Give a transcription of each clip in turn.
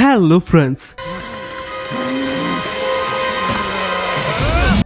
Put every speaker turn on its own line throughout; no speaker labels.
Hello friends.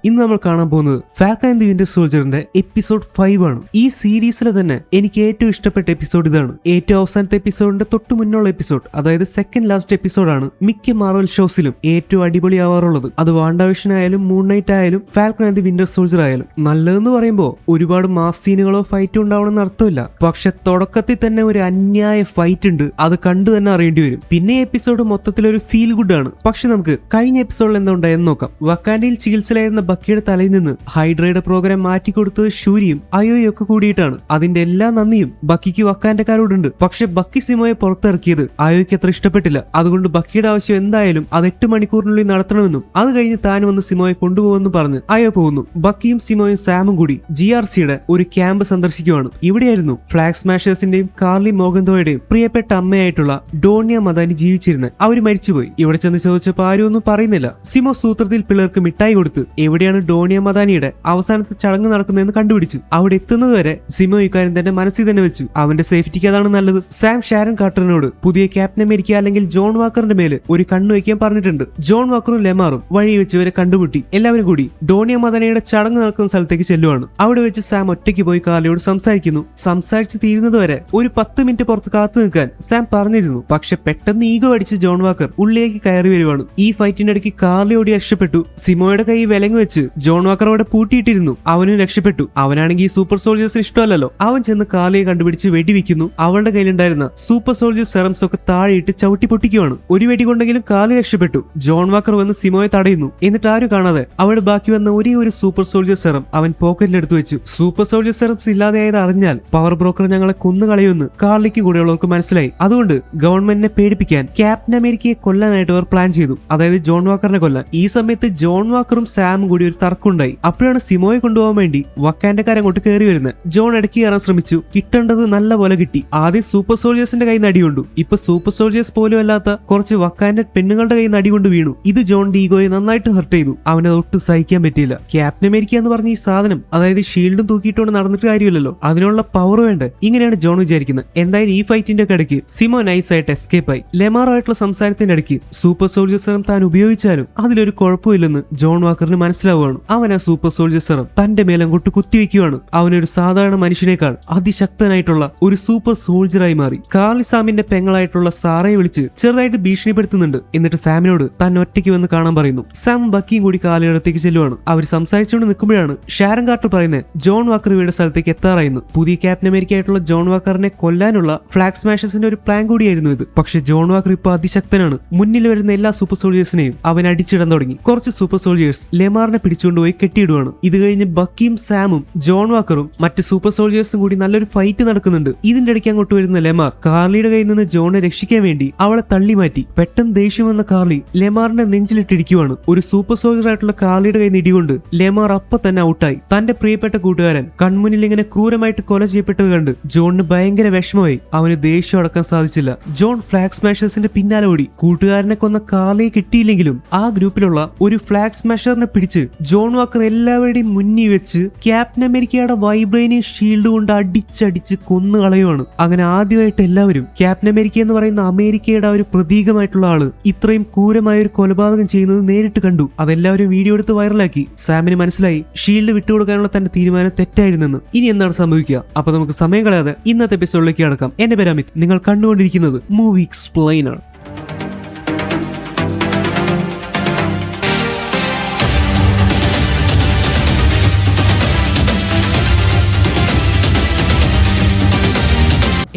ഇന്ന് നമ്മൾ കാണാൻ പോകുന്നത് ഫാൽക്കൺ ആൻഡ് ദി വിന്റർ സോൾജറിന്റെ എപ്പിസോഡ് 5 ആണ്. ഈ സീരീസിലെ തന്നെ എനിക്ക് ഏറ്റവും ഇഷ്ടപ്പെട്ട എപ്പിസോഡ് ഇതാണ്. ഏറ്റവും അവസാനത്തെ എപ്പിസോഡിന്റെ തൊട്ട് മുന്നുള്ള എപ്പിസോഡ്, അതായത് സെക്കൻഡ് ലാസ്റ്റ് എപ്പിസോഡാണ് മിക്ക മാർവൽ ഷോസിലും ഏറ്റവും അടിപൊളിയാവാറുള്ളത്. അത് വാണ്ടാവിഷൻ ആയാലും മൂൺ നൈറ്റ് ആയാലും falcon and the winter soldier ആയാലും. നല്ലതെന്ന് പറയുമ്പോൾ ഒരുപാട് മാസ് സീനുകളോ ഫൈറ്റോ ഉണ്ടാവണമെന്ന് അർത്ഥമില്ല, പക്ഷെ തുടക്കത്തിൽ തന്നെ ഒരു അന്യായ ഫൈറ്റ് ഉണ്ട്, അത് കണ്ടു തന്നെ അറിയേണ്ടി വരും. പിന്നെ എപ്പിസോഡ് മൊത്തത്തിൽ ഒരു ഫീൽ ഗുഡ് ആണ്. പക്ഷെ നമുക്ക് കഴിഞ്ഞ എപ്പിസോഡിൽ എന്താ ഉണ്ടായെന്ന് നോക്കാം. വക്കാൻഡയിൽ ചികിത്സയിലായിരുന്ന ബക്കിയുടെ തലയിൽ നിന്ന് ഹൈഡ്രയുടെ പ്രോഗ്രാം മാറ്റിക്കൊടുത്തത് ഷൂരിയും അയോയും ഒക്കെ കൂടിയിട്ടാണ്. അതിന്റെ എല്ലാ നന്ദിയും ബക്കിക്ക് വക്കാൻഡക്കാരോടുണ്ട്. പക്ഷെ ബക്കി സിമോയെ പുറത്തിറക്കിയത് അയോയ്ക്ക് അത്ര ഇഷ്ടപ്പെട്ടില്ല. അതുകൊണ്ട് ബക്കിയുടെ ആവശ്യം എന്തായാലും അത് 8 മണിക്കൂറിനുള്ളിൽ നടത്തണമെന്നും അത് കഴിഞ്ഞ് താൻ വന്ന് സിമോയെ കൊണ്ടുപോകുമെന്ന് പറഞ്ഞ് അയോ പോകുന്നു. ബക്കിയും സിമോയും സാമും കൂടി GRCയുടെ ഒരു ക്യാമ്പ് സന്ദർശിക്കുവാണ്. ഇവിടെയായിരുന്നു ഫ്ലാഗ് സ്മാഷേഴ്സിന്റെയും കാർലി മോഗന്തോയുടെയും പ്രിയപ്പെട്ട അമ്മയായിട്ടുള്ള ഡോണിയ മദാനി ജീവിച്ചിരുന്നത്. അവര് മരിച്ചുപോയി. ഇവിടെ ചെന്ന് ചോദിച്ചപ്പോൾ ആരും ഒന്നും പറയുന്നില്ല. സിമോ സൂത്രത്തിൽ പിള്ളേർക്ക് മിഠായി കൊടുത്ത് എവിടെയാണ് ഡോണിയ മദാനിയുടെ അവസാനത്തെ ചടങ്ങ് നടക്കുന്നതെന്ന് കണ്ടുപിടിച്ചു. അവിടെ എത്തുന്നത് വരെ സിമോ ഇക്കാര്യം തന്റെ മനസ്സിൽ തന്നെ വെച്ചു. അവന്റെ സേഫ്റ്റിക്ക് അതാണ് നല്ലത്. സാം ഷാരൻ കാർട്ടറിനോട് പുതിയ ക്യാപ്റ്റൻ അമേരിക്ക അല്ലെങ്കിൽ ജോൺ വാക്കറിന്റെ മേല് ഒരു കണ്ണു വയ്ക്കാൻ പറഞ്ഞിട്ടുണ്ട്. ജോൺ വാക്കറും ലെമാറും വഴി വെച്ച് ഇവരെ കണ്ടുമുട്ടി. എല്ലാവരും കൂടി ഡോണിയ മദാനിയുടെ ചടങ്ങ് നടക്കുന്ന സ്ഥലത്തേക്ക് ചെല്ലുവാണ്. അവിടെ വെച്ച് സാം ഒറ്റയ്ക്ക് പോയി കാർലിയോട് സംസാരിക്കുന്നു. സംസാരിച്ച് തീരുന്നത് വരെ ഒരു 10 മിനിറ്റ് പുറത്ത് കാത്തു നിൽക്കാൻ സാം പറഞ്ഞിരുന്നു. പക്ഷെ പെട്ടെന്ന് ഈഗോ അടിച്ച് ജോൺ വാക്കർ ഉള്ളിലേക്ക് കയറി വരുവാണ്. ഈ ഫൈറ്റിന്റെ ഇടയ്ക്ക് കാർലിയോടി രക്ഷപ്പെട്ടു. സിമോയുടെ കൈ വിലങ്ങ് വെച്ച് ജോൺ വാക്കർ അവിടെ പൂട്ടിയിട്ടിരുന്നു. അവനും രക്ഷപ്പെട്ടു. അവനാണെങ്കിൽ ഈ സൂപ്പർ സോൾജേഴ്സിന് ഇഷ്ടമല്ലല്ലോ. അവൻ ചെന്ന് കാർലിയെ കണ്ടുപിടിച്ച് വെടിവെക്കുന്നു. അവളുടെ കയ്യിലുണ്ടായിരുന്ന സൂപ്പർ സോൾജർ സെറംസ് ഒക്കെ താഴെയിട്ട് ചവിട്ടി പൊട്ടിക്കുവാണ്. ഒരു വെടി കൊണ്ടെങ്കിലും കാർലി രക്ഷപ്പെട്ടു. ജോൺ വാക്കർ വന്ന് സിമോയെ തടയുന്നു. എന്നിട്ട് ആരും കാണാതെ അവിടെ ബാക്കി വന്ന ഒരേ ഒരു സൂപ്പർ സോൾജർ സെറം അവൻ പോക്കറ്റിലെടുത്തു വെച്ചു. സൂപ്പർ സോൾജർ സെറംസ് ഇല്ലാതെയായത് അറിഞ്ഞാൽ പവർ ബ്രോക്കർ ഞങ്ങളെ കൊന്നുകളയുമെന്ന് കാർലിക്ക് കൂടെയുള്ളവർക്ക് മനസ്സിലായി. അതുകൊണ്ട് ഗവൺമെന്റിനെ പേടിപ്പിക്കാൻ ക്യാപ്റ്റൻ അമേരിക്കയെ കൊല്ലാനായിട്ട് അവർ പ്ലാൻ ചെയ്തു, അതായത് ജോൺ വാക്കറിനെ കൊല്ലാൻ. ഈ സമയത്ത് ജോൺ വാക്കറും സാമും കൂടി ഒരു തർക്കമുണ്ടായി. അപ്പോഴാണ് സിമോയെ കൊണ്ടുപോകാൻ വേണ്ടി വക്കാൻഡക്കാർ അങ്ങോട്ട് കയറി വരുന്നത്. ജോൺ ഇടയ്ക്ക് കയറാൻ ശ്രമിച്ചു. കിട്ടേണ്ടത് നല്ല പോലെ കിട്ടി. ആദ്യം സൂപ്പർ സോൾജേഴ്സിന്റെ കയ്യിൽ നിന്ന് അടികൊണ്ടു. ഇപ്പൊ സൂപ്പർ സോൾജേഴ്സ് പോലും അല്ലാത്ത കുറച്ച് വക്കാൻഡ പെണ്ണുങ്ങളുടെ കയ്യിൽ നിന്ന് അടികൊണ്ട് വീണു. ഇത് ജോണിന്റെ ഈഗോയെ നന്നായിട്ട് ഹർട്ട് ചെയ്തു. അവനത് ഒട്ടും സഹിക്കാൻ പറ്റിയില്ല. ക്യാപ്റ്റൻ അമേരിക്ക എന്ന് പറഞ്ഞ ഈ സാധനം, അതായത് ഷീൽഡും തൂക്കിയിട്ടോണ്ട് നടന്നിട്ട് കാര്യമില്ലല്ലോ, അതിനുള്ള പവർ വേണ്ടേ. ഇങ്ങനെയാണ് ജോൺ വിചാരിക്കുന്നത്. എന്തായാലും ഈ ഫൈറ്റിന്റെ ഒക്കെ ഇടയ്ക്ക് സിമോ നൈസായിട്ട് എസ്കേപ്പ് ആയി. ലെമാറുമായിട്ടുള്ള സംസാരത്തിന്റെ ഇടയ്ക്ക് സൂപ്പർ സോൾജേഴ്സ് താൻ ഉപയോഗിച്ചാലും അതിലൊരു കുഴപ്പമില്ലെന്ന് ജോൺ വാക്കറിന് മനസ്സിലാവുകയാണ്. അവൻ ആ സൂപ്പർ സോൾജർ സെറം തന്റെ മേലങ്ങോട്ട് കുത്തിവെക്കുകയാണ്. അവനൊരു സാധാരണ മനുഷ്യനേക്കാൾ അതിശക്തനായിട്ടുള്ള ഒരു സൂപ്പർ സോൾജറായി മാറി. കാർലി സാമിന്റെ പെങ്ങളായിട്ടുള്ള സാറയെ വിളിച്ച് ചെറുതായിട്ട് ഭീഷണിപ്പെടുത്തുന്നുണ്ട്. എന്നിട്ട് സാമിനോട് താൻ ഒറ്റയ്ക്ക് വന്ന് കാണാൻ പറയുന്നു. സാം ബക്കിയും കൂടി കാർലിയുടെ അടുത്തേക്ക് ചെല്ലുവാണ്. അവർ സംസാരിച്ചുകൊണ്ട് നിൽക്കുമ്പോഴാണ് ഷാരൻ കാർട്ടർ പറയുന്നത് ജോൺ വാക്കർ ഇവരുടെ സ്ഥലത്തേക്ക് എത്താറായിരുന്നു. പുതിയ ക്യാപ്റ്റൻ അമേരിക്ക ആയിട്ടുള്ള ജോൺ വാക്കറിനെ കൊല്ലാനുള്ള ഫ്ലാഗ് സ്മാഷേഴ്സിന്റെ ഒരു പ്ലാൻ കൂടിയായിരുന്നു ഇത്. പക്ഷെ ജോൺ വാക്കർ ഇപ്പൊ അതിശക്തനാണ്. മുന്നിൽ വരുന്ന എല്ലാ സൂപ്പർ സോൾജേഴ്സിനെയും അവൻ അടിച്ചിടാൻ തുടങ്ങി. കുറച്ച് സൂപ്പർ സോൾജേഴ്സ് ലെമാറിനെ പിടിച്ചുകൊണ്ടുപോയി കെട്ടിയിടുവാണ്. ഇത് കഴിഞ്ഞ് ബക്കിയും സാമും ജോൺ വാക്കറും മറ്റ് സൂപ്പർ സോൾജേഴ്സും കൂടി നല്ലൊരു ഫൈറ്റ് നടക്കുന്നുണ്ട്. ഇതിന്റെ ഇടയ്ക്ക് അങ്ങോട്ട് വരുന്ന ലെമാർ കാർലിയുടെ കയ്യിൽ നിന്ന് ജോണിനെ രക്ഷിക്കാൻ വേണ്ടി അവളെ തള്ളി മാറ്റി. പെട്ടെന്ന് ദേഷ്യം വന്ന കാർലി ലെമാറിന്റെ നെഞ്ചിലിട്ടിരിക്കുവാണ്. ഒരു സൂപ്പർ സോൾജർ ആയിട്ടുള്ള കാർലിയുടെ കയ്യിൽ നിന്ന് ഇടികൊണ്ട് ലെമാർ അപ്പൊ തന്നെ ഔട്ടായി. തന്റെ പ്രിയപ്പെട്ട കൂട്ടുകാരൻ കൺമുന്നിൽ ഇങ്ങനെ ക്രൂരമായിട്ട് കൊല ചെയ്യപ്പെട്ടത് കണ്ട് ജോണിന് ഭയങ്കര വിഷമമായി. അവന് ദേഷ്യം അടക്കാൻ സാധിച്ചില്ല. ജോൺ ഫ്ലാഗ് സ്മാഷേഴ്സിന്റെ പിന്നാലെ ഓടി. കൂട്ടുകാരനെ കൊന്ന കാർലിയെ കിട്ടിയില്ലെങ്കിലും ആ ഗ്രൂപ്പിലുള്ള ഒരു ഫ്ലാഗ് സ്മാഷറിനെ പിടിച്ച് ജോൺ വാക്കർ എല്ലാവരുടെയും മുന്നിൽ വെച്ച് ക്യാപ്റ്റൻ അമേരിക്കയുടെ വൈബ്രേനിയം ഷീൽഡ് കൊണ്ട് അടിച്ചടിച്ച് കൊന്നു കളയുവാണ്. അങ്ങനെ ആദ്യമായിട്ട് എല്ലാവരും ക്യാപ്റ്റൻ അമേരിക്ക എന്ന് പറയുന്ന അമേരിക്കയുടെ ഒരു പ്രതീകമായിട്ടുള്ള ആള് ഇത്രയും ക്രൂരമായ ഒരു കൊലപാതകം ചെയ്യുന്നത് നേരിട്ട് കണ്ടു. അതെല്ലാവരും വീഡിയോ എടുത്ത് വൈറലാക്കി. സാമിന് മനസ്സിലായി ഷീൽഡ് വിട്ടുകൊടുക്കാനുള്ള തന്റെ തീരുമാനം തെറ്റായിരുന്നെന്ന്. ഇനി എന്താണ് സംഭവിക്കുക? അപ്പൊ നമുക്ക് സമയം കളയാതെ ഇന്നത്തെ എപ്പിസോഡിലേക്ക് കടക്കാം. എന്റെ പേര് അമിത്. നിങ്ങൾ കണ്ടുകൊണ്ടിരിക്കുന്നത് മൂവി എക്സ്പ്ലെയിനർ.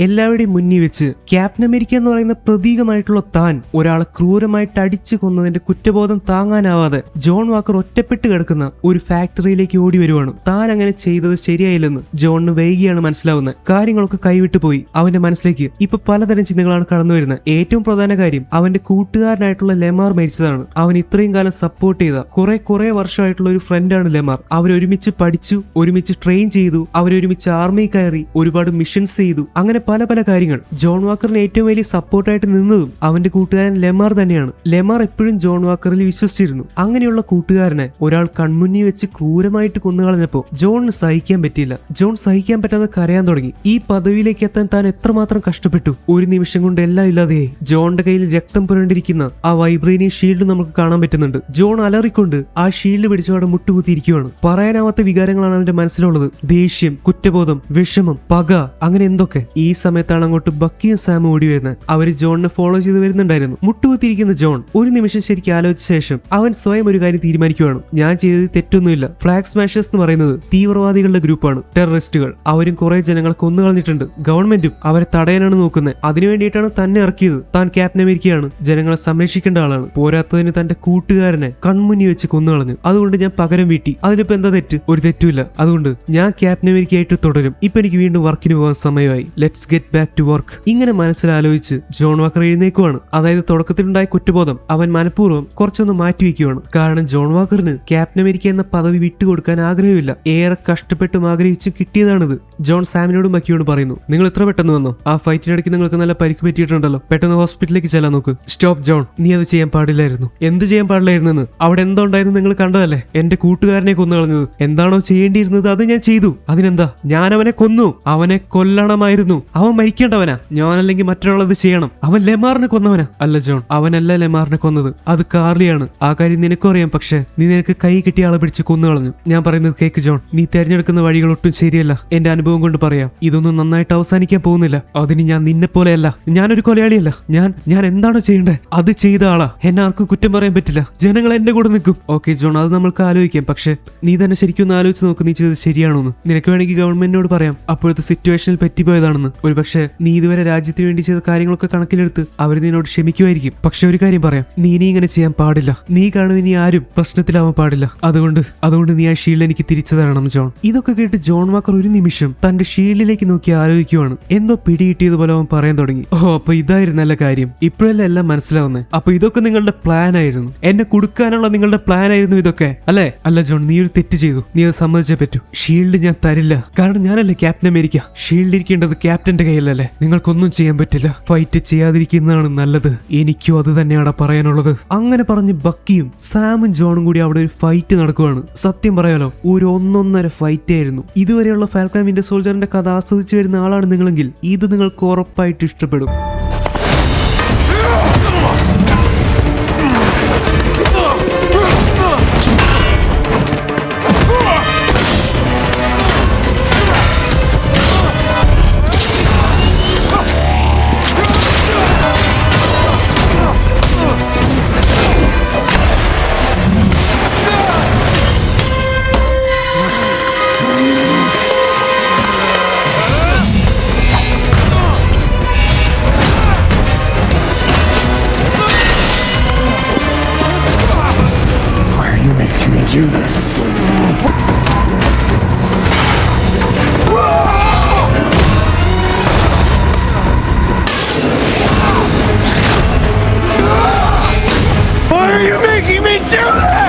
എല്ലാവരുടെയും മുന്നിൽ വെച്ച് ക്യാപ്റ്റൻ അമേരിക്ക എന്ന് പറയുന്ന പ്രതീകമായിട്ടുള്ള താൻ ഒരാളെ ക്രൂരമായിട്ട് അടിച്ചു കൊന്നതിന്റെ കുറ്റബോധം താങ്ങാനാവാതെ ജോൺ വാക്കർ ഒറ്റപ്പെട്ട് കിടക്കുന്ന ഒരു ഫാക്ടറിയിലേക്ക് ഓടി വരുവാണ്. താൻ അങ്ങനെ ചെയ്തത് ശരിയായില്ലെന്ന് ജോണിന് വൈകിയാണ് മനസ്സിലാവുന്നത്. കാര്യങ്ങളൊക്കെ കൈവിട്ടു പോയി. അവന്റെ മനസ്സിലേക്ക് ഇപ്പൊ പലതരം ചിന്തകളാണ് കടന്നു വരുന്നത്. ഏറ്റവും പ്രധാന കാര്യം അവന്റെ കൂട്ടുകാരനായിട്ടുള്ള ലെമാർ മരിച്ചതാണ്. അവൻ ഇത്രയും കാലം സപ്പോർട്ട് ചെയ്ത കുറെ വർഷമായിട്ടുള്ള ഒരു ഫ്രണ്ടാണ് ലെമാർ. അവരൊരുമിച്ച് പഠിച്ചു, ഒരുമിച്ച് ട്രെയിൻ ചെയ്തു, അവരൊരുമിച്ച് ആർമി കയറി, ഒരുപാട് മിഷൻസ് ചെയ്തു. അങ്ങനെ പല പല കാര്യങ്ങൾ. ജോൺ വാക്കറിന് ഏറ്റവും വലിയ സപ്പോർട്ടായിട്ട് നിന്നതും അവന്റെ കൂട്ടുകാരൻ ലെമാർ തന്നെയാണ്. ലെമാർ എപ്പോഴും ജോൺ വാക്കറിൽ വിശ്വസിച്ചിരുന്നു. അങ്ങനെയുള്ള കൂട്ടുകാരനെ ഒരാൾ കൺമുന്നിൽ വെച്ച് ക്രൂരമായിട്ട് കൊന്നുകളഞ്ഞപ്പോ ജോണിന് സഹിക്കാൻ പറ്റിയില്ല. ജോൺ സഹിക്കാൻ പറ്റാതെ കരയാൻ തുടങ്ങി. ഈ പദവിയിലേക്ക് എത്താൻ താൻ എത്രമാത്രം കഷ്ടപ്പെട്ടു. ഒരു നിമിഷം കൊണ്ട് എല്ലാം ഇല്ലാതെയായി. ജോണിന്റെ കയ്യിൽ രക്തം പുരണ്ടിരിക്കുന്ന ആ വൈബ്രേനിയം ഷീൽഡ് നമുക്ക് കാണാൻ പറ്റുന്നുണ്ട്. ജോൺ അലറിക്കൊണ്ട് ആ ഷീൽഡ് പിടിച്ചവിടെ മുട്ടുകുത്തിയിരിക്കുകയാണ്. പറയാനാവാത്ത വികാരങ്ങളാണ് അവന്റെ മനസ്സിലുള്ളത്. ദേഷ്യം, കുറ്റബോധം, വിഷമം, പക, അങ്ങനെ എന്തൊക്കെ. ഈ സമയത്താണ് അങ്ങോട്ട് ബക്കിയും സാമും ഓടി വരുന്നത്. അവര് ജോണിനെ ഫോളോ ചെയ്ത് വരുന്നുണ്ടായിരുന്നു. മുട്ടുകുത്തിയിരിക്കുന്ന ജോൺ ഒരു നിമിഷം ശരിക്കും ആലോചിച്ച ശേഷം അവൻ സ്വയം ഒരു കാര്യം തീരുമാനിക്കുകയാണ്. ഞാൻ ചെയ്തത് തെറ്റൊന്നുമില്ല. ഫ്ലാഗ് സ്മാഷേഴ്സ് എന്ന് പറയുന്നത് തീവ്രവാദികളുടെ ഗ്രൂപ്പാണ്, ടെററിസ്റ്റുകൾ. അവരും കുറെ ജനങ്ങളെ കൊന്നുകളഞ്ഞിട്ടുണ്ട്. ഗവൺമെന്റും അവരെ തടയാനാണ് നോക്കുന്നത്. അതിനുവേണ്ടിയിട്ടാണ് തന്നെ ഇറക്കിയത്. താൻ ക്യാപ്റ്റൻ അമേരിക്കയാണ്, ജനങ്ങളെ സംരക്ഷിക്കേണ്ട ആളാണ്. പോരാത്തതിന് തന്റെ കൂട്ടുകാരനെ കൺമുന്നി വെച്ച് കൊന്നുകളഞ്ഞു. അതുകൊണ്ട് ഞാൻ പകരം വീട്ടി. അതിലിപ്പോ എന്താ തെറ്റ്? ഒരു തെറ്റുമില്ല. അതുകൊണ്ട് ഞാൻ ക്യാപ്റ്റൻ അമേരിക്കയായിട്ട് തുടരും. ഇപ്പൊ എനിക്ക് വീണ്ടും വർക്കിന് പോകാൻ സമയമായി. Let's get back to work. ഇങ്ങനെ മനസ്സിലാലോചിച്ച് ജോൺ വാക്കർ എഴുന്നേക്കുവാണ്. അതായത് തുടക്കത്തിലുണ്ടായ കുറ്റബോധം അവൻ മനഃപൂർവ്വം കുറച്ചൊന്ന് മാറ്റിവെക്കുവാണ്. കാരണം ജോൺ വാക്കറിന് ക്യാപ്റ്റൻ അമേരിക്ക എന്ന പദവി വിട്ടുകൊടുക്കാൻ ആഗ്രഹമില്ല. ഏറെ കഷ്ടപ്പെട്ടും ആഗ്രഹിച്ചും കിട്ടിയതാണിത്. ജോൺ സാമിനോടും ബക്കിയോടും പറയുന്നു, നിങ്ങൾ ഇത്ര പെട്ടെന്ന് വന്നോ? ആ ഫൈറ്റിനിടയ്ക്ക് നിങ്ങൾക്ക് നല്ല പരിക്ക് പറ്റിയിട്ടുണ്ടല്ലോ. പെട്ടെന്ന് ഹോസ്പിറ്റലിലേക്ക് ചെല്ലാൻ നോക്ക്. സ്റ്റോപ്പ് ജോൺ, നീ അത് ചെയ്യാൻ പാടില്ലായിരുന്നു. എന്ത് ചെയ്യാൻ പാടില്ലായിരുന്നെന്ന് അവിടെ എന്തോ ഉണ്ടായിരുന്നു നിങ്ങൾ കണ്ടതല്ലേ? എന്റെ കൂട്ടുകാരനെ കൊന്നു കളഞ്ഞത്. എന്താണോ ചെയ്യേണ്ടിയിരുന്നത് അത് ഞാൻ ചെയ്തു. അതിനെന്താ? ഞാൻ അവനെ കൊന്നു. അവനെ കൊല്ലണമായിരുന്നു. അവൻ മരിക്കേണ്ടവനാ. ഞാനല്ലെങ്കിൽ മറ്റൊരാളത് ചെയ്യണം. അവൻ ലെമാറിനെ കൊന്നവനാ. അല്ല ജോൺ, അവനല്ല ലെമാറിനെ കൊന്നത്. അത് കാർലിയാണ്. ആ കാര്യം നിനക്കും അറിയാം. പക്ഷെ നീ നിനക്ക് കൈ കിട്ടിയ ആളെ പിടിച്ച് കൊന്നു കളഞ്ഞു. ഞാൻ പറയുന്നത് കേക്ക് ജോൺ, നീ തെരഞ്ഞെടുക്കുന്ന വഴികൾ ഒട്ടും ശരിയല്ല. എന്റെ അനുഭവം കൊണ്ട് പറയാം, ഇതൊന്നും നന്നായിട്ട് അവസാനിക്കാൻ പോകുന്നില്ല. അതിന് ഞാൻ നിന്നെ പോലെയല്ല. ഞാനൊരു കൊലയാളിയല്ല. ഞാൻ എന്താണോ ചെയ്യേണ്ടത് അത് ചെയ്ത ആളാ. എന്നെ ആർക്കും കുറ്റം പറയാൻ പറ്റില്ല. ജനങ്ങൾ എന്റെ കൂടെ നിൽക്കും. ഓക്കെ ജോൺ, അത് നമ്മൾക്ക് ആലോചിക്കാം. പക്ഷെ നീ തന്നെ ശരിക്കും ഒന്ന് ആലോചിച്ച് നോക്ക്, നീ ചെയ്തത് ശരിയാണോന്ന്. നിനക്ക് വേണമെങ്കിൽ ഗവൺമെന്റിനോട് പറയാം അപ്പോഴത്തെ സിറ്റുവേഷനിൽ പറ്റിപ്പോയതാണെന്ന്. ഒരു പക്ഷേ നീ ഇതുവരെ രാജ്യത്തിന് വേണ്ടി ചെയ്ത കാര്യങ്ങളൊക്കെ കണക്കിലെടുത്ത് അവർ നിന്നോട് ക്ഷമിക്കുമായിരിക്കും. പക്ഷെ ഒരു കാര്യം പറയാം, നീ ഇനി ഇങ്ങനെ ചെയ്യാൻ പാടില്ല. നീ കാണും ഇനി ആരും പ്രശ്നത്തിലാവാൻ പാടില്ല. അതുകൊണ്ട് നീ ആ ഷീൽഡ് എനിക്ക് തിരിച്ചു തരണം ജോൺ. ഇതൊക്കെ കേട്ട് ജോൺ വാക്കർ ഒരു നിമിഷം തന്റെ ഷീൽഡിലേക്ക് നോക്കി ആലോചിക്കുവാണ്. എന്തോ പിടികിട്ടിയതുപോലെ അവൻ പറയാൻ തുടങ്ങി. ഓ, അപ്പൊ ഇതായിരുന്നല്ല കാര്യം. ഇപ്പോഴല്ല എല്ലാം മനസ്സിലാവുന്നേ. അപ്പൊ ഇതൊക്കെ നിങ്ങളുടെ പ്ലാൻ ആയിരുന്നു. എന്നെ കൊടുക്കാനുള്ള നിങ്ങളുടെ പ്ലാൻ ആയിരുന്നു ഇതൊക്കെ അല്ലേ? അല്ല ജോൺ, നീ ഒരു തെറ്റ് ചെയ്തു. നീ അത് സമ്മതിച്ചേ പറ്റൂ. ഷീൽഡ് ഞാൻ തരില്ല. കാരണം ഞാനല്ലേ ക്യാപ്റ്റൻ അമേരിക്ക. ഷീൽഡ് ഇരിക്കേണ്ടത് ക്യാപ്റ്റന്റെ കയ്യിലല്ലേ. നിങ്ങൾക്കൊന്നും ചെയ്യാൻ പറ്റില്ല. ഫൈറ്റ് ചെയ്യാതിരിക്കുന്നതാണ് നല്ലത്. എനിക്കും അത് തന്നെയാണ് പറയാനുള്ളത്. അങ്ങനെ പറഞ്ഞ് ബക്കിയും സാമും ജോണും കൂടി അവിടെ ഒരു ഫൈറ്റ് നടക്കുവാണ്. സത്യം പറയാലോ, ഒരു ഒന്നൊന്നര ഫൈറ്റ് ആയിരുന്നു. ഇതുവരെയുള്ള ഫാൽക്കൺ വിന്റർ സോൾജറിന്റെ കഥ ആസ്വദിച്ചു വരുന്ന ആളാണ് നിങ്ങളെങ്കിൽ ഇത് നിങ്ങൾക്ക് ഉറപ്പായിട്ട് ഇഷ്ടപ്പെടും.
Do this. Why are you making me do this?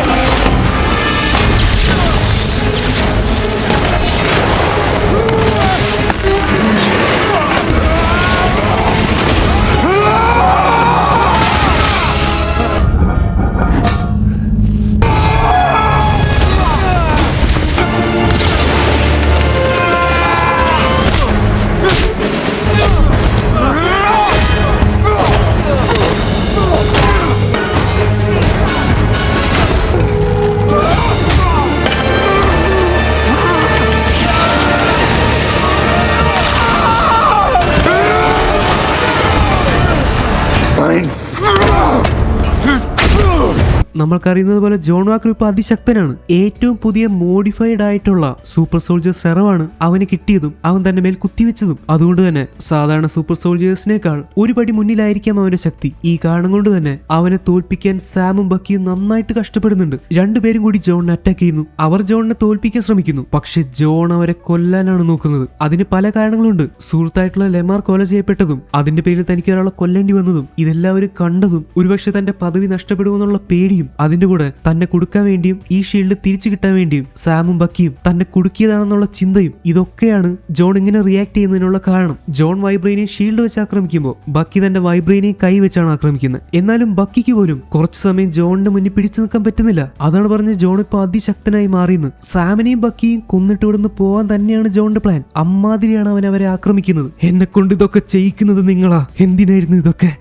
നമ്മൾക്കറിയുന്നത് പോലെ ജോൺ വാക്കർ ഇപ്പൊ അതിശക്തനാണ്. ഏറ്റവും പുതിയ മോഡിഫൈഡ് ആയിട്ടുള്ള സൂപ്പർ സോൾജർ സെറവാണ് അവന് കിട്ടിയതും അവൻ തന്നെ മേൽ കുത്തിവെച്ചതും. അതുകൊണ്ട് തന്നെ സാധാരണ സൂപ്പർ സോൾജേഴ്സിനേക്കാൾ ഒരു പടി മുന്നിലായിരിക്കാം അവന്റെ ശക്തി. ഈ കാരണം കൊണ്ട് തന്നെ അവനെ തോൽപ്പിക്കാൻ സാമും ബക്കിയും നന്നായിട്ട് കഷ്ടപ്പെടുന്നുണ്ട്. രണ്ടുപേരും കൂടി ജോണിനെ അറ്റാക്ക് ചെയ്യുന്നു. അവർ ജോണിനെ തോൽപ്പിക്കാൻ ശ്രമിക്കുന്നു. പക്ഷെ ജോൺ അവരെ കൊല്ലാനാണ് നോക്കുന്നത്. അതിന് പല കാരണങ്ങളുണ്ട്. സുഹൃത്തായിട്ടുള്ള ലെമാർ കൊല ചെയ്യപ്പെട്ടതും അതിന്റെ പേരിൽ തനിക്ക് ഒരാളെ കൊല്ലേണ്ടി വന്നതും ഇതെല്ലാവരും കണ്ടതും ഒരുപക്ഷെ തന്റെ പദവി നഷ്ടപ്പെടുമെന്നുള്ള പേടിയും പേടിയും അതിന്റെ കൂടെ തന്നെ കൊടുക്കാൻ വേണ്ടിയും ഈ ഷീൽഡ് തിരിച്ചു കിട്ടാൻ വേണ്ടിയും സാമും ബക്കിയും തന്നെ കുടുക്കിയതാണെന്നുള്ള ചിന്തയും ഇതൊക്കെയാണ് ജോൺ ഇങ്ങനെ റിയാക്ട് ചെയ്യുന്നതിനുള്ള കാരണം. ജോൺ വൈബ്രെയിനെ ഷീൽഡ് വെച്ച് ആക്രമിക്കുമ്പോൾ ബക്കി തന്റെ വൈബ്രെയിനെ കൈ വെച്ചാണ് ആക്രമിക്കുന്നത്. എന്നാലും ബക്കിക്ക് പോലും കുറച്ചു സമയം ജോണിന്റെ മുന്നിൽ പിടിച്ചു നിൽക്കാൻ പറ്റുന്നില്ല. അതാണ് പറഞ്ഞ് ജോൺ ഇപ്പൊ അതിശക്തനായി മാറിയെന്ന്. സാമിനെയും ബക്കിയും കൊന്നിട്ട് ഇവിടുന്ന് പോവാൻ തന്നെയാണ് ജോണിന്റെ പ്ലാൻ. അമ്മാതിരിയാണ് അവൻ അവരെ ആക്രമിക്കുന്നത്. എന്നെ കൊണ്ട് ഇതൊക്കെ ചെയ്യിക്കുന്നത് നിങ്ങളാ, എന്തിനായിരുന്നു ഇതൊക്കെ?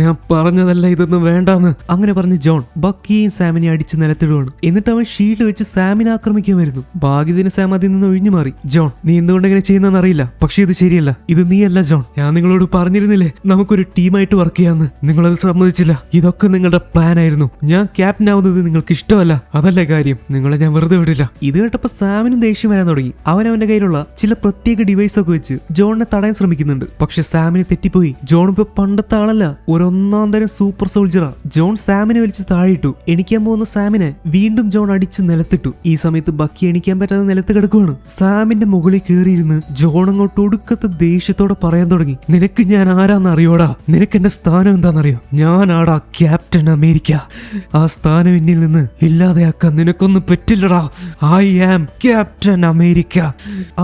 ഞാൻ പറഞ്ഞതല്ല ഇതൊന്നും വേണ്ടാന്ന്. അങ്ങനെ പറഞ്ഞ് ജോൺ ബക്കിയെയും സാമിനെ അടിച്ച് നിലത്തിടുവാണ്. എന്നിട്ട് അവൻ ഷീൽഡ് വെച്ച് സാമിനെ ആക്രമിക്കാൻ വരുന്നു. ഭാഗ്യത്തിന് സാം അതിൽ നിന്ന് ഒഴിഞ്ഞു മാറി. ജോൺ, നീ എന്തുകൊണ്ട് ഇങ്ങനെ ചെയ്യുന്നതെന്ന് അറിയില്ല, പക്ഷെ ഇത് ശരിയല്ല. ഇത് നീയല്ല ജോൺ. ഞാൻ നിങ്ങളോട് പറഞ്ഞിരുന്നില്ലേ നമുക്കൊരു ടീമായിട്ട് വർക്ക് ചെയ്യാമെന്ന്. നിങ്ങളത് സമ്മതിച്ചില്ല. ഇതൊക്കെ നിങ്ങളുടെ പ്ലാൻ ആയിരുന്നു. ഞാൻ ക്യാപ്റ്റൻ ആവുന്നത് നിങ്ങൾക്ക് ഇഷ്ടമല്ല, അതല്ലേ കാര്യം. നിങ്ങളെ ഞാൻ വെറുതെ വിടില്ല. ഇത് കേട്ടപ്പോ സാമിനും ദേഷ്യം വരാൻ തുടങ്ങി. അവൻ അവന്റെ കയ്യിലുള്ള ചില പ്രത്യേക ഡിവൈസ് ഒക്കെ വെച്ച് ജോണിനെ തടയാൻ ശ്രമിക്കുന്നുണ്ട്. പക്ഷെ സാമിന് തെറ്റിപ്പോയി. ജോൺ ഇപ്പൊ പണ്ടത്തെ ആളല്ല, ഒരൊന്നാം തരം സൂപ്പർ സോൾജറാ. ജോൺ സാമിനെ വലിച്ച് താഴെയിട്ടു. എണിക്കാൻ പോകുന്ന സാമിനെ വീണ്ടും ജോൺ അടിച്ച് നിലത്തിട്ടു. ഈ സമയത്ത് ബക്കി എണിക്കാൻ പറ്റാതെ നിലത്ത് കിടക്കുവാണ്. സാമിന്റെ മുകളിൽ കയറിയിരുന്ന് ജോൺ അങ്ങോട്ട് ഒടുക്കത്തെ ദേഷ്യത്തോടെ പറയാൻ തുടങ്ങി. നിനക്ക് ഞാൻ ആരാന്ന് അറിയോടാ? നിനക്ക് എന്റെ സ്ഥാനം എന്താണെന്നറിയോ? ഞാനാടാ ക്യാപ്റ്റൻ അമേരിക്ക. ആ സ്ഥാനം എന്നിൽ നിന്ന് ഇല്ലാതെയാക്കാൻ നിനക്കൊന്നും പറ്റില്ലടാ. I am Captain America.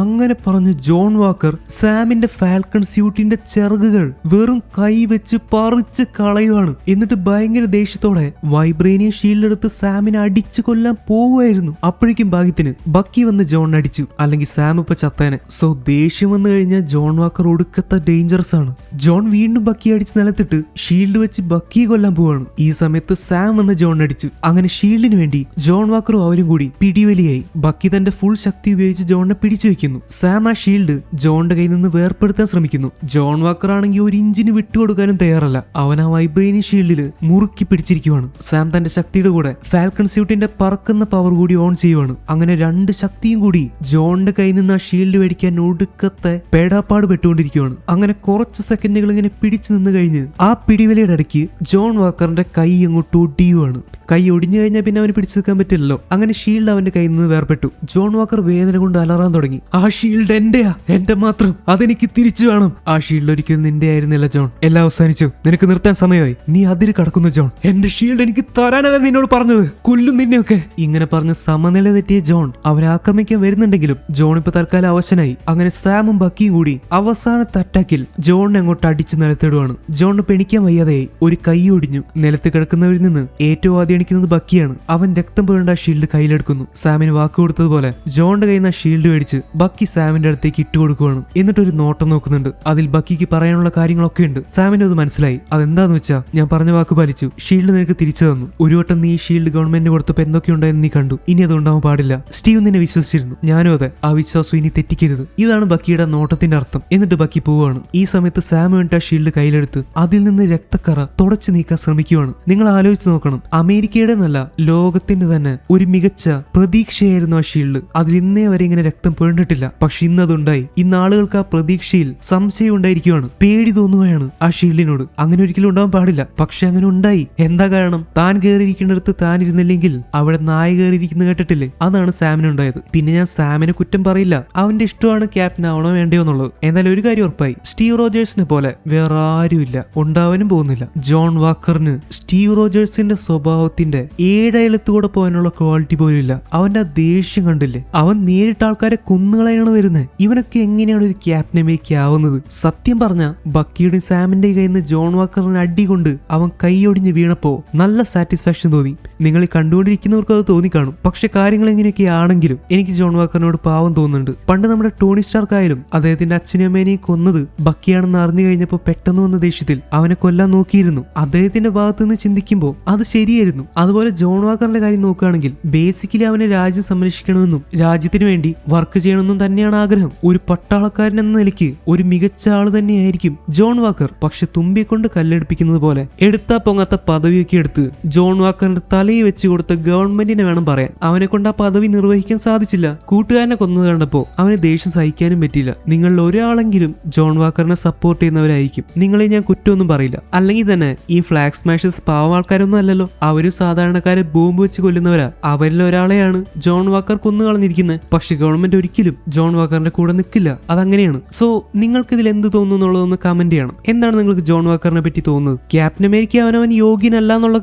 അങ്ങനെ പറഞ്ഞ് ജോൺ വാക്കർ സാമിന്റെ ഫാൽക്കൺ സ്യൂട്ടിന്റെ ചിറകുകൾ വെറും കൈ വെച്ച് പറിച്ച് കളയുവാണ്. എന്നിട്ട് ഭയങ്കര ദേഷ്യത്തോടെ വൈബ്രേനിയം ഷീൽഡ് എടുത്ത് സാമിനെ അടിച്ചു കൊല്ലാൻ പോവുമായിരുന്നു. അപ്പോഴേക്കും ഭാഗ്യത്തിന് ബക്കി വന്ന് ജോൺ അടിച്ചു, അല്ലെങ്കിൽ സാം ഇപ്പൊ ചത്തേനെ. സോ ദേഷ്യം വന്നു കഴിഞ്ഞാൽ ജോൺ വാക്കർ ഒടുക്കത്തെ ഡേഞ്ചറസ് ആണ്. ജോൺ വീണ്ടും ബക്കി അടിച്ച് നിലത്തിട്ട് ഷീൽഡ് വെച്ച് ബക്കിയെ കൊല്ലാൻ പോവാണ്. ഈ സമയത്ത് സാം വന്ന് ജോൺ അടിച്ചു. അങ്ങനെ ഷീൽഡിന് വേണ്ടി ജോൺ വാക്കറും അവരും കൂടി പിടിവലിയായി. ബക്കി തന്റെ ഫുൾ ശക്തി ഉപയോഗിച്ച് ജോണിനെ പിടിച്ചു വെക്കുന്നു. സാം ആ ഷീൽഡ് ജോണിന്റെ കയ്യിൽ നിന്ന് വേർപ്പെടുത്താൻ ശ്രമിക്കുന്നു. ജോൺ വാക്കർ ആണെങ്കിൽ ഒരു ഇഞ്ചിന് വിട്ടുകൊടുക്കാനും തയ്യാറല്ല. അവൻ ആ വൈബ്രേനിയം ഷീൽഡിൽ മുറുക്കി പിടിച്ചിരിക്കുവാണ്. സാം തന്റെ ശക്തിയുടെ കൂടെ ഫാൽക്കൺ സ്യൂട്ടിന്റെ പറക്കുന്ന പവർ കൂടി ഓൺ ചെയ്യുവാണ്. അങ്ങനെ രണ്ട് ശക്തിയും കൂടി ജോണിന്റെ കയ്യിൽ നിന്ന് ആ ഷീൽഡ് മേടിക്കാൻ ഒടുക്കത്തെ പേടാപ്പാട് പെട്ടുകൊണ്ടിരിക്കുകയാണ്. അങ്ങനെ കുറച്ച് സെക്കൻഡുകൾ ഇങ്ങനെ പിടിച്ചു നിന്ന് കഴിഞ്ഞ് ആ പിടിവലയുടെ ഇടയ്ക്ക് ജോൺ വാക്കറിന്റെ കൈ അങ്ങോട്ട് ഒടിയുവാണ്. കൈ ഒടിഞ്ഞു കഴിഞ്ഞാൽ പിന്നെ അവന് പിടിച്ചു നിൽക്കാൻ പറ്റില്ലല്ലോ. അങ്ങനെ ഷീൽഡ് അവന്റെ കയ്യിൽ നിന്ന് വേർപെട്ടു. ജോൺ വാക്കർ വേദന കൊണ്ട് അലറാൻ തുടങ്ങി. ആ ഷീൽഡ് എന്റെയാ, എന്റെ മാത്രം, അതെനിക്ക് തിരിച്ചു വേണം. ആ ഷീൽഡ് ഒരിക്കലും നിന്റെ ആയിരുന്നില്ല ജോൺ. എല്ലാം അവസാനിച്ചു. നിനക്ക് നിർത്താൻ സമയമായി. നീ അതിര് കടക്കുന്നു ജോൺ. എന്റെ ഷീൽഡ് എനിക്ക് തരാനല്ല നിന്നോട് പറഞ്ഞത്. കൊല്ലും നിന്നെയൊക്കെ. ഇങ്ങനെ പറഞ്ഞ് സമനില തെറ്റിയ ജോൺ അവനെ ആക്രമിക്കാൻ വരുന്നുണ്ടെങ്കിലും ജോൺ ഇപ്പൊ തൽക്കാലം അവശനായി. അങ്ങനെ സാമും ബക്കിയും കൂടി അവസാനത്തെ അറ്റാക്കിൽ ജോണിനെ അങ്ങോട്ട് അടിച്ചു നിലത്തിടുവാണ്. ജോണിന് പെണിക്കാൻ വയ്യാതെയായി. ഒരു കൈ ഒടിഞ്ഞു. നിലത്ത് കിടക്കുന്നവരിൽ നിന്ന് ഏറ്റവും ആദ്യം എണിക്കുന്നത് ബക്കിയാണ്. അവൻ രക്തം പുരണ്ട ഷീൽഡ് കയ്യിലെടുക്കുന്നു. സാമിന് വാക്ക് കൊടുത്തതുപോലെ ജോണിന്റെ കയ്യിൽ നിന്ന് ഷീൽഡ് മേടിച്ച് ബക്കി സാമിന്റെ അടുത്തേക്ക് ഇട്ടുകൊടുക്കുവാണ്. എന്നിട്ടൊരു നോട്ടം നോക്കുന്നുണ്ട്. അതിൽ ബക്കിക്ക് പറയാനുള്ള കാര്യങ്ങളൊക്കെ ഉണ്ട്. സാമിന് അത് മനസ്സിലായി. അതെന്താന്ന് വെച്ചാ, ഞാൻ പറഞ്ഞ വാക്ക് പാലിച്ചു. ഷീൽഡ് നിനക്ക് തിരിച്ചു തന്നു. ഒരു വട്ടം നീ ഷീൽഡ് ഗവൺമെന്റിന് കൊടുത്തപ്പോ എന്തൊക്കെയുണ്ടായെന്ന് നീ കണ്ടു. ഇനി അത് ഉണ്ടാവാൻ പാടില്ല. സ്റ്റീവ് നിന്നെ വിശ്വസിച്ചിരുന്നു. ഞാനും അതെ. ആ വിശ്വാസം ഇനി തെറ്റിക്കരുത്. ഇതാണ് ബക്കിയുടെ നോട്ടത്തിന്റെ അർത്ഥം. എന്നിട്ട് ബക്കി പോവാണ്. ഈ സമയത്ത് സാം വേണ്ട ഷീൽഡ് കയ്യിലെടുത്ത് അതിൽ നിന്ന് രക്തക്കറ തുടച്ചു നീക്കാൻ ശ്രമിക്കുവാണ്. നിങ്ങൾ ആലോചിച്ച് നോക്കണം. അമേരിക്കയുടെ നല്ല ലോകത്തിന്റെ തന്നെ ഒരു മികച്ച പ്രതീക്ഷയായിരുന്നു ആ ഷീൽഡ്. അതിൽ ഇന്നേ വരെ ഇങ്ങനെ രക്തം പുരണ്ടിട്ടില്ല. പക്ഷെ ഇന്നതുണ്ടായി. ഇന്ന് ആളുകൾക്ക് ആ പ്രതീക്ഷയിൽ സംശയം ഉണ്ടായിരിക്കുവാണ്. പേടി തോന്നുകയാണ് ആ ഷീൽഡിനോട്. അങ്ങനെ ഒരിക്കലും ഉണ്ടാവാൻ പാടില്ല. പക്ഷെ അങ്ങനെ ഉണ്ടായി. എന്താ കാരണം? താൻ കയറിയിരിക്കുന്നിടത്ത് താൻ ഇരുന്നില്ലെങ്കിൽ അവിടെ നായ കയറിയിരിക്കുന്ന കേട്ടിട്ടില്ലേ? അതാണ് സാമിന് ഉണ്ടായത്. പിന്നെ ഞാൻ സാമിനെ കുറ്റം പറയില്ല. അവന്റെ ഇഷ്ടമാണ് ക്യാപ്റ്റൻ ആവണോ വേണ്ടയോ എന്നുള്ളത്. എന്നാൽ ഒരു കാര്യം ഉറപ്പായി, സ്റ്റീവ് റോജേഴ്സിനെ പോലെ വേറെ ആരുമില്ല, ഉണ്ടാവാനും പോകുന്നില്ല. ജോൺ വാക്കറിന് സ്റ്റീവ് റോജേഴ്സിന്റെ സ്വഭാവത്തിന്റെ ഏഴയലത്തുകൂടെ പോകാനുള്ള ക്വാളിറ്റി പോലും ഇല്ല. അവന്റെ ആ ദേഷ്യം കണ്ടില്ലേ? അവൻ നേരിട്ട് ആൾക്കാരെ കൊന്നുകളയാണ് വരുന്നത്. ഇവനൊക്കെ എങ്ങനെയാണ് ഒരു ക്യാപ്റ്റൻ അമേരിക്ക ആവുന്നത്? സത്യം പറഞ്ഞ ബക്കിയുടെ സാമിന്റെ കയ്യിൽ നിന്ന് ജോൺ വാക്കറിന് അടി കൊണ്ട് അവൻ കൈയൊടിഞ്ഞ് വീണപ്പോ നല്ല സാറ്റിസ്ഫാക്ഷൻ തോന്നി. നിങ്ങൾ ഈ കണ്ടുകൊണ്ടിരിക്കുന്നവർക്ക് അത് തോന്നിക്കാണും. പക്ഷെ കാര്യങ്ങൾ എങ്ങനെയൊക്കെ ആണെങ്കിലും എനിക്ക് ജോൺ വാക്കറിനോട് പാവം തോന്നുന്നുണ്ട്. പണ്ട് നമ്മുടെ ടോണി സ്റ്റാർക്കായാലും അദ്ദേഹത്തിന്റെ അച്ഛനും അമ്മേനെയും കൊന്നത് ബക്കിയാണെന്ന് അറിഞ്ഞു കഴിഞ്ഞപ്പോൾ പെട്ടെന്ന് വന്ന ദേഷ്യത്തിൽ അവനെ കൊല്ലാൻ നോക്കിയിരുന്നു. അദ്ദേഹത്തിന്റെ ഭാഗത്ത് നിന്ന് ചിന്തിക്കുമ്പോൾ അത് ശരിയായിരുന്നു. അതുപോലെ ജോൺ വാക്കറിന്റെ കാര്യം നോക്കുകയാണെങ്കിൽ ബേസിക്കലി അവനെ രാജ്യം സംരക്ഷിക്കണമെന്നും രാജ്യത്തിന് വേണ്ടി വർക്ക് ചെയ്യണമെന്നും തന്നെയാണ് ആഗ്രഹം. ഒരു പട്ടാളക്കാരൻ എന്ന നിലയ്ക്ക് ഒരു മികച്ച ആള് തന്നെയായിരിക്കും ജോൺ വാക്കർ. പക്ഷെ തുമ്പിയെ കൊണ്ട് കല്ലെടുപ്പിക്കുന്നത് പോലെ എടുത്താ പൊങ്ങാത്ത പദവിയൊക്കെ എടുത്ത് ജോൺ വാക്കറിന്റെ തലയിൽ വെച്ച് കൊടുത്ത ഗവൺമെന്റിനെ വേണം പറയാൻ. അവനെ കൊണ്ട് ആ പദവി നിർവഹിക്കാൻ സാധിച്ചില്ല. കൂട്ടുകാരനെ കൊന്നത് കണ്ടപ്പോ അവന് ദേഷ്യം സഹിക്കാനും പറ്റിയില്ല. നിങ്ങളിൽ ഒരാളെങ്കിലും ജോൺ വാക്കറിനെ സപ്പോർട്ട് ചെയ്യുന്നവരായിരിക്കും. നിങ്ങളെ ഞാൻ കുറ്റമൊന്നും പറയില്ല. അല്ലെങ്കിൽ തന്നെ ഈ ഫ്ലാഗ് സ്മാഷേഴ്സ് പാവം ആൾക്കാരൊന്നും അല്ലല്ലോ. അവരും സാധാരണക്കാരെ ബോംബ് വെച്ച് കൊല്ലുന്നവരാ. അവരിൽ ഒരാളെയാണ് ജോൺ വാക്കർ കൊന്നു കളഞ്ഞിരിക്കുന്നത്. പക്ഷെ ഗവൺമെന്റ് ഒരിക്കലും ജോൺ വാക്കറിന്റെ കൂടെ നിൽക്കില്ല. അതങ്ങനെയാണ്. സോ നിങ്ങൾക്ക് ഇതിൽ എന്ത് തോന്നുന്നു എന്നുള്ളതൊന്ന് കമന്റ് ചെയ്യണം. എന്താണ് നിങ്ങൾക്ക് ജോൺ വാക്കറിനെ പറ്റി തോന്നുന്നത്? ക്യാപ്റ്റൻ അമേരിക്ക അവനവൻ യോഗ്യനല്ല എന്നുള്ള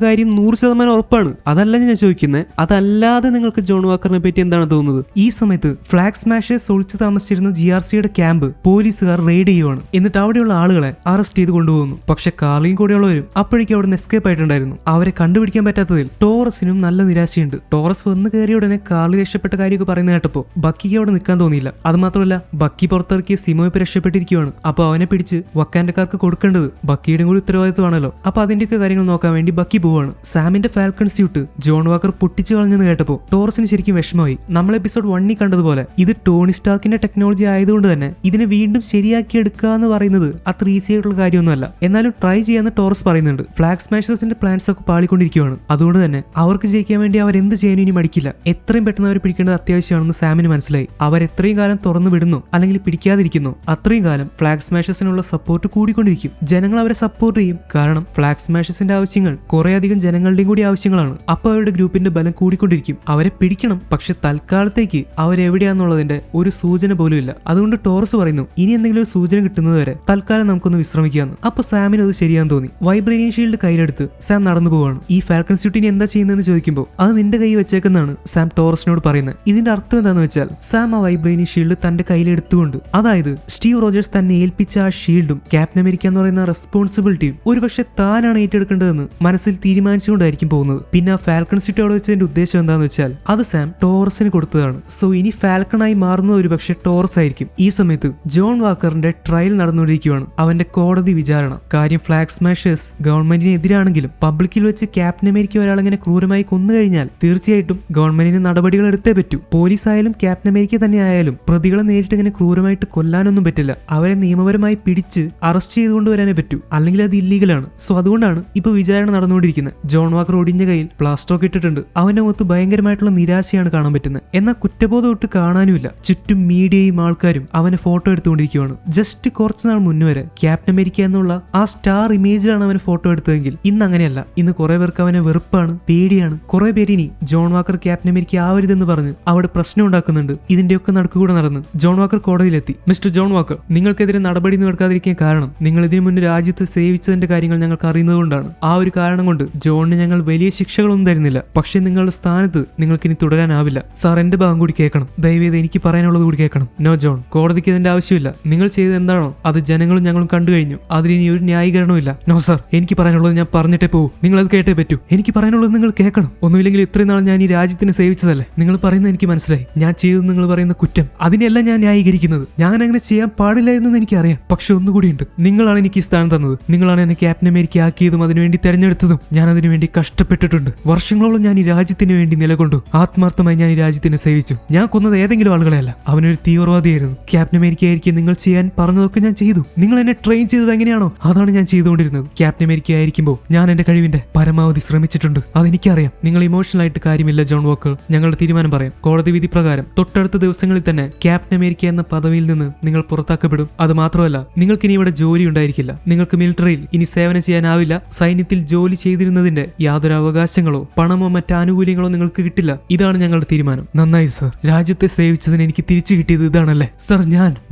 കാര്യം 100% ഉറപ്പാണ്. അതല്ല ഞാൻ ചോദിക്കുന്നത്. അതല്ലാതെ നിങ്ങൾക്ക് ജോൺ വാക്കറിനെ പറ്റി എന്താണ് തോന്നുന്നത്? ഈ സമയത്ത് ഫ്ലാഗ് സ്മാഷേഴ്സ് ഒളിച്ചു താമസിച്ചിരുന്ന GRCയുടെ ക്യാമ്പ് പോലീസുകാർ റെയ്ഡ് ചെയ്യുവാണ്. എന്നിട്ട് അവിടെയുള്ള ആളുകളെ അറസ്റ്റ് ചെയ്ത് കൊണ്ടുപോകുന്നു. പക്ഷെ കാർലിയും കൂടെയുള്ളവരും അപ്പോഴേക്കും അവിടെ നിന്ന് എസ്കേപ്പ് ആയിട്ടുണ്ടായിരുന്നു. അവരെ കണ്ടുപിടിക്കാൻ പറ്റാത്തതിൽ ടോറസിനും നല്ല നിരാശയുണ്ട്. ടോറസ് വന്ന് കയറിയ ഉടനെ കാർലി രക്ഷപ്പെട്ട കാര്യമൊക്കെ പറയുന്ന കേട്ടപ്പോ ബക്കിക്ക് അവിടെ നിൽക്കാൻ തോന്നിയില്ല. അത് മാത്രമല്ല, ബക്കി പുറത്തിറക്കിയ സിമോ ഇപ്പൊ രക്ഷപ്പെട്ടിരിക്കുവാണ്. അപ്പൊ അവനെ പിടിച്ച് വക്കാൻഡക്കാർക്ക് കൊടുക്കേണ്ടത് ബക്കിയുടെ കൂടി ഉത്തരവാദിത്വമാണല്ലോ. അപ്പൊ അതിന്റെയൊക്കെ കാര്യങ്ങൾ നോക്കാൻ വേണ്ടി ബക്കി പോവാണ്. സാമിന്റെ ഫാൽക്കൺ സ്യൂട്ട് ജോൺ വാക്കർ പൊട്ടിച്ചു കളഞ്ഞെന്ന് കേട്ടപ്പോ ടോറസിന് ശരിക്കും വിഷമമായി. നമ്മൾ എപ്പിസോഡ് 1 കണ്ടതുപോലെ ഇത് ടോണി സ്റ്റാർക്കിന്റെ ടെക്നോളജി ആയതുകൊണ്ട് തന്നെ ഇതിനെ വീണ്ടും ശരിയാക്കി എടുക്കുക എന്ന് പറയുന്നത് അത്ര ഈസി ആയിട്ടുള്ള കാര്യമൊന്നുമല്ല. എന്നാലും ട്രൈ ചെയ്യാന്ന് ടോറസ് പറയുന്നുണ്ട്. ഫ്ലാഗ് സ്മാഷേഴ്സിന്റെ പ്ലാൻസ് ഒക്കെ പാളിക്കൊണ്ടിരിക്കുകയാണ്. അതുകൊണ്ട് തന്നെ അവർക്ക് ജയിക്കാൻ വേണ്ടി അവർ എന്ത് ചെയ്യാനും ഇനി മടിക്കില്ല. എത്രയും പെട്ടെന്ന് അവർ പിടിക്കേണ്ടത് അത്യാവശ്യമാണെന്ന് സാമിന് മനസ്സിലായി. അവർ എത്രയും കാലം തുറന്നു വിടുന്നു അല്ലെങ്കിൽ പിടിക്കാതിരിക്കുന്നു അത്രയും കാലം ഫ്ലാഗ് സ്മാഷേഴ്സിനുള്ള സപ്പോർട്ട് കൂടിക്കൊണ്ടിരിക്കും. ജനങ്ങൾ അവരെ സപ്പോർട്ട് ചെയ്യും. കാരണം ഫ്ലാഗ് സ്മാഷേഴ്സിന്റെ ആവശ്യങ്ങൾ കുറെ അധികം ജനങ്ങളുടെയും കൂടി ആവശ്യങ്ങളാണ്. അപ്പൊ അവരുടെ ഗ്രൂപ്പിന്റെ ബലം കൂടിക്കൊണ്ടിരിക്കും. അവരെ പിടിക്കണം. പക്ഷെ തൽക്കാലത്തേക്ക് അവരെവിടെയാന്നുള്ളതിന്റെ ഒരു സൂചന പോലും ഇല്ല. അതുകൊണ്ട് ടോറസ് പറയുന്നു, ഇനി എന്തെങ്കിലും ഒരു സൂചന കിട്ടുന്നത് വരെ തൽക്കാലം നമുക്കൊന്ന് വിശ്രമിക്കാന്ന്. അപ്പൊ സാമിന് അത് ശരിയാന്ന് തോന്നി. വൈബ്രേനിയം ഷീൽഡ് കയ്യിലെടുത്ത് സാം നടന്നു പോവാണ്. ഈ ഫാൽക്കൺ സ്യൂട്ട് ഇനി എന്താ ചെയ്യുന്നതെന്ന് ചോദിക്കുമ്പോൾ അത് നിന്റെ കൈ വെച്ചേക്കെന്നാണ് സാം ടോറസിനോട് പറയുന്നത്. ഇതിന്റെ അർത്ഥം എന്താന്ന് വെച്ചാൽ സാം ആ വൈബ്രേനിയം ഷീൽഡ് തന്റെ കയ്യിലെടുത്തുകൊണ്ട്, അതായത് സ്റ്റീവ് റോജേഴ്സ് തന്നെ ഏൽപ്പിച്ച ആ ഷീൽഡും ക്യാപ്റ്റൻ അമേരിക്ക എന്ന് പറയുന്ന റെസ്പോൺസിബിലിറ്റിയും ഒരുപക്ഷെ താനാണ് ഏറ്റെടുക്കേണ്ടതെന്ന് മനസ്സിൽ തീരുമാനിച്ചുകൊണ്ടായിരിക്കും പോകുന്നത്. പിന്നെ ആ ഫാൽക്കൺ സ്യൂട്ട് അവിടെ വെച്ചതിന്റെ ഉദ്ദേശം എന്താന്ന് വെച്ചാൽ അത് സാം ടോറസിന് കൊടുത്തതാണ്. സോ ഇനി ഫാൽക്കണായി മാറുന്നത് ഒരുപക്ഷെ ടോറസ് ആയിരിക്കും. ഈ സമയത്ത് ജോൺ വാക്കറിന്റെ ട്രയൽ നടന്നുകൊണ്ടിരിക്കുകയാണ്. അവന്റെ കോടതി വിചാരണ. കാര്യം ഫ്ലാഗ് സ്മാഷേഴ്സ് ഗവൺമെന്റിന് എതിരാണെങ്കിലും പബ്ലിക്കിൽ വെച്ച് ക്യാപ്റ്റൻ അമേരിക്ക ഒരാളെങ്ങനെ ക്രൂരമായി കൊന്നു കഴിഞ്ഞാൽ തീർച്ചയായിട്ടും ഗവൺമെന്റിന് നടപടികൾ എടുത്തേ പറ്റൂ. പോലീസ് ആയാലും ക്യാപ്റ്റൻ അമേരിക്ക തന്നെ ആയാലും പ്രതികളെ നേരിട്ട് ഇങ്ങനെ ക്രൂരമായിട്ട് കൊല്ലാനൊന്നും പറ്റില്ല. അവരെ നിയമപരമായി പിടിച്ച് അറസ്റ്റ് ചെയ്തുകൊണ്ട് വരാനേ പറ്റൂ. അല്ലെങ്കിൽ അത് ഇല്ലീഗലാണ്. സോ അതുകൊണ്ടാണ് ഇപ്പൊ വിചാരണ നടന്നുകൊണ്ടിരിക്കുന്നത്. ജോൺ വാക്കർ ഒടിഞ്ഞ കയ്യിൽ പ്ലാസ്റ്റർ ഒക്കെ ഇട്ടിട്ടുണ്ട്. അവന്റെ മുഖത്ത് ഭയങ്കരമായിട്ടുള്ള നിരാശയാണ് കാണാൻ പറ്റുന്നത്. എന്നാൽ കുറ്റബോധം ഒട്ട് കാണാനുമില്ല. ചുറ്റും മീഡിയയും ആൾക്കാരും അവനെ ഫോട്ടോ എടുത്തുകൊണ്ടിരിക്കുകയാണ്. ജസ്റ്റ് കുറച്ച് നാൾ മുന്നേ വരെ ക്യാപ്റ്റൻ അമേരിക്ക എന്നുള്ള ആ സ്റ്റാർ ഇമേജിലാണ് അവന് ഫോട്ടോ എടുത്തതെങ്കിൽ ഇന്ന് അങ്ങനെയല്ല. ഇന്ന് കുറെ പേർക്ക് അവനെ വെറുപ്പാണ്, പേടിയാണ്. കുറെ പേര് ഇനി ജോൺ വാക്കർ ക്യാപ്റ്റൻ അമേരിക്ക ആവരുതെന്ന് പറഞ്ഞ് അവിടെ പ്രശ്നം ഉണ്ടാക്കുന്നുണ്ട്. ഇതിന്റെയൊക്കെ നടുക്കുകൂടെ നടന്ന് ജോൺ വാക്കർ കോടതിയിലെത്തി. മിസ്റ്റർ ജോൺ വാക്കർ, നിങ്ങൾക്കെതിരെ നടപടി എടുക്കാതിരിക്കാൻ കാരണം നിങ്ങൾ ഇതിനു മുന്നേ രാജ്യത്ത് സേവിച്ചതിന്റെ കാര്യങ്ങൾ ഞങ്ങൾക്ക് അറിയുന്നതുകൊണ്ടാണ്. ആ ഒരു കാരണം കൊണ്ട് ജോണിന് ഞങ്ങൾ വലിയ ശിക്ഷകളൊന്നും തരുന്നില്ല. പക്ഷെ നിങ്ങളുടെ സ്ഥാനത്ത് നിങ്ങൾക്ക് ഇനി തുടരാനാവില്ല. സാർ, എന്റെ ഭാഗം കൂടി കേൾക്കണം. ദയവേത് എനിക്ക് പറയാനുള്ളത് കൂടി കേൾക്കണം. നോ ജോൺ, കോടതിക്ക് ഇതിന്റെ ആവശ്യമില്ല. നിങ്ങൾ ചെയ്തത് എന്താണോ അത് ജനങ്ങളും ഞങ്ങളും കണ്ടു കഴിഞ്ഞു. അതിലിനി ഒരു ന്യായീകരണവും ഇല്ല. നോ സാർ, എനിക്ക് പറയാനുള്ളത് ഞാൻ പറഞ്ഞിട്ടേ പോകൂ. നിങ്ങൾ അത് കേട്ടേ പറ്റൂ. എനിക്ക് പറയാനുള്ളത് നിങ്ങൾ കേൾക്കണം. ഒന്നുമില്ലെങ്കിൽ ഇത്രയും നാൾ ഞാൻ ഈ രാജ്യത്തിന് സേവിച്ചതല്ലേ. നിങ്ങൾ പറയുന്നത് എനിക്ക് മനസ്സിലായി. ഞാൻ ചെയ്തു നിങ്ങൾ പറയുന്ന കുറ്റം അതിനെല്ലാം ഞാൻ ന്യായീകരിക്കുന്നത്. ഞാൻ അങ്ങനെ ചെയ്യാൻ പാടില്ലായിരുന്നു എന്ന് എനിക്കറിയാം. പക്ഷെ ഒന്നുകൂടിയുണ്ട്. നിങ്ങളാണ് എനിക്ക് ഈ സ്ഥാനം തന്നത്. നിങ്ങളാണ് എന്നെ ക്യാപ്റ്റൻ അമേരിക്ക ആക്കിയതും അതിനുവേണ്ടി തെരഞ്ഞെടുത്തതും. ഞാൻ അതിനുവേണ്ടി കഷ്ടപ്പെട്ടിട്ടുണ്ട്. വർഷങ്ങളോളം ഞാൻ ഈ രാജ്യത്തിന് വേണ്ടി നിലകൊണ്ടു. ആത്മാർത്ഥമായി ഞാൻ ഈ രാജ്യത്തിനെ സേവിച്ചു. ഞാൻ കൊന്നത് ഏതെങ്കിലും ആളുകളെയല്ല. അവനൊരു തീവ്രവാദിയായിരുന്നു. ക്യാപ്റ്റൻ അമേരിക്ക ആയിരിക്കും നിങ്ങൾ ചെയ്യാൻ പറഞ്ഞതൊക്കെ ഞാൻ ചെയ്തു. നിങ്ങൾ എന്നെ ട്രെയിൻ ചെയ്തത് എങ്ങനെയാണോ അതാണ് ഞാൻ ചെയ്തുകൊണ്ടിരുന്നത്. ക്യാപ്റ്റൻ അമേരിക്ക ആയിരിക്കുമ്പോൾ ഞാൻ എന്റെ കഴിവിന്റെ പരമാവധി ശ്രമിച്ചിട്ടുണ്ട്. അതെനിക്കറിയാം. നിങ്ങൾ ഇമോഷണൽ ആയിട്ട് കാര്യമില്ല ജോൺ വാക്കർ. ഞങ്ങളുടെ തീരുമാനം പറയാം. കോടതി വിധി പ്രകാരം തൊട്ടടുത്ത ദിവസങ്ങളിൽ തന്നെ ക്യാപ്റ്റൻ അമേരിക്ക എന്ന പദവിയിൽ നിന്ന് നിങ്ങൾ പുറത്താക്കപ്പെടും. അത് മാത്രമല്ല, നിങ്ങൾക്ക് ഇനി ഇവിടെ ജോലി ഉണ്ടായിരിക്കില്ല. നിങ്ങൾക്ക് മിലിറ്ററിയിൽ ഇനി സേവനം ചെയ്യാനാവില്ല. സൈന്യത്തിൽ ജോലി ചെയ്തിരുന്നതിന്റെ യാതൊരു അവകാശങ്ങളോ പണമോ മറ്റ് ആനുകൂല്യങ്ങളോ നിങ്ങൾക്ക് കിട്ടില്ല. ഇതാണ് ഞങ്ങളുടെ തീരുമാനം. നന്നായി സർ. രാജ്യത്തെ സേവിച്ചതിന് എനിക്ക് തിരിച്ചു കിട്ടിയത് ഇതാണല്ലേ സർ.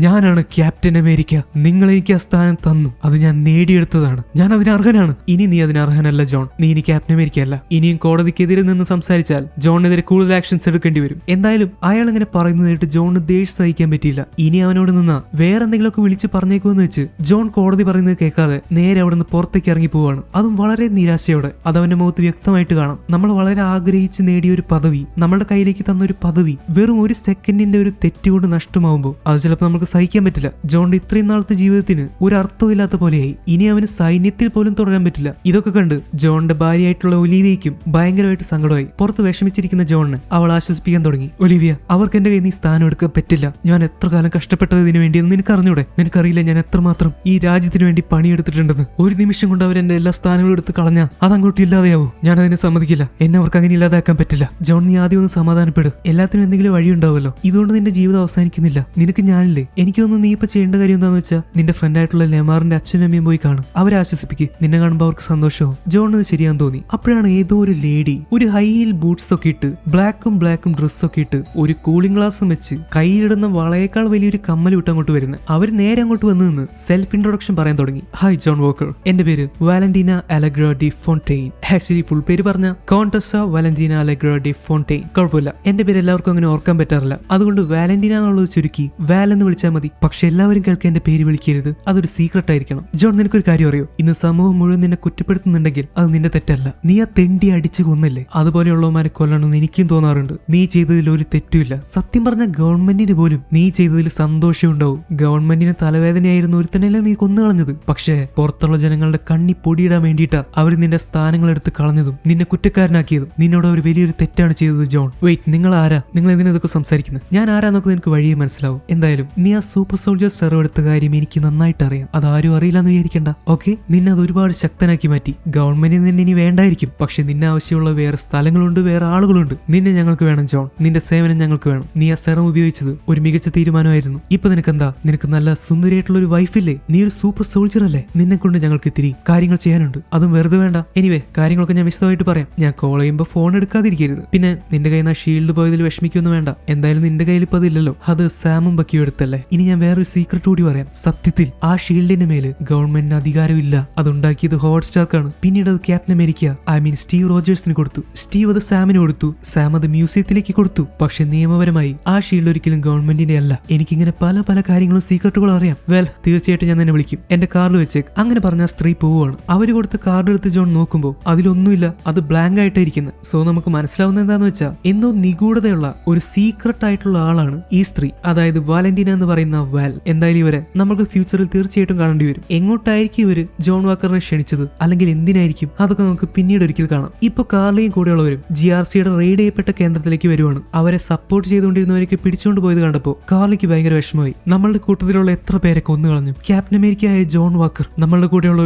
ഞാനാണ് ക്യാപ്റ്റൻ അമേരിക്ക. നിങ്ങൾ എനിക്ക് ആ സ്ഥാനം തന്നു. അത് ഞാൻ നേടിയെടുത്തതാണ്. ഞാൻ അതിന് അർഹനാണ്. ഇനി നീ അതിന് അർഹനല്ല ജോൺ. നീ ഇനി ക്യാപ്റ്റൻ അമേരിക്ക അല്ല. ഇനിയും കോടതിക്കെതിരെ നിന്ന് സംസാരിച്ചാൽ ജോണിനെതിരെ കൂടുതൽ ആക്ഷൻസ് എടുക്കേണ്ടി വരും. എന്തായാലും അയാൾ ഇങ്ങനെ പറയുന്നത് കേട്ട് ജോണിന് ദേഷ്യം സഹിക്കാൻ പറ്റിയില്ല. ഇനി അവനോട് നിന്നാ വേറെ എന്തെങ്കിലുമൊക്കെ വിളിച്ച് പറഞ്ഞേക്കുമെന്ന് വെച്ച് ജോൺ കോടതി പറയുന്നത് കേൾക്കാതെ നേരെ അവിടെ നിന്ന് പുറത്തേക്ക് ഇറങ്ങി പോവാണ്. അതും വളരെ നിരാശയോടെ. അത് അവന്റെ മുഖത്ത് വ്യക്തമായിട്ട് കാണാം. നമ്മൾ വളരെ ആഗ്രഹിച്ച് നേടിയ ഒരു പദവി, നമ്മുടെ കയ്യിലേക്ക് തന്ന ഒരു പദവി വെറും ഒരു സെക്കൻഡിന്റെ ഒരു തെറ്റുകൊണ്ട് നഷ്ടമാവുമ്പോൾ അത് ചിലപ്പോൾ നമുക്ക് സഹിക്കാൻ പറ്റില്ല. ജോണിന്റെ ഇത്രയും നാളത്തെ ജീവിതത്തിന് ഒരു അർത്ഥമില്ലാത്ത പോലെയായി. ഇനി അവന് സൈന്യത്തിൽ പോലും തുടരാൻ പറ്റില്ല. ഇതൊക്കെ കണ്ട് ജോണിന്റെ ഭാര്യയായിട്ടുള്ള ഒലിവിയയ്ക്കും ഭയങ്കരമായിട്ട് സങ്കടമായി. പുറത്ത് വിഷമിച്ചിരിക്കുന്ന ജോണിനെ അവൾ ആശ്വസിപ്പിക്കാൻ തുടങ്ങി. ഒലിവിയ, അവർക്ക് എന്റെ കയ്യിൽ നീ സ്ഥാനം എടുക്കാൻ പറ്റില്ല. ഞാൻ എത്ര കാലം കഷ്ടപ്പെട്ടത് ഇതിനു വേണ്ടി എന്ന് നിനക്ക് അറിഞ്ഞൂടെ? നിനക്കറിയില്ല ഞാൻ എത്രമാത്രം ഈ രാജ്യത്തിന് വേണ്ടി പണിയെടുത്തിട്ടുണ്ടെന്ന്. ഒരു നിമിഷം കൊണ്ട് അവരെന്റെ എല്ലാ സ്ഥാനങ്ങളും എടുത്ത് കളഞ്ഞാൽ അതങ്ങോട്ട് ഇല്ലാതെയാവോ? ഞാൻ അതിനെ സമ്മതിക്കില്ല. എന്നെ അവർക്ക് അങ്ങനെ ഇല്ലാതാക്കാൻ പറ്റില്ല. ജോൺ, നീ ആദ്യം ഒന്ന് സമാധാനപ്പെടും. എല്ലാത്തിനും എന്തെങ്കിലും വഴിയുണ്ടാവുമല്ലോ. ഇതുകൊണ്ട് നിന്റെ ജീവിതം അവസാനിക്കുന്നില്ല. നിനക്ക് ഞാനില്ലേ? എനിക്കൊന്നും നീ ഇപ്പൊ ചെയ്യേണ്ട കാര്യം എന്താണെന്ന് വെച്ചാൽ നിന്റെ ഫ്രണ്ട് ആയിട്ടുള്ള ലെമാറിന്റെ അച്ഛനും അമ്മയും പോയി കാണും. അവരെ ആശ്വസിപ്പിക്കും. നിന്നെ കാണുമ്പോൾ അവർക്ക് സന്തോഷവും. ജോണിന് ശരിയാന്ന് തോന്നി. അപ്പോഴാണ് ഏതോ ഒരു ലേഡി ഒരു ഹൈ ഹീൽ ബൂട്ട്സ് ഒക്കെ ഇട്ട് ബ്ലാക്കും ഡ്രസ്സൊക്കെ ഇട്ട് ഒരു കൂളിംഗ് ഗ്ലാസും വെച്ച് കയ്യിലിടുന്ന വളയേക്കാൾ വലിയൊരു കമ്മൽ വിട്ട് അങ്ങോട്ട് വരുന്നത്. അവർ നേരെ അങ്ങോട്ട് വന്ന് നിന്ന് സെൽഫ് ഇൻട്രൊഡക്ഷൻ പറയാൻ തുടങ്ങി. ഹായ് ജോൺ വോക്കർ, എന്റെ പേര് Valentina Allegra de Fontaine. Actually full പേര് പറഞ്ഞ contessa Valentina Allegra de Fontaine. കുഴപ്പമില്ല, എന്റെ പേര് എല്ലാവർക്കും അങ്ങനെ ഓർക്കാൻ പറ്റാറില്ല, അതുകൊണ്ട് വാലന്റീന എന്നുള്ളത് ചുരുക്കി വാൽ എന്ന് വിളിച്ചാൽ മതി. പക്ഷെ എല്ലാവരും കേൾക്കാൻ എന്റെ പേര് വിളിക്കരുത്, അതൊരു സീക്രട്ട് ആയിരിക്കണം. ജോൺ, നിനക്കൊരു കാര്യം അറിയോ? ഇന്ന് സമൂഹം മുഴുവൻ നിന്നെ കുറ്റപ്പെടുത്തുന്നുണ്ടെങ്കിൽ അത് നിന്റെ തെറ്റല്ല. നീ ആ തെണ്ടി അടിച്ചു കൊന്നില്ലേ, അതുപോലെയുള്ളവന്മാരെ കൊല്ലണമെന്ന് എനിക്കും തോന്നാറുണ്ട്. നീ ചെയ്തതിൽ ഒരു തെറ്റുമില്ല. സത്യം പറഞ്ഞ ഗവൺമെന്റിന് പോലും നീ ചെയ്തതിൽ സന്തോഷം ഉണ്ടാവും. ഗവൺമെന്റിന് തലവേദനയായിരുന്നു ഒരുത്തനല്ലേ നീ കൊന്നു കളഞ്ഞത്. പക്ഷേ പുറത്തുള്ള ജനങ്ങളുടെ കണ്ണി പൊടിയിടാൻ വേണ്ടിയിട്ടാ അവർ നിന്റെ സ്ഥാനങ്ങൾ എടുത്ത് കളഞ്ഞതും നിന്നെ കുറ്റക്കാരനാക്കിയതും. നിന്നോട് ഒരു വലിയൊരു തെറ്റാണ് ചെയ്തത് ജോൺ. വെയിറ്റ്, നിങ്ങൾ ആരാ? നിങ്ങൾ എന്തിനൊക്കെ സംസാരിക്കുന്നത്? ഞാൻ ആരാന്നൊക്കെ നിനക്ക് വഴിയെ മനസ്സിലാവും. എന്തായാലും നീ ആ സൂപ്പർ സോൾജർ സെർവ് എടുത്ത കാര്യം എനിക്ക് നന്നായിട്ട് അറിയാം. അതാരും അറിയില്ലെന്ന് വിചാരിക്കണ്ട. ഓക്കെ, നിന്നെ അത് ഒരുപാട് ശക്തനാക്കി മാറ്റി. ഗവൺമെന്റിന് നിന്നെ ഇനി വേണ്ടായിരിക്കും, പക്ഷെ നിന്നെ ആവശ്യമുള്ള വേറെ സ്ഥലങ്ങളുണ്ട്, വേറെ ആളുകളുണ്ട്. നിന്നെ ഞങ്ങൾക്ക് വേണം ജോൺ, നിന്റെ സേവനം ഞങ്ങൾക്ക് വേണം. നീ ആ സെറം ഉപയോഗിച്ചത് ഒരു മികച്ച തീരുമാനമായിരുന്നു. ഇപ്പൊ നിനക്കെന്താ? നിനക്ക് നല്ല സുന്ദരിയായിട്ടുള്ള ഒരു വൈഫില്ലേ? നീ ഒരു സൂപ്പർ സോൾജർ അല്ലേ? നിന്നെ കൊണ്ട് ഞങ്ങൾക്ക് ഇത്തിരി കാര്യങ്ങൾ ചെയ്യാനുണ്ട്, അതും വെറുതെ വേണ്ട. എനിവേ, കാര്യങ്ങളൊക്കെ ഞാൻ വിശദമായിട്ട് പറയാം. ഞാൻ കോൾ ചെയ്യുമ്പോൾ ഫോൺ എടുക്കാതിരിക്കരുത്. പിന്നെ നിന്റെ കയ്യിൽ നിന്ന് ഷീൽഡ് പോയതിൽ വിഷമിക്കൊന്നും വേണ്ട. എന്തായാലും നിന്റെ കയ്യിൽ ഇപ്പൊ അതില്ലല്ലോ, അത് സാമും ബക്കിയും എടുത്തല്ലേ. ഇനി ഞാൻ വേറൊരു സീക്രട്ട് കൂടി പറയാം. സത്യത്തിൽ ആ ഷീൽഡിന്റെ മേല് ഗവൺമെന്റിന് അധികാരമില്ല. അതുണ്ടാക്കിയത് ഹോട്ട് സ്റ്റാർക്കാണ്. പിന്നീട് അത് Captain America, I mean Steve റോജേഴ്സിന് കൊടുത്തു. സ്റ്റീവ് അത് സാമിന് കൊടുത്തു. സാം അത് മ്യൂസിയത്തിലേക്ക് കൊടുത്തു. പക്ഷെ നിയമപരമായി ആ ഷീൽഡ് ഒരിക്കലും ഗവൺമെന്റിന്റെ അല്ല. എനിക്കിങ്ങനെ പല പല കാര്യങ്ങളും സീക്രട്ടുകളും അറിയാം. വെൽ, തീർച്ചയായിട്ടും ഞാൻ തന്നെ വിളിക്കും. എന്റെ കാർഡ് വെച്ചേക്ക്. അങ്ങനെ പറഞ്ഞ സ്ത്രീ പോവുകയാണ്. അവര് കൊടുത്ത കാർഡ് എടുത്ത് ജോൺ നോക്കുമ്പോൾ അതിലൊന്നുമില്ല, അത് ബ്ലാങ്ക് ആയിട്ടായിരിക്കുന്നത്. സോ നമുക്ക് മനസ്സിലാവുന്ന എന്താന്ന് വെച്ചാൽ എന്തോ നിഗൂഢതയുള്ള ഒരു സീക്രട്ട് ആയിട്ടുള്ള ആളാണ് ഈ സ്ത്രീ, അതായത് വാലന്റീന എന്ന് പറയുന്ന വാൽ. എന്തായാലും ഇവരെ നമുക്ക് ഫ്യൂച്ചറിൽ തീർച്ചയായിട്ടും കാണേണ്ടി വരും. എങ്ങോട്ടായിരിക്കും ഇവര് ജോൺ വാക്കറിനെ ക്ഷണിച്ചത്, അല്ലെങ്കിൽ എന്തിനായിരിക്കും, അതൊക്കെ നമുക്ക് പിന്നീട് ഒരിക്കൽ കാണാം. ഇപ്പൊ കാർലിയും കൂടെയുള്ളവരും GRCയുടെ റെയ്ഡ് ചെയ്യപ്പെട്ട കേന്ദ്രത്തിലേക്ക് വരുവാണ്. അവരെ സപ്പോർട്ട് ചെയ്തുകൊണ്ടിരുന്നവരൊക്കെ പിടിച്ചുകൊണ്ട് പോയത് കണ്ടപ്പോൾ കാർലിക്ക് ഭയങ്കര വിഷമമായി. നമ്മളുടെ കൂട്ടത്തിലുള്ള എത്ര പേരെ കൊന്നു കളഞ്ഞു. ക്യാപ്റ്റൻ അമേരിക്കയായ ജോൺ വാക്കർ നമ്മളുടെ കൂടെയുള്ള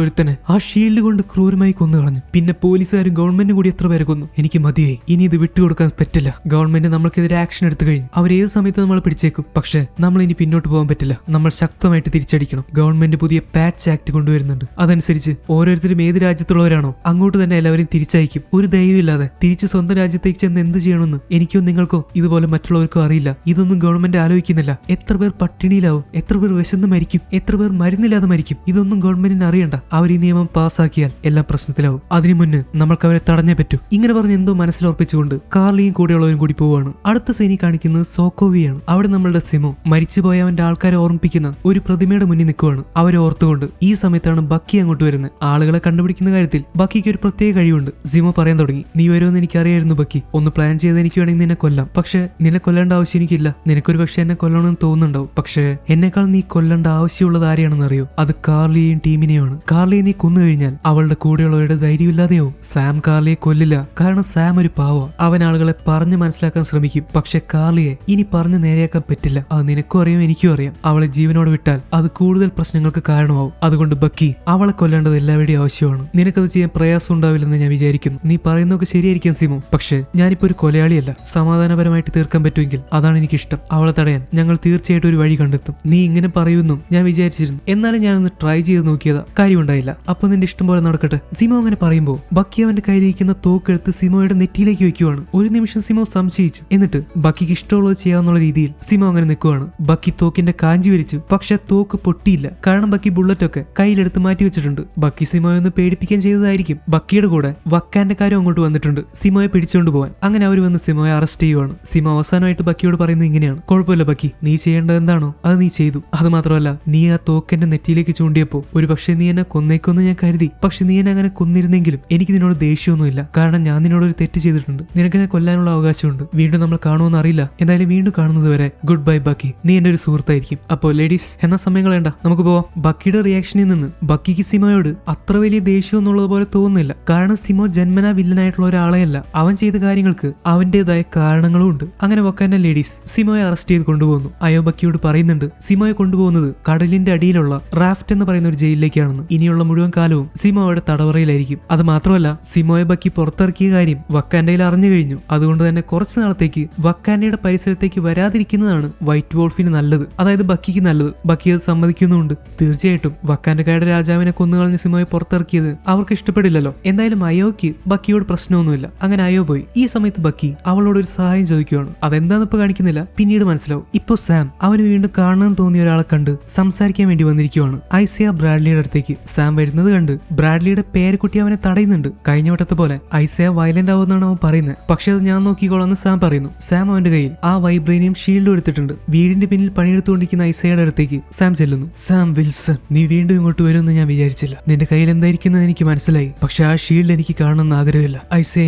ഒരുത്തനെ ആ ഷീൽഡ് കൊണ്ട് ക്രൂരമായി കൊന്നു കളഞ്ഞു. പിന്നെ പോലീസുകാരും ഗവൺമെന്റും കൂടി എത്ര പേരെ കൊന്നു. എനിക്ക് മതിയായി, ഇനി ഇത് വിട്ടുകൊടുക്കാൻ പറ്റില്ല. ഗവൺമെന്റ് നമ്മൾക്കെതിരെ ആക്ഷൻ എടുത്തു കഴിഞ്ഞു. അവർ ഏത് സമയത്ത് നമ്മൾ പിടിച്ചേക്കും. പക്ഷെ നമ്മൾ ഇനി പിന്നോട്ട് പോകാൻ പറ്റില്ല. നമ്മൾ ശക്തമായിട്ട് തിരിച്ചടിക്കണം. ഗവൺമെന്റ് പുതിയ പാച്ച് ആക്ട് കൊണ്ടുവരുന്നുണ്ട്. അതനുസരിച്ച് ഓരോരുത്തരും ഏത് രാജ്യത്തുള്ളവരാണോ അങ്ങോട്ട് തന്നെ എല്ലാവരും തിരിച്ചയക്കും. ഒരു ദയവില്ലാതെ തിരിച്ച് സ്വന്തം രാജ്യത്തേക്ക് ചെന്ന് എന്ത് ചെയ്യണമെന്ന് എനിക്കോ നിങ്ങൾക്കോ ഇതുപോലെ മറ്റുള്ളവർക്കോ അറിയില്ല. ഇതൊന്നും ഗവൺമെന്റ് ആലോചിക്കുന്നില്ല. എത്ര പേർ പട്ടിണിയിലാവും, എത്ര പേർ വിശന്ന് മരിക്കും, എത്ര പേർ മരുന്നില്ലാതെ മരിക്കും, ഇതൊന്നും ഗവൺമെന്റിന് അറിയണ്ട. അവർ ഈ നിയമം പാസ്സാക്കിയാൽ എല്ലാം പ്രശ്നത്തിലാവും. അതിനു മുന്നേ നമ്മൾക്ക് അവരെ തടഞ്ഞേ പറ്റൂ. ഇങ്ങനെ പറഞ്ഞ് എന്തോ മനസ്സിലുറപ്പിച്ചുകൊണ്ട് കാർലിയും കൂടെയുള്ളവരും കൂടി പോവാണ്. അടുത്ത സീനി കാണിക്കുന്നത് സോക്കോവിയാണ്. അവിടെ നമ്മളുടെ സിമോ മരിച്ചുപോയ അവന്റെ ആൾക്കാരെ ഓർമ്മിപ്പിക്കുന്ന ഒരു പ്രതിമയുടെ മുന്നിൽ നിൽക്കുവാണ്. അവരെ ഓർത്തുകൊണ്ട് ഈ സമയത്താണ് ബക്കി അങ്ങോട്ട് വരുന്നത്. ആളുകളെ കണ്ടുപിടിക്കുന്ന കാര്യത്തിൽ ബക്കിക്ക് ഒരു പ്രത്യേക കഴിവുണ്ട്. സിമോ പറയാൻ തുടങ്ങി, നീ വരുമെന്ന് എനിക്കറിയായിരുന്നു ബക്കി. ഒന്ന് പ്ലാൻ ചെയ്ത് എനിക്ക് വേണമെങ്കിൽ നിന്നെ കൊല്ലാം. പക്ഷെ നിന്നെ കൊല്ലേണ്ട ആവശ്യം എനിക്കില്ല. നിനക്കൊരു പക്ഷെ എന്നെ കൊല്ലണമെന്ന് തോന്നുന്നുണ്ടാവും. പക്ഷെ എന്നെക്കാൾ നീ കൊല്ലേണ്ട ആവശ്യമുള്ളത് ആരെയാണെന്ന് അറിയോ? അത് കാർലിയെയും ടീമിനെയാണ്. കാർലിയെ നീ കൊന്നു കഴിഞ്ഞാൽ അവളുടെ കൂടെയുള്ളവരുടെ ധൈര്യമില്ലാതെയാവും. സാം കാർലിയെ കൊല്ലില്ല, കാരണം സാം ഒരു പാവ. അവൻ ആളുകളെ പറഞ്ഞ് മനസ്സിലാക്കാൻ ശ്രമിക്കും. പക്ഷെ കാർലിയെ ഇനി പറഞ്ഞ് നേരെയാക്കാൻ പറ്റില്ല. അത് നിനക്കും അറിയാം, എനിക്കും അറിയാം. അവളെ ജീവനോട് വിട്ടാൽ അത് കൂടുതൽ പ്രശ്നങ്ങൾക്ക് കാരണമാവും. അതുകൊണ്ട് ബക്കി, അവളെ കൊല്ലേണ്ടത് എല്ലാവരുടെയും ആവശ്യമാണ്. നിനക്കത് ചെയ്യാൻ പ്രയാസം ഉണ്ടാവില്ലെന്ന് ഞാൻ വിചാരിക്കുന്നു. നീ പറയുന്നതൊക്കെ ശരിയായിരിക്കും സിമോ, പക്ഷെ ഞാനിപ്പോ ഒരു കൊലയാളിയല്ല. സമാധാനപരമായിട്ട് തീർക്കാൻ പറ്റുമെങ്കിൽ അതാണ് എനിക്കിഷ്ടം. അവളെ തടയാൻ ഞങ്ങൾ തീർച്ചയായിട്ടും ഒരു വഴി കണ്ടെത്തും. നീ ഇങ്ങനെ പറയുമെന്നും ഞാൻ വിചാരിച്ചിരുന്നു. എന്നാലും ഞാനൊന്ന് ട്രൈ ചെയ്ത് നോക്കിയതാ, കാര്യമുണ്ടായില്ല. അപ്പൊ നിന്റെ ഇഷ്ടം പോലെ നടക്കട്ടെ. സിമോ അങ്ങനെ പറയുമ്പോൾ ബക്കി അവന്റെ കയ്യിലിരിക്കുന്ന തോക്കെടുത്ത് സിമോയുടെ നെറ്റിയിലേക്ക് വെക്കുവാണ്. ഒരു നിമിഷം സിമോ സംശയിച്ചു. എന്നിട്ട് ബക്കിക്ക് ഇഷ്ടമുള്ളത് ചെയ്യാന്നുള്ള രീതിയിൽ സിമോ അങ്ങനെ നിൽക്കുവാണ്. ബക്കി തോക്കിന്റെ കാഞ്ചി വലിച്ചു. പക്ഷെ തോക്ക് പൊട്ടിയില്ല, കാരണം ബക്കി ബുള്ളറ്റ് ഒക്കെ കയ്യിലെടുത്ത് മാറ്റി വെച്ചിട്ടുണ്ട്. ബക്കി സിമോയെ ഒന്ന് പേടിപ്പിക്കാൻ ചെയ്തതായിരിക്കും. ബക്കിയുടെ കൂടെ വക്കാന്റെ കാര്യം അങ്ങോട്ട് വന്നിട്ടുണ്ട്, സിമോയെ പിടിച്ചുകൊണ്ട് പോകാൻ. അങ്ങനെ അവർ വന്ന് സിമോയെ അറസ്റ്റ് ചെയ്യുവാണ്. സിമോ അവസാനമായിട്ട് ബക്കിയോട് പറയുന്നത് ഇങ്ങനെയാണ്, കുഴപ്പമില്ല ബക്കി, നീ ചെയ്യേണ്ടത് എന്താണോ അത് നീ ചെയ്തു. അത് മാത്രമല്ല, നീ ആ തോക്കെന്റെ നെറ്റിയിലേക്ക് ചൂണ്ടിയപ്പോ ഒരു പക്ഷേ നീ എന്നെ കൊന്നേക്കൊന്ന് ഞാൻ കരുതി. പക്ഷെ നീ എന്നെ അങ്ങനെ കൊന്നിരുന്നെങ്കിലും എനിക്ക് നിന്നോട് ദേഷ്യമൊന്നുമില്ല, കാരണം ഞാൻ നിന്നോടൊരു തെറ്റ് ചെയ്തിട്ടുണ്ട്. നിനക്കെന്നെ കൊല്ലാനുള്ള അവകാശമുണ്ട്. വീണ്ടും നമ്മൾ കാണുമെന്ന് അറിയില്ല. എന്തായാലും വീണ്ടും കാണുന്നത് വരെ ഗുഡ് ബൈ ബക്കി, നീ എന്റെ ഒരു സുഹൃത്തായിരിക്കും. അപ്പോൾ ലേഡീസ്, എന്നാ സമയം കളയണ്ട, നമുക്ക് പോവാം. ബക്കിയുടെ റിയാക്ഷനിൽ നിന്ന് ബക്കിക്ക് സിമോയോട് അത്ര വലിയ ദേഷ്യം എന്നുള്ളത് പോലെ തോന്നുന്നില്ല. കാരണം സിമോ ജന്മനാ വില്ലനായിട്ടുള്ള ഒരാളെയല്ല. അവൻ ചെയ്ത കാര്യങ്ങൾക്ക് അവന്റേതായ കാരണങ്ങളും ഉണ്ട്. അങ്ങനെ വക്കാന്റെ ലേഡീസ് സിമോയെ അറസ്റ്റ് ചെയ്ത് കൊണ്ടുപോകുന്നു. അയോ ബക്കിയോട് പറയുന്നുണ്ട് സിമോയെ കൊണ്ടുപോകുന്നത് കടലിന്റെ അടിയിലുള്ള റാഫ്റ്റ് എന്ന് പറയുന്ന ഒരു ജയിലിലേക്കാണെന്ന്. ഇനിയുള്ള മുഴുവൻ കാലവും സിമോ അവിടെ തടവറയിലായിരിക്കും. അത് മാത്രമല്ല, സിമോയെ ബക്കി പുറത്തിറക്കിയ കാര്യം വക്കാൻഡയിൽ അറിഞ്ഞു കഴിഞ്ഞു. അതുകൊണ്ട് തന്നെ കുറച്ചു നാളത്തേക്ക് വക്കാൻഡയുടെ പരിസരത്തേക്ക് വരാതിരിക്കുന്നതാണ് വൈറ്റ് വോൾഫിന് നല്ലത്, അതായത് ബക്കിക്ക് നല്ലത്. ബക്കി അത് സമ്മതിക്കുന്നുണ്ട്. തീർച്ചയായിട്ടും വക്കാൻഡക്കാരുടെ രാജാവിനെ കൊന്നുകളഞ്ഞ് സിമോയെ പുറത്തിറക്കിയത് അവർക്ക് ഇഷ്ടപ്പെടില്ലല്ലോ. എന്തായാലും അയോക്ക് ബക്കിയോട് പ്രശ്നമൊന്നുമില്ല. അങ്ങനെ അയോ പോയി. ഈ സമയത്ത് ബക്കി അവളോട് ഒരു സഹായം ചോദിക്കുകയാണ്. അതെന്താന്ന് ഇപ്പൊ കാണിക്കുന്നില്ല, പിന്നീട് മനസ്സിലാവും. ഇപ്പൊ സാം അവന് വീണ്ടും കാണണമെന്ന് തോന്നിയ ഒരാളെ കണ്ട് സംസാരിക്കാൻ വേണ്ടി വന്നിരിക്കുവാണ്. ഐസിയ ബ്രാഡ്ലിയുടെ അടുത്തേക്ക് സാം വരുന്നത് കണ്ട് ബ്രാഡ്ലിയുടെ പേരക്കുട്ടി അവനെ തടയുന്നുണ്ട്. കഴിഞ്ഞ വട്ടത്തെ പോലെ ഐസിയ വയലന്റ് ആവുമെന്നാണ് അവൻ പറയുന്നത്. പക്ഷെ അത് ഞാൻ നോക്കിക്കോളാന്ന് സാം പറയുന്നു. സാം അവന്റെ കയ്യിൽ ആ വൈബ്രേനിയം ഷീൽഡും എടുത്തിട്ടുണ്ട്. വീടിന്റെ പിന്നിൽ പണിയെടുത്തുകൊണ്ടിരിക്കുന്ന ഐസിയയുടെ അടുത്തേക്ക് സാം ചെല്ലുന്നു. സാം, വിൽസൺ, നീ വീണ്ടും ഇങ്ങോട്ട് വരുമെന്ന് ഞാൻ വിചാരിച്ചില്ല. നിന്റെ കയ്യിൽ എന്തായിരിക്കുന്നത് എനിക്ക് മനസ്സിലായി. പക്ഷെ ആ ഷീൽഡ് എനിക്ക് കാണണമെന്ന് ആഗ്രഹമില്ല. ഐസിയ,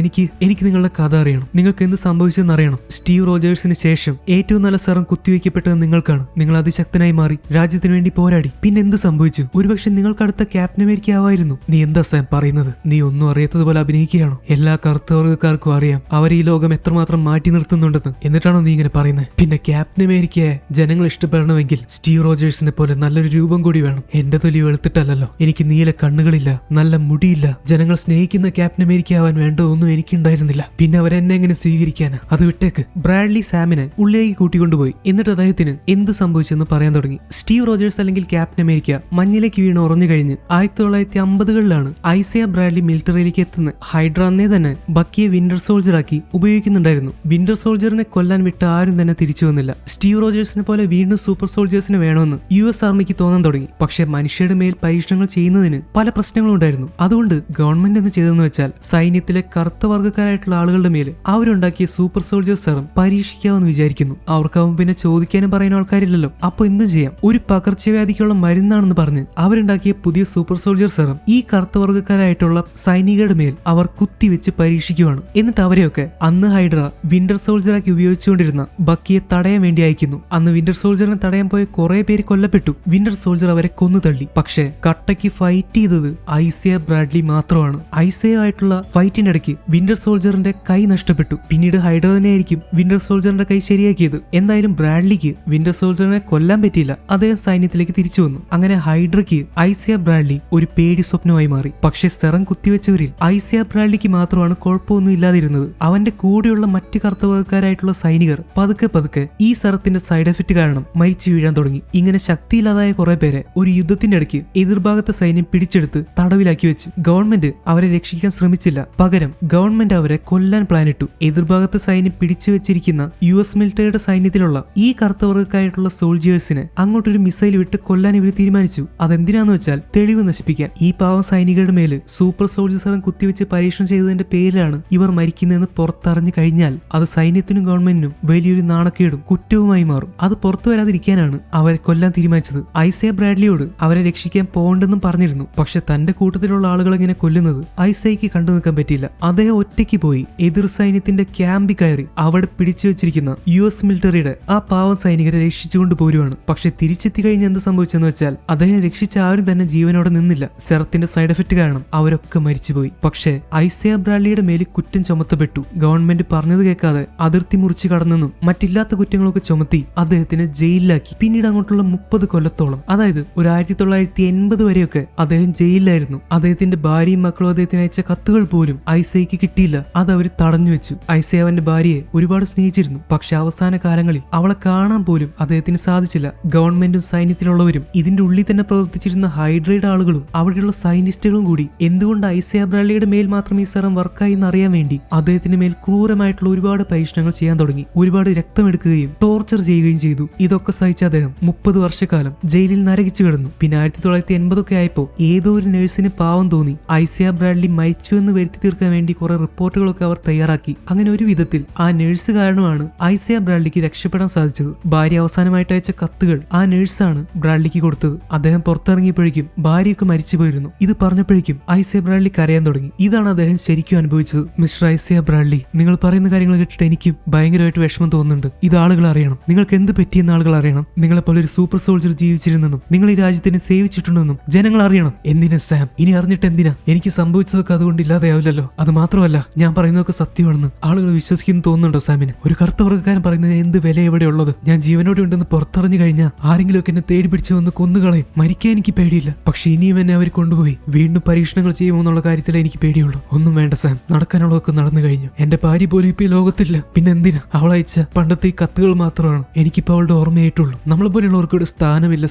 എനിക്ക് നിങ്ങളുടെ കഥ അറിയണം. നിങ്ങൾക്ക് എന്ത് സംഭവിച്ചെന്ന് അറിയണം. സ്റ്റീവ് റോജേഴ്സിന് ശേഷം ഏറ്റവും നല്ല സെറം കുത്തിവെക്കപ്പെട്ടത് നിങ്ങൾക്കാണ്. നിങ്ങൾ അതിശക്തനായി മാറി രാജ്യത്തിന് വേണ്ടി പോരാടി. പിന്നെ എന്ത് സംഭവിച്ചു? ഒരുപക്ഷെ നിങ്ങൾക്ക് അടുത്ത ക്യാപ്റ്റൻ അമേരിക്ക ആവായിരുന്നു. നീ എന്താ സാം പറയുന്നത്? നീ ഒന്നും അറിയാത്തതുപോലെ അഭിനയിക്കുകയാണോ? എല്ലാ കറുത്തവർഗക്കാർക്കും അറിയാം അവർ ഈ ലോകം എത്രമാത്രം മാറ്റി നിർത്തുന്നുണ്ടെന്ന്. എന്നിട്ടാണോ നീ ഇങ്ങനെ പറയുന്നത്? പിന്നെ ക്യാപ്റ്റൻ അമേരിക്കയെ ജനങ്ങൾ ഇഷ്ടപ്പെടണമെങ്കിൽ സ്റ്റീവ് റോജേഴ്സിനെ പോലെ നല്ലൊരു രൂപം കൂടി വേണം. എന്റെ തൊലി വെളുത്തിട്ടല്ലോ, എനിക്ക് നീല കണ്ണുകളില്ല, നല്ല മുടിയില്ല. ജനങ്ങൾ സ്നേഹിക്കുന്ന ക്യാപ്റ്റൻ അമേരിക്ക ആവാൻ വേണ്ടതൊന്നും എനിക്കുണ്ടായിരുന്നില്ല. പിന്നെ അവരെന്നെ എങ്ങനെ സ്വീകരിക്കാനാ? അത് വിട്ടേക്ക്. ബ്രാഡ്ലി സാമിനെ ഉള്ളിലേക്ക് കൂട്ടിക്കൊണ്ടുപോയി. എന്നിട്ട് അദ്ദേഹത്തിന് എന്ത് സംഭവിച്ചെന്ന് പറയാൻ തുടങ്ങി. സ്റ്റീവ് റോജേഴ്സ് അല്ലെങ്കിൽ ക്യാപ്റ്റൻ അമേരിക്ക മഞ്ഞിലേക്ക് വീണ് ഉറഞ്ഞു കഴിഞ്ഞ് 1950കളിലാണ് ഐസിയ ബ്രാഡ്ലി മിലിറ്ററിയിലേക്ക് എത്തുന്നത്. ഹൈഡ്ര അന്നേ തന്നെ ബക്കിയെ വിന്റർ സോൾജർ ആക്കി ഉപയോഗിക്കുന്നുണ്ടായിരുന്നു. വിന്റർ സോൾജറിനെ കൊല്ലാൻ വിട്ട് ആരും തന്നെ തിരിച്ചു വന്നില്ല. സ്റ്റീവ് റോജേഴ്സിനെ പോലെ വീണ്ടും സൂപ്പർ സോൾജേഴ്സിനെ വേണമെന്ന് US ആർമിക്ക് തോന്നാൻ തുടങ്ങി. പക്ഷെ മനുഷ്യരുടെ മേൽ പരീക്ഷണങ്ങൾ ചെയ്യുന്നതിന് പല പ്രശ്നങ്ങളും ഉണ്ടായിരുന്നു. അതുകൊണ്ട് ഗവൺമെന്റ് എന്ന് ചെയ്തെന്ന് വെച്ചാൽ സൈന്യത്തിലെ കറുത്ത വർഗ്ഗക്കാരായിട്ടുള്ള ആളുകളുടെ മേൽ അവരുണ്ടാക്കിയ സൂപ്പർ സോൾജർ സെറം പരീക്ഷിക്കാമെന്ന് വിചാരിക്കുന്നു. അവർക്കാവും പിന്നെ ചോദിക്കാനും പറയുന്ന ആൾക്കാരില്ലല്ലോ. അപ്പൊ എന്തും ചെയ്യാം. ഒരു പകർച്ചവ്യാധിക്കുള്ള മരുന്നാണെന്ന് പറഞ്ഞ് അവരുണ്ടാക്കിയ പുതിയ സൂപ്പർ സോൾജർ സെറം ഈ കറുത്ത വർഗ്ഗക്കാരായിട്ടുള്ള സൈനികരുടെ മേൽ അവർ കുത്തിവെച്ച് പരീക്ഷിക്കുവാണ്. എന്നിട്ട് അവരെയൊക്കെ അന്ന് ഹൈഡ്ര വിന്റർ സോൾജറാക്കി ഉപയോഗിച്ചുകൊണ്ടിരുന്ന ബക്കിയെ തടയാൻ വേണ്ടി അയക്കുന്നു. അന്ന് വിന്റർ സോൾജറിനെ തടയാൻ പോയ കുറെ പേര് കൊല്ലപ്പെട്ടു. വിന്റർ സോൾജർ അവരെ കൊന്നു തള്ളി. പക്ഷെ കട്ടയ്ക്ക് ഫൈറ്റ് ചെയ്തത് ഐസിയ ബ്രാഡ്ലി മാത്രമാണ്. ഐസിയ ആയിട്ടുള്ള ഫൈറ്റിന്റെ ഇടയ്ക്ക് വിന്റർ സോൾജറിന്റെ കൈ നഷ്ടപ്പെട്ടു. പിന്നീട് ഹൈഡ്ര തന്നെയായിരിക്കും വിന്റർ സോൾജറിന്റെ കൈ ശരിയാക്കിയത്. എന്തായാലും ബ്രാഡ്ലിക്ക് വിന്റർ സോൾജറിനെ കൊല്ലാൻ പറ്റിയില്ല. അദ്ദേഹം സൈന്യത്തിലേക്ക് തിരിച്ചു വന്നു. അങ്ങനെ ഹൈഡ്രയ്ക്ക് ഐസിയ ബ്രാഡ്ലി ഒരു പേടി സ്വപ്നമായി മാറി. പക്ഷെ സെറം കുത്തിവെച്ചവരിൽ ഐസിയ ബ്രാഡ്ലിക്ക് മാത്രമാണ് കുഴപ്പമൊന്നും ഇല്ലാതിരുന്നത്. അവന്റെ കൂടെയുള്ള മറ്റു കറുത്തവർക്കാരായിട്ടുള്ള സൈനികർ പതുക്കെ ഈ സെറത്തിന്റെ സൈഡ് എഫക്ട് കാരണം മരിച്ചു വീഴാൻ തുടങ്ങി. ഇങ്ങനെ ശക്തിയില്ലാതായ കുറെ പേരെ ഒരു യുദ്ധത്തിന്റെ ഇടയ്ക്ക് എതിർഭാഗത്തെ സൈന്യം പിടിച്ചെടുത്ത് തടവിലാക്കി വെച്ചു. ഗവൺമെന്റ് അവരെ രക്ഷിക്കാൻ ശ്രമിച്ചില്ല. പകരം ഗവൺമെന്റ് അവരെ കൊല്ലാൻ പ്ലാനിട്ടു. എതിർഭാഗത്തെ സൈന്യം പിടിച്ചു വെച്ചിരിക്കുന്ന US മിലിറ്ററിയുടെ സൈന്യത്തിലുള്ള ഈ കറുത്തവർക്കായിട്ടുള്ള സോൾജിയേഴ്സിനെ അങ്ങോട്ടൊരു മിസൈൽ വിട്ട് കൊല്ലാൻ ഇവർ തീരുമാനിച്ചു. അതെന്തിനാന്ന് വെച്ചാൽ തെളിവ് നശിപ്പിക്കാൻ. ഈ പാവം സൈനികരുടെ മേല് സൂപ്പർ സോൾജേഴ്സ് കുത്തിവെച്ച് പരീക്ഷണം ചെയ്തതിന്റെ പേരിലാണ് ഇവർ മരിക്കുന്നതെന്ന് പുറത്തറിഞ്ഞു കഴിഞ്ഞാൽ അത് സൈന്യത്തിനും ഗവൺമെന്റിനും വലിയൊരു നാണക്കേടും കുറ്റവുമായി മാറും. അത് പുറത്തു വരാതിരിക്കാനാണ് അവരെ കൊല്ലാൻ തീരുമാനിച്ചത്. ഐസിയ ബ്രാഡ്ലിയോട് അവരെ രക്ഷിക്കാൻ പോകണ്ടെന്നും പറഞ്ഞിരുന്നു. പക്ഷെ തന്റെ കൂട്ടത്തിലുള്ള ആളുകൾ ഇങ്ങനെ കൊല്ലുന്നത് ഐസിയക്ക് കണ്ടു നിൽക്കാൻ പറ്റിയില്ല. അദ്ദേഹം ഒറ്റയ്ക്ക് പോയി എതിർ സൈന്യത്തിന്റെ ക്യാമ്പിൽ കയറി അവിടെ പിടിച്ചു വെച്ചിരിക്കുന്ന US മിലിറ്ററിയുടെ ആ പാവം സൈനികരെ രക്ഷിച്ചുകൊണ്ട് പോരുവാണ്. പക്ഷെ തിരിച്ചെത്തി കഴിഞ്ഞ് എന്ത് സംഭവിച്ചെന്ന് വെച്ചാൽ അദ്ദേഹം രക്ഷിച്ച ആരും തന്നെ ജീവനോടെ നിന്നില്ല. സെറത്തിന്റെ സൈഡ് എഫക്ട് കാരണം അവരൊക്കെ മരിച്ചുപോയി. പക്ഷെ ഐസിയ ബ്രാഡ്ലിയുടെ മേലിൽ കുറ്റം ചുമത്തപ്പെട്ടു. ഗവൺമെന്റ് പറഞ്ഞത് കേൾക്കാതെ അതിർത്തി മുറിച്ച് കടന്നെന്നും മറ്റില്ലാത്ത കുറ്റങ്ങളൊക്കെ ചുമത്തി അദ്ദേഹത്തിനെ ജയിലിലാക്കി. പിന്നീട് അങ്ങോട്ടുള്ള 30 കൊല്ലത്തോളം, അതായത് 1980 വരെയൊക്കെ അദ്ദേഹം ജയിലിലായിരുന്നു. അദ്ദേഹത്തിന്റെ ഭാര്യയും മക്കളും അദ്ദേഹത്തിന് അയച്ച കത്തുകൾ പോലും ഐസിയക്ക് കിട്ടിയില്ല. അത് അവർ തടഞ്ഞു വെച്ചു. ഐസിയ അവന്റെ ഭാര്യയെ ഒരുപാട് സ്നേഹിച്ചിരുന്നു. പക്ഷെ അവസാന കാലങ്ങളിൽ അവളെ കാണാൻ പോലും അദ്ദേഹത്തിന് സാധിച്ചില്ല. ഗവൺമെന്റും സൈന്യത്തിലുള്ളവരും ഇതിന്റെ ഉള്ളിൽ തന്നെ പ്രവർത്തിച്ചിരുന്ന ഹൈഡ്രയുടെ ആളുകളും അവിടെയുള്ള സയന്റിസ്റ്റുകളും കൂടി എന്തുകൊണ്ട് ഐസിയ ബ്രാഡ്ലിയുടെ മേൽ മാത്രം ഈ സെറം വർക്കായി എന്നറിയാൻ വേണ്ടി അദ്ദേഹത്തിന്റെ മേൽ ക്രൂരമായിട്ടുള്ള ഒരുപാട് പരീക്ഷണങ്ങൾ ചെയ്യാൻ തുടങ്ങി. ഒരുപാട് രക്തമെടുക്കുകയും ടോർച്ചർ ചെയ്യുകയും ചെയ്തു. ഇതൊക്കെ സഹിച്ച അദ്ദേഹം 30 വർഷക്കാലം ജയിലിൽ നരകിച്ചു കിടന്നു. പിന്നെ 1980 ആയപ്പോ ഏതോ ഒരു നഴ്സിന് പാവം തോന്നി. ഐസിയ ബ്രാഡ്ലി മരിച്ചു എന്ന് വരുത്തി തീർക്കാൻ വേണ്ടി കുറെ റിപ്പോർട്ടുകളൊക്കെ അവർ തയ്യാറാക്കി. അങ്ങനെ ഒരു വിധത്തിൽ ആ നഴ്സ് കാരണമാണ് ഐസിയ ബ്രാഡ്ലിക്ക് രക്ഷപ്പെടാൻ സാധിച്ചത്. ഭാര്യ അവസാനമായിട്ട് അയച്ച കത്തുകൾ ആ നഴ്സാണ് ബ്രാഡ്ലിക്ക് കൊടുത്തത്. അദ്ദേഹം പുറത്തിറങ്ങിയപ്പോഴേക്കും ഭാര്യയൊക്കെ മരിച്ചു പോയിരുന്നു. ഇത് പറഞ്ഞപ്പോഴേക്കും ഐസിയ ബ്രാഡ്ലി കരയാൻ തുടങ്ങി. ഇതാണ് അദ്ദേഹം ശരിക്കും അനുഭവിച്ചത്. മിസ്റ്റർ ഐസിയ ബ്രാഡ്ലി, നിങ്ങൾ പറയുന്ന കാര്യങ്ങൾ കേട്ടിട്ട് എനിക്കും ഭയങ്കരമായിട്ട് വിഷമം തോന്നുന്നുണ്ട്. ഇത് ആളുകൾ അറിയണം. നിങ്ങൾക്ക് എന്ത് പറ്റിയെന്ന് ആളുകൾ അറിയണം. നിങ്ങളെപ്പോലെ ഒരു സൂപ്പർ സോൾജർ ജീവിച്ചിരുന്നെന്നും നിങ്ങൾ ഈ രാജ്യത്തിനെ സേവിച്ചിട്ടുണ്ടെന്നും ജനങ്ങൾ അറിയണം. എന്തിനാ സാം? ഇനി അറിഞ്ഞിട്ട് എന്തിനാ? എനിക്ക് സംഭവിച്ചതൊക്കെ അതുകൊണ്ട് ഇല്ലാതെയാവില്ലല്ലോ. അത് മാത്രമല്ല, ഞാൻ പറയുന്നതൊക്കെ സത്യമാണെന്ന് ആളുകൾ വിശ്വസിക്കുന്നു തോന്നുന്നുണ്ടോ സാമിന്? ഒരു കറുത്ത വർഗ്ഗക്കാരൻ പറയുന്നത് എന്ത് വില എവിടെ ഉള്ളത്? ഞാൻ ജീവനോടെ ഉണ്ടെന്ന് പുറത്തറിഞ്ഞു കഴിഞ്ഞാൽ ആരെങ്കിലും ഒക്കെ എന്നെ തേടി പിടിച്ചു വന്ന് കൊന്നുകളയും. മരിക്കാൻ എനിക്ക് പേടിയില്ല. പക്ഷെ ഇനിയും എന്നെ അവർ കൊണ്ടുപോയി വീണ്ടും പരീക്ഷണങ്ങൾ ചെയ്യുമെന്നുള്ള കാര്യത്തിലേ എനിക്ക് പേടിയുള്ളൂ. ഒന്നും വേണ്ട സാം, നടക്കാനുള്ളതൊക്കെ നടന്നു കഴിഞ്ഞു. എന്റെ ഭാര്യ പോലും ഇപ്പൊ ഈ ലോകത്തില്ല. പിന്നെ എന്തിനാ? അവളയച്ച പണ്ടത്തെ ഈ കത്തുകൾ മാത്രമാണ് എനിക്കിപ്പോ അവളുടെ ഓർമ്മയായിട്ടുള്ളൂ. നമ്മളെ പോലെയുള്ളവർക്ക് ഒരു സ്ഥാനമില്ല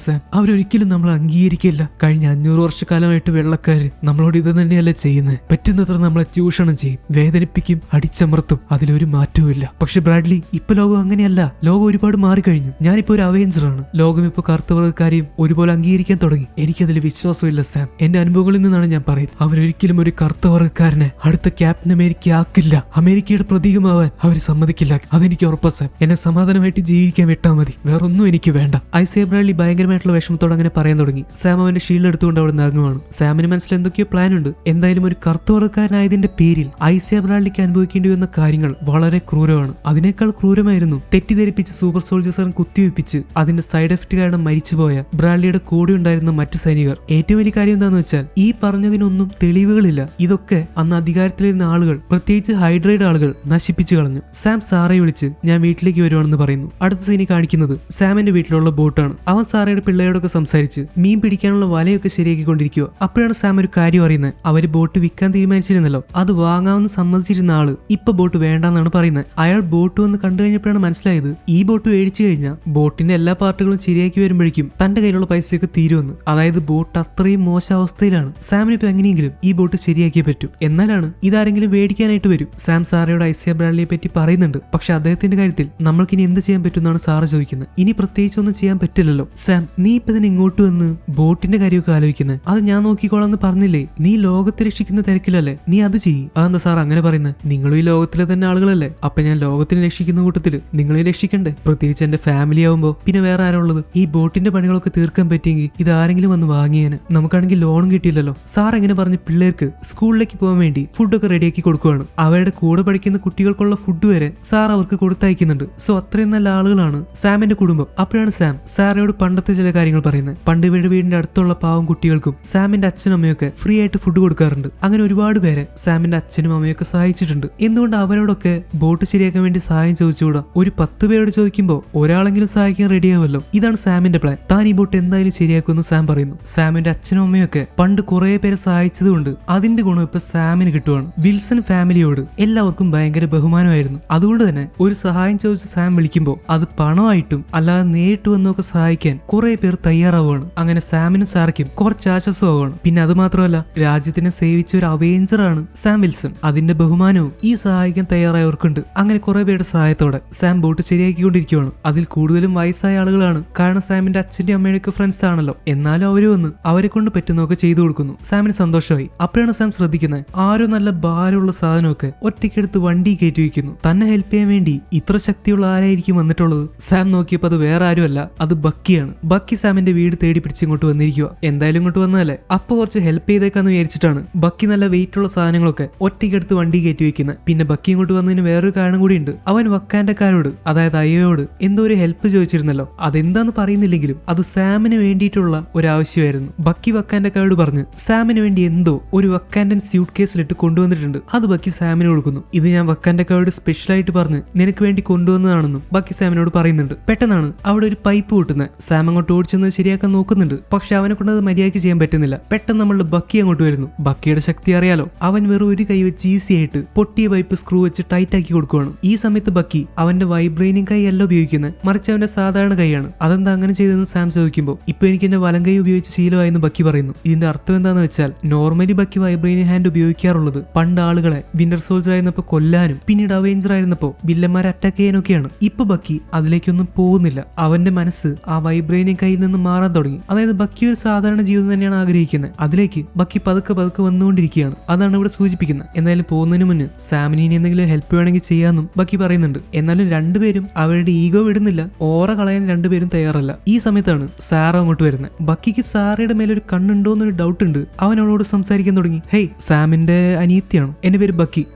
സാം. അവരൊരിക്കലും നമ്മൾ അംഗീകരിക്കില്ല. കഴിഞ്ഞ 500 വർഷക്കാലമായിട്ട് വെള്ളക്കാര് നമ്മളോട് ഇത് തന്നെയല്ലേ ചെയ്യുന്നത്. ചെയ്യുന്നത്. പറ്റുന്നത്ര നമ്മളെ ചൂഷണം ചെയ്യും, വേദനിപ്പിക്കും, അടിച്ചമർത്തും. അതിലൊരു മാറ്റവും ഇല്ല. പക്ഷെ ബ്രാഡ്ലി, ഇപ്പൊ ലോകം അങ്ങനെയല്ല. ലോകം ഒരുപാട് മാറിക്കഴിഞ്ഞു. ഞാനിപ്പോ ഒരു അവെഞ്ചറാണ്. ലോകം ഇപ്പൊ കറുത്തവർക്കാരെയും ഒരുപോലെ അംഗീകരിക്കാൻ തുടങ്ങി. എനിക്കതിൽ വിശ്വാസമില്ല സാം. എന്റെ അനുഭവങ്ങളിൽ നിന്നാണ് ഞാൻ പറയുന്നത്. അവരൊരിക്കലും ഒരു കറുത്തവർക്കാരനെ അടുത്ത ക്യാപ്റ്റൻ അമേരിക്ക ആക്കില്ല. അമേരിക്കയുടെ പ്രതീകമാവാൻ അവർ സമ്മതിക്കില്ല. അതെനിക്ക് ഉറപ്പാ സാം. എന്നെ സമാധാനമായിട്ട് ജീവിക്കാൻ വിട്ടാൽ മതി. വേറൊന്നും എനിക്ക് വേണ്ട. ഐസിയ ബ്രാഡ്ലി ഭയങ്കരമായിട്ടുള്ള വിഷമത്തോടെ അങ്ങനെ പറയാൻ തുടങ്ങി. സാം അവന്റെ ഷീൽഡ് എടുത്തുകൊണ്ട് അവിടെ നിറങ്ങുവാണ്. സാമിന് മനസ്സിൽ എന്തൊക്കെയോ പ്ലാൻ ഉണ്ട്. എന്തായാലും ഒരു കറുത്തവർക്കാരനായതിന്റെ പേരിൽ ഐസിയ ബ്രാഡ്ലിക്ക് അനുഭവിക്കേണ്ടി വന്ന കാര്യങ്ങൾ വളരെ ക്രൂരമാണ്. അതിനേക്കാൾ ക്രൂരമായിരുന്നു തെറ്റിദ്ധരിപ്പിച്ച് സൂപ്പർ സോൾജേഴ്സിനെ കുത്തിവെപ്പിച്ച് അതിന്റെ സൈഡ് എഫക്ട് കാരണം മരിച്ചുപോയ ബ്രാഡ്ലിയുടെ കൂടെ ഉണ്ടായിരുന്ന മറ്റു സൈനികർ. ഏറ്റവും വലിയ കാര്യം എന്താന്ന് വെച്ചാൽ ഈ പറഞ്ഞതിനൊന്നും തെളിവുകളില്ല. ഇതൊക്കെ അന്ന് അധികാരത്തിലിരുന്ന ആളുകൾ, പ്രത്യേകിച്ച് ഹൈഡ്രേഡ് ആളുകൾ നശിപ്പിച്ചു കളഞ്ഞു. സാം സാറയെ വിളിച്ച് ഞാൻ വീട്ടിലേക്ക് വരുവാണെന്ന് പറയുന്നു. അടുത്ത സീനി കാണിക്കുന്നത് സാമിന്റെ വീട്ടിലുള്ള ബോട്ടാണ്. അവൻ സാറയുടെ പിള്ളേരോടൊക്കെ സംസാരിച്ച് മീൻ പിടിക്കാനുള്ള വലയൊക്കെ ശരിയാക്കിക്കൊണ്ടിരിക്കുക. അപ്പോഴാണ് സാം ഒരു കാര്യം അറിയുന്നത്. അവര് ബോട്ട് വിൽക്കാൻ തീരുമാനിച്ചിരുന്നല്ലോ, അത് വാങ്ങാമെന്ന് സമ്മതിച്ചിരുന്ന ആള് ഇപ്പൊ ബോട്ട് വേണ്ടെന്നാണ് പറയുന്നത്. അയാൾ ബോട്ട് വന്ന് കണ്ടു കഴിഞ്ഞപ്പോഴാണ് മനസ്സിലായത് ഈ ബോട്ട് മേടിച്ചു കഴിഞ്ഞാൽ ബോട്ടിന്റെ എല്ലാ പാർട്ടുകളും ശരിയാക്കി വരുമ്പോഴേക്കും തന്റെ കയ്യിലുള്ള പൈസയൊക്കെ തീരുമെന്ന്. അതായത് ബോട്ട് അത്രയും മോശം അവസ്ഥയിലാണ്. സാമിന് ഇപ്പൊ എങ്ങനെയെങ്കിലും ഈ ബോട്ട് ശരിയാക്കിയേ പറ്റൂ. എന്നാലാണ് ഇതാരെങ്കിലും മേടിക്കാനായിട്ട് വരും. സാം സാറയോട് ഐസിയ ബ്രാഡ്ലിയെ പറ്റി പറയുന്നുണ്ട്. പക്ഷെ അദ്ദേഹത്തിന്റെ കാര്യത്തിൽ നമ്മൾക്കിനി എന്ത് ചെയ്യാൻ പറ്റുമെന്നാണ് സാറ് ചോദിക്കുന്നത്. ഇനി പ്രത്യേകിച്ച് ഒന്നും ചെയ്യാൻ പറ്റില്ലല്ലോ. സാം, നീ ഇപ്പൊ ഇതിന് ഇങ്ങോട്ട് വന്ന് ബോട്ടിന്റെ കാര്യമൊക്കെ ആലോചിക്കുന്നത്? അത് ഞാൻ നോക്കിക്കോളാന്ന് പറഞ്ഞില്ലേ? നീ ലോകത്തെ രക്ഷിക്കുന്ന തിരക്കിലല്ലേ, നീ അത് ചെയ്യും. അതെന്താ സാർ അങ്ങനെ പറയുന്നത്? നിങ്ങളും ഈ ലോകത്തിലെ തന്നെ ആളുകളല്ലേ. അപ്പൊ ഞാൻ ലോകത്തിനെ രക്ഷിക്കുന്ന കൂട്ടത്തില് നിങ്ങളെ രക്ഷിക്കണ്ടേ? പ്രത്യേകിച്ച് എന്റെ ഫാമിലി ആവുമ്പോ പിന്നെ വേറെ ആരാ ഉള്ളത്? ഈ ബോട്ടിന്റെ പണികളൊക്കെ തീർക്കാൻ പറ്റിയെങ്കിൽ ഇത് ആരെങ്കിലും വന്ന് വാങ്ങിയേനെ. നമുക്കാണെങ്കിൽ ലോണും കിട്ടിയില്ലല്ലോ. സാർ എങ്ങനെ പറഞ്ഞ് പിള്ളേർക്ക് സ്കൂളിലേക്ക് പോകാൻ വേണ്ടി ഫുഡൊക്കെ റെഡിയാക്കി കൊടുക്കുവാണ്. അവരുടെ കൂടെ പഠിക്കുന്ന കുട്ടികൾക്കുള്ള ഫുഡ് വരെ സാർ അവർക്ക് കൊടുത്തയക്കുന്നുണ്ട്. സോ അത്രയും നല്ല ആളുകളാണ് സാമിന്റെ കുടുംബം. അപ്പോഴാണ് സാം സാറയോട് പണ്ടത്തെ ചില കാര്യങ്ങൾ പറയുന്നത്. പണ്ട് വീടിന്റെ അടുത്തുള്ള പാവം കുട്ടികൾക്കും സാമിന്റെ അച്ഛനും അമ്മയൊക്കെ ഫ്രീ ആയിട്ട് ഫുഡ് കൊടുക്കാറുണ്ട്. അങ്ങനെ ഒരുപാട് പേരെ സാമിന്റെ അച്ഛനും അമ്മയൊക്കെ സഹായിച്ചിട്ടുണ്ട്. എന്തുകൊണ്ട് അവരോടൊക്കെ ബോട്ട് ശരിയാക്കാൻ വേണ്ടി സഹായം ചോദിച്ചുകൂടാ? ഒരു 10 പേരോട് ചോദിക്കുമ്പോൾ ഒരാളെങ്കിലും സഹായിക്കാൻ റെഡിയാവുമല്ലോ. ഇതാണ് സാമിന്റെ പ്ലാൻ. താൻ ഈ ബോട്ട് എന്തായാലും ശരിയാക്കുമെന്ന് സാം പറയുന്നു. സാമിന്റെ അച്ഛനും അമ്മയൊക്കെ പണ്ട് കുറെ പേരെ സഹായിച്ചതുകൊണ്ട് അതിന്റെ ഗുണം ഇപ്പൊ സാമിന് കിട്ടുവാണ്. വിൽസൺ ഫാമിലിയോട് എല്ലാവർക്കും ഭയങ്കര ബഹുമാനമായിരുന്നു. അതുകൊണ്ട് തന്നെ ഒരു സഹായം ചോദിച്ച് സാം വിളിക്കുമ്പോൾ അത് പണമായിട്ടും അല്ലാതെ നേരിട്ട് വന്നൊക്കെ സഹായിക്കാൻ കുറെ പേർ തയ്യാറാവുകയാണ്. അങ്ങനെ സാമിനും സാറയ്ക്കും കുറച്ച് ആശ്വാസമാവുകയാണ്. പിന്നെ അത് മാത്രമല്ല, രാജ്യത്തിനെ സേവിച്ച ഒരു അവെഞ്ചറാണ് സാം വിൽസൺ. അതിന്റെ ബഹുമാനവും ഈ സഹായിക്കാൻ തയ്യാറായവർക്കുണ്ട്. അങ്ങനെ കുറെ പേരുടെ സഹായത്തോടെ സാം ബോട്ട് ശരിയാക്കിക്കൊണ്ടിരിക്കുകയാണ്. അതിൽ കൂടുതലും വയസ്സായ ആളുകളാണ്. കാരണം സാമിന്റെ അച്ഛന്റെ അമ്മയുടെ ഫ്രണ്ട്സ് ആണല്ലോ. എന്നാലും അവര് വന്ന് അവരെ കൊണ്ട് പറ്റുന്നതൊക്കെ ചെയ്തു കൊടുക്കുന്നു. സാമിന് സന്തോഷമായി. അപ്പോഴാണ് സാം ശ്രദ്ധിക്കുന്നത് ആരോ നല്ല ഭാരമുള്ള സാധനമൊക്കെ ഒറ്റയ്ക്കെടുത്ത് വണ്ടി കയറ്റി വയ്ക്കുന്നു. തന്നെ ഹെൽപ്പ് ചെയ്യാൻ വേണ്ടി ഇത്ര ശക്തിയുള്ള ആരായിരിക്കും വന്നിട്ടുള്ളത്? സാം നോക്കിയപ്പോൾ അത് വേറെ ആരുമല്ല, അത് ബക്കിയാണ്. ബക്കി സാമിന്റെ വീട് തേടി പിടിച്ച് ഇങ്ങോട്ട് വന്നിരിക്കുക. എന്തായാലും ഇങ്ങോട്ട് വന്നതല്ലേ, അപ്പൊ കുറച്ച് ഹെൽപ്പ് ചെയ്തേക്കാന്ന് വിചാരിച്ചിട്ടാണ് ബക്കി നല്ല വെയിറ്റ് ഉള്ള സാധനങ്ങളൊക്കെ ഒറ്റയ്ക്കെടുത്ത് വണ്ടി കയറ്റി വെക്കുന്നത്. പിന്നെ ബക്കി ഇങ്ങോട്ട് വന്നതിന് വേറൊരു കാരണം കൂടിയുണ്ട്. അവൻ വക്കാൻഡക്കാരോട്, അതായത് അയ്യോയോട് എന്തോ ഒരു ഹെൽപ്പ് ചോദിച്ചിരുന്നല്ലോ. അതെന്താന്ന് പറയുന്നില്ലെങ്കിലും അത് സാമിന് വേണ്ടിയിട്ടുള്ള ഒരു ആവശ്യമായിരുന്നു. ബക്കി വക്കാൻഡക്കാരോട് പറഞ്ഞ് സാമിന് വേണ്ടി എന്തോ ഒരു വക്കാൻഡൻ സ്യൂട്ട് കേസിലിട്ട് കൊണ്ടുവന്നിട്ടുണ്ട്. അത് ബക്കി സാമിന് കൊടുക്കുന്നു. ഇത് ഞാൻ വക്കാൻഡക്കാരോട് സ്പെഷ്യലായിട്ട് പറഞ്ഞ് നിനക്ക് വേണ്ടി കൊണ്ടുവന്നതാണെന്നും ബക്കി സാമിനോട് പറയുന്നുണ്ട്. പെട്ടെന്നാണ് അവിടെ ഒരു പൈപ്പ് പൊട്ടുന്നത്. സാം അങ്ങോട്ട് ഓടിച്ചെന്ന് ശരിയാക്കാൻ നോക്കുന്നുണ്ട്. പക്ഷെ അവനെ കൊണ്ട് അത് മര്യാദയ്ക്ക് ചെയ്യാൻ പറ്റുന്നില്ല. പെട്ടെന്ന് നമ്മളുടെ ബക്കി അങ്ങോട്ട് വരുന്നു. ബക്കിയുടെ ശക്തി അറിയാലോ. അവൻ വെറും ഒരു കൈ വെച്ച് ഈസി ആയിട്ട് പൊട്ടിയ പൈപ്പ് സ്ക്രൂ വെച്ച് ടൈറ്റ് ആക്കി കൊടുക്കുകയാണ്. ഈ സമയത്ത് ബക്കി അവന്റെ വൈബ്രേനിങ് കൈ അല്ല ഉപയോഗിക്കുന്നത്, മറിച്ച് അവന്റെ സാധാരണ കൈയാണ്. അതെന്താ അങ്ങനെ ചെയ്തെന്ന് സാം ചോദിക്കുമ്പോൾ ഇപ്പൊ എനിക്ക് എന്റെ വലം കൈ ഉപയോഗിച്ച് ശീലമായെന്ന് ബക്കി പറയുന്നു. ഇതിന്റെ അർത്ഥം എന്താന്ന് വെച്ചാൽ നോർമലി ബക്കി വൈബ്രേനിങ് ഹാൻഡ് ഉപയോഗിക്കാറുള്ളത് പണ്ട് ആളുകളെ വിന്റർ സോൾജർ ആയിരുന്നപ്പോ കൊല്ലാനും പിന്നീട് അവെഞ്ചർ ആയിരുന്നപ്പോ വില്ലന്മാരെ അറ്റാക്ക് ചെയ്യാനൊക്കെയാണ്. ഇപ്പൊ ബക്കി അതിലേക്കൊന്നും പോകുന്നില്ല. അവന്റെ മനസ്സ് ആ വൈബ്രേനിങ് കയ്യിൽ നിന്ന് മാറാൻ തുടങ്ങി. അതായത് ബക്കി ഒരു സാധാരണ ജീവിതം തന്നെയാണ് ആഗ്രഹിക്കുന്നത്. അതിലേക്ക് ബക്കി പതുക്കെ പതുക്കെ വന്നുകൊണ്ടിരിക്കുകയാണ്. അതാണ് ഇവിടെ സൂചിപ്പിക്കുന്നത്. എന്തായാലും പോകുന്നതിന് മുന്നേ സാമിന് ഇനി എന്തെങ്കിലും ഹെൽപ്പ് വേണമെങ്കിൽ ചെയ്യാമെന്നും ബക്കി പറയുന്നുണ്ട്. എന്നാലും രണ്ടുപേരും അവരുടെ ഈഗോ വിടുന്നില്ല. ഓറ കളയാൻ രണ്ടുപേരും തയ്യാറല്ല. ഈ സമയത്താണ് സാറ അങ്ങോട്ട് വരുന്നത്. ബക്കിക്ക് സാറയുടെ മേലൊരു കണ്ണുണ്ടോ എന്നൊരു ഡൗട്ട് ഉണ്ട്. അവൻ അവളോട് സംസാരിക്കാൻ തുടങ്ങി. ഹേയ്, സാമിന്റെ അനിയത്തിയാണ്. എന്റെ പേര്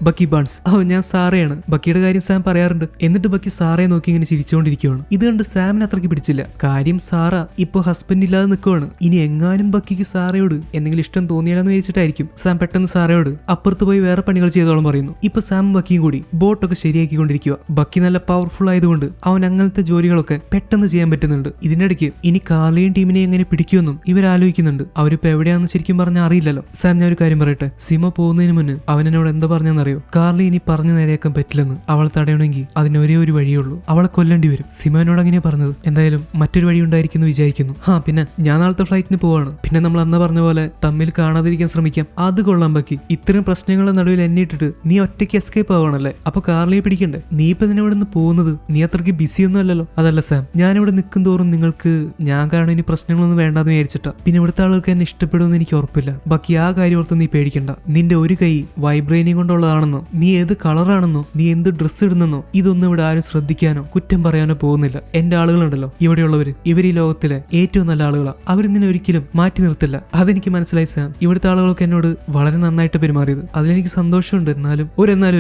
ബക്കി ബാൺസ്. ഞാൻ സാറയാണ്. ബക്കിയുടെ കാര്യം സാം പറയാറുണ്ട്. എന്നിട്ട് ബക്കി സാറയെ നോക്കി ഇങ്ങനെ ചിരിച്ചുകൊണ്ടിരിക്കുകയാണ്. ഇത് കണ്ട് സാമിന് അത്രയ്ക്ക് പിടിച്ചില്ല. കാര്യം സാറ ഇപ്പൊ ഹസ്ബൻഡ് ഇല്ലാതെ നിൽക്കുവാണ്. ഇനി എങ്ങാനും ബക്കിക്ക് സാറയോട് എന്തെങ്കിലും ഇഷ്ടം തോന്നിയാലെന്ന് വിചാരിച്ചിട്ടായിരിക്കും സാം പെട്ടെന്ന് സാറയോട് അപ്പുറത്ത് പോയി വേറെ പണികൾ ചെയ്തോളം പറയുന്നു. ഇപ്പൊ സാം ബക്കിയും കൂടി ബോട്ടൊക്കെ ശരിയാക്കിക്കൊണ്ടിരിക്കുക. ബക്കി നല്ല പവർഫുൾ ആയതുകൊണ്ട് അവൻ അങ്ങനത്തെ ജോലികളൊക്കെ പെട്ടെന്ന് ചെയ്യാൻ പറ്റുന്നുണ്ട്. ഇതിനിടയ്ക്ക് ഇനി കാർലിയും ടീമിനെ എങ്ങനെ പിടിക്കുമെന്നും ഇവർ ആലോചിക്കുന്നുണ്ട്. അവരിപ്പോ എവിടെയാണെന്ന് ശരിക്കും പറഞ്ഞാൽ അറിയില്ലല്ലോ. സാം, ഞാൻ ഒരു കാര്യം പറയട്ടെ. സിമ പോകുന്നതിന് മുന്നേ അവൻ എന്നോട് എന്താ പറഞ്ഞെന്നറിയോ? കാർലി ഇനി പറഞ്ഞു നേരെയാക്കാൻ പറ്റില്ലെന്ന്. അവളെ തടയണമെങ്കിൽ അതിന് ഒരേ ഒരു വഴിയുള്ളൂ, അവളെ കൊല്ലേണ്ടി വരും. സിമോനോട് അങ്ങനെയാ പറഞ്ഞത്. എന്തായാലും മറ്റൊരു വഴി ഉണ്ടായിരിക്കുന്നു വിചാരിക്കുന്നു. പിന്നെ ഞാൻ നാളത്തെ ഫ്ലൈറ്റിന് പോവാണ്. പിന്നെ നമ്മൾ അന്ന് പറഞ്ഞ പോലെ തമ്മിൽ കാണാതിരിക്കാൻ ശ്രമിക്കാം. ആ അത് കൊള്ളാൻ ബക്കി. ഇത്തരം പ്രശ്നങ്ങളുടെ നടുവിൽ എന്നെ ഇട്ടിട്ട് നീ ഒറ്റയ്ക്ക് എസ്കേപ്പ് ആവണല്ലേ? അപ്പൊ കാർലിയെ പിടിക്കണ്ടേ? നീ ഇപ്പൊ ഇതിനെ ഇവിടെ നിന്ന് പോകുന്നത് നീ അത്രയ്ക്ക് ബിസി ഒന്നും അല്ലല്ലോ. അതല്ല സാം, ഞാനിവിടെ നിൽക്കും തോറും നിങ്ങൾക്ക് ഞാൻ കാരണം ഇനി പ്രശ്നങ്ങളൊന്നും വേണ്ടാന്ന് വിചാരിച്ചിട്ടാ. പിന്നെ ഇവിടുത്തെ ആളുകൾക്ക് എന്നെ ഇഷ്ടപ്പെടുമെന്ന് എനിക്ക് ഉറപ്പില്ല. ബാക്കി ആ കാര്യം ഓർത്ത് നീ പേടിക്കണ്ട. നിന്റെ ഒരു കൈ വൈബ്രേനിയം കൊണ്ടുള്ളതാണെന്നോ നീ ഏത് കളറാണെന്നോ നീ എന്ത് ഡ്രസ്സ് ഇടുന്നെന്നോ ഇതൊന്നും ഇവിടെ ആരും ശ്രദ്ധിക്കാനോ കുറ്റം പറയാനോ പോകുന്നില്ല. എന്റെ ആളുകളുണ്ടല്ലോ ഇവിടെയുള്ളവര്, ഇവർ ഈ ലോകത്തിലെ ഏറ്റവും നല്ല ആളുകളാണ്. അവർ നിന്നെ ഒരിക്കലും മാറ്റി നിർത്തില്ല. അതെനിക്ക് മനസ്സിലായി സാം. ഇവിടുത്തെ ആളുകൾക്ക് എന്നോട് വളരെ നന്നായിട്ട് പെരുമാറിയത് അതിലെനിക്ക് സന്തോഷമുണ്ട്. എന്നാലും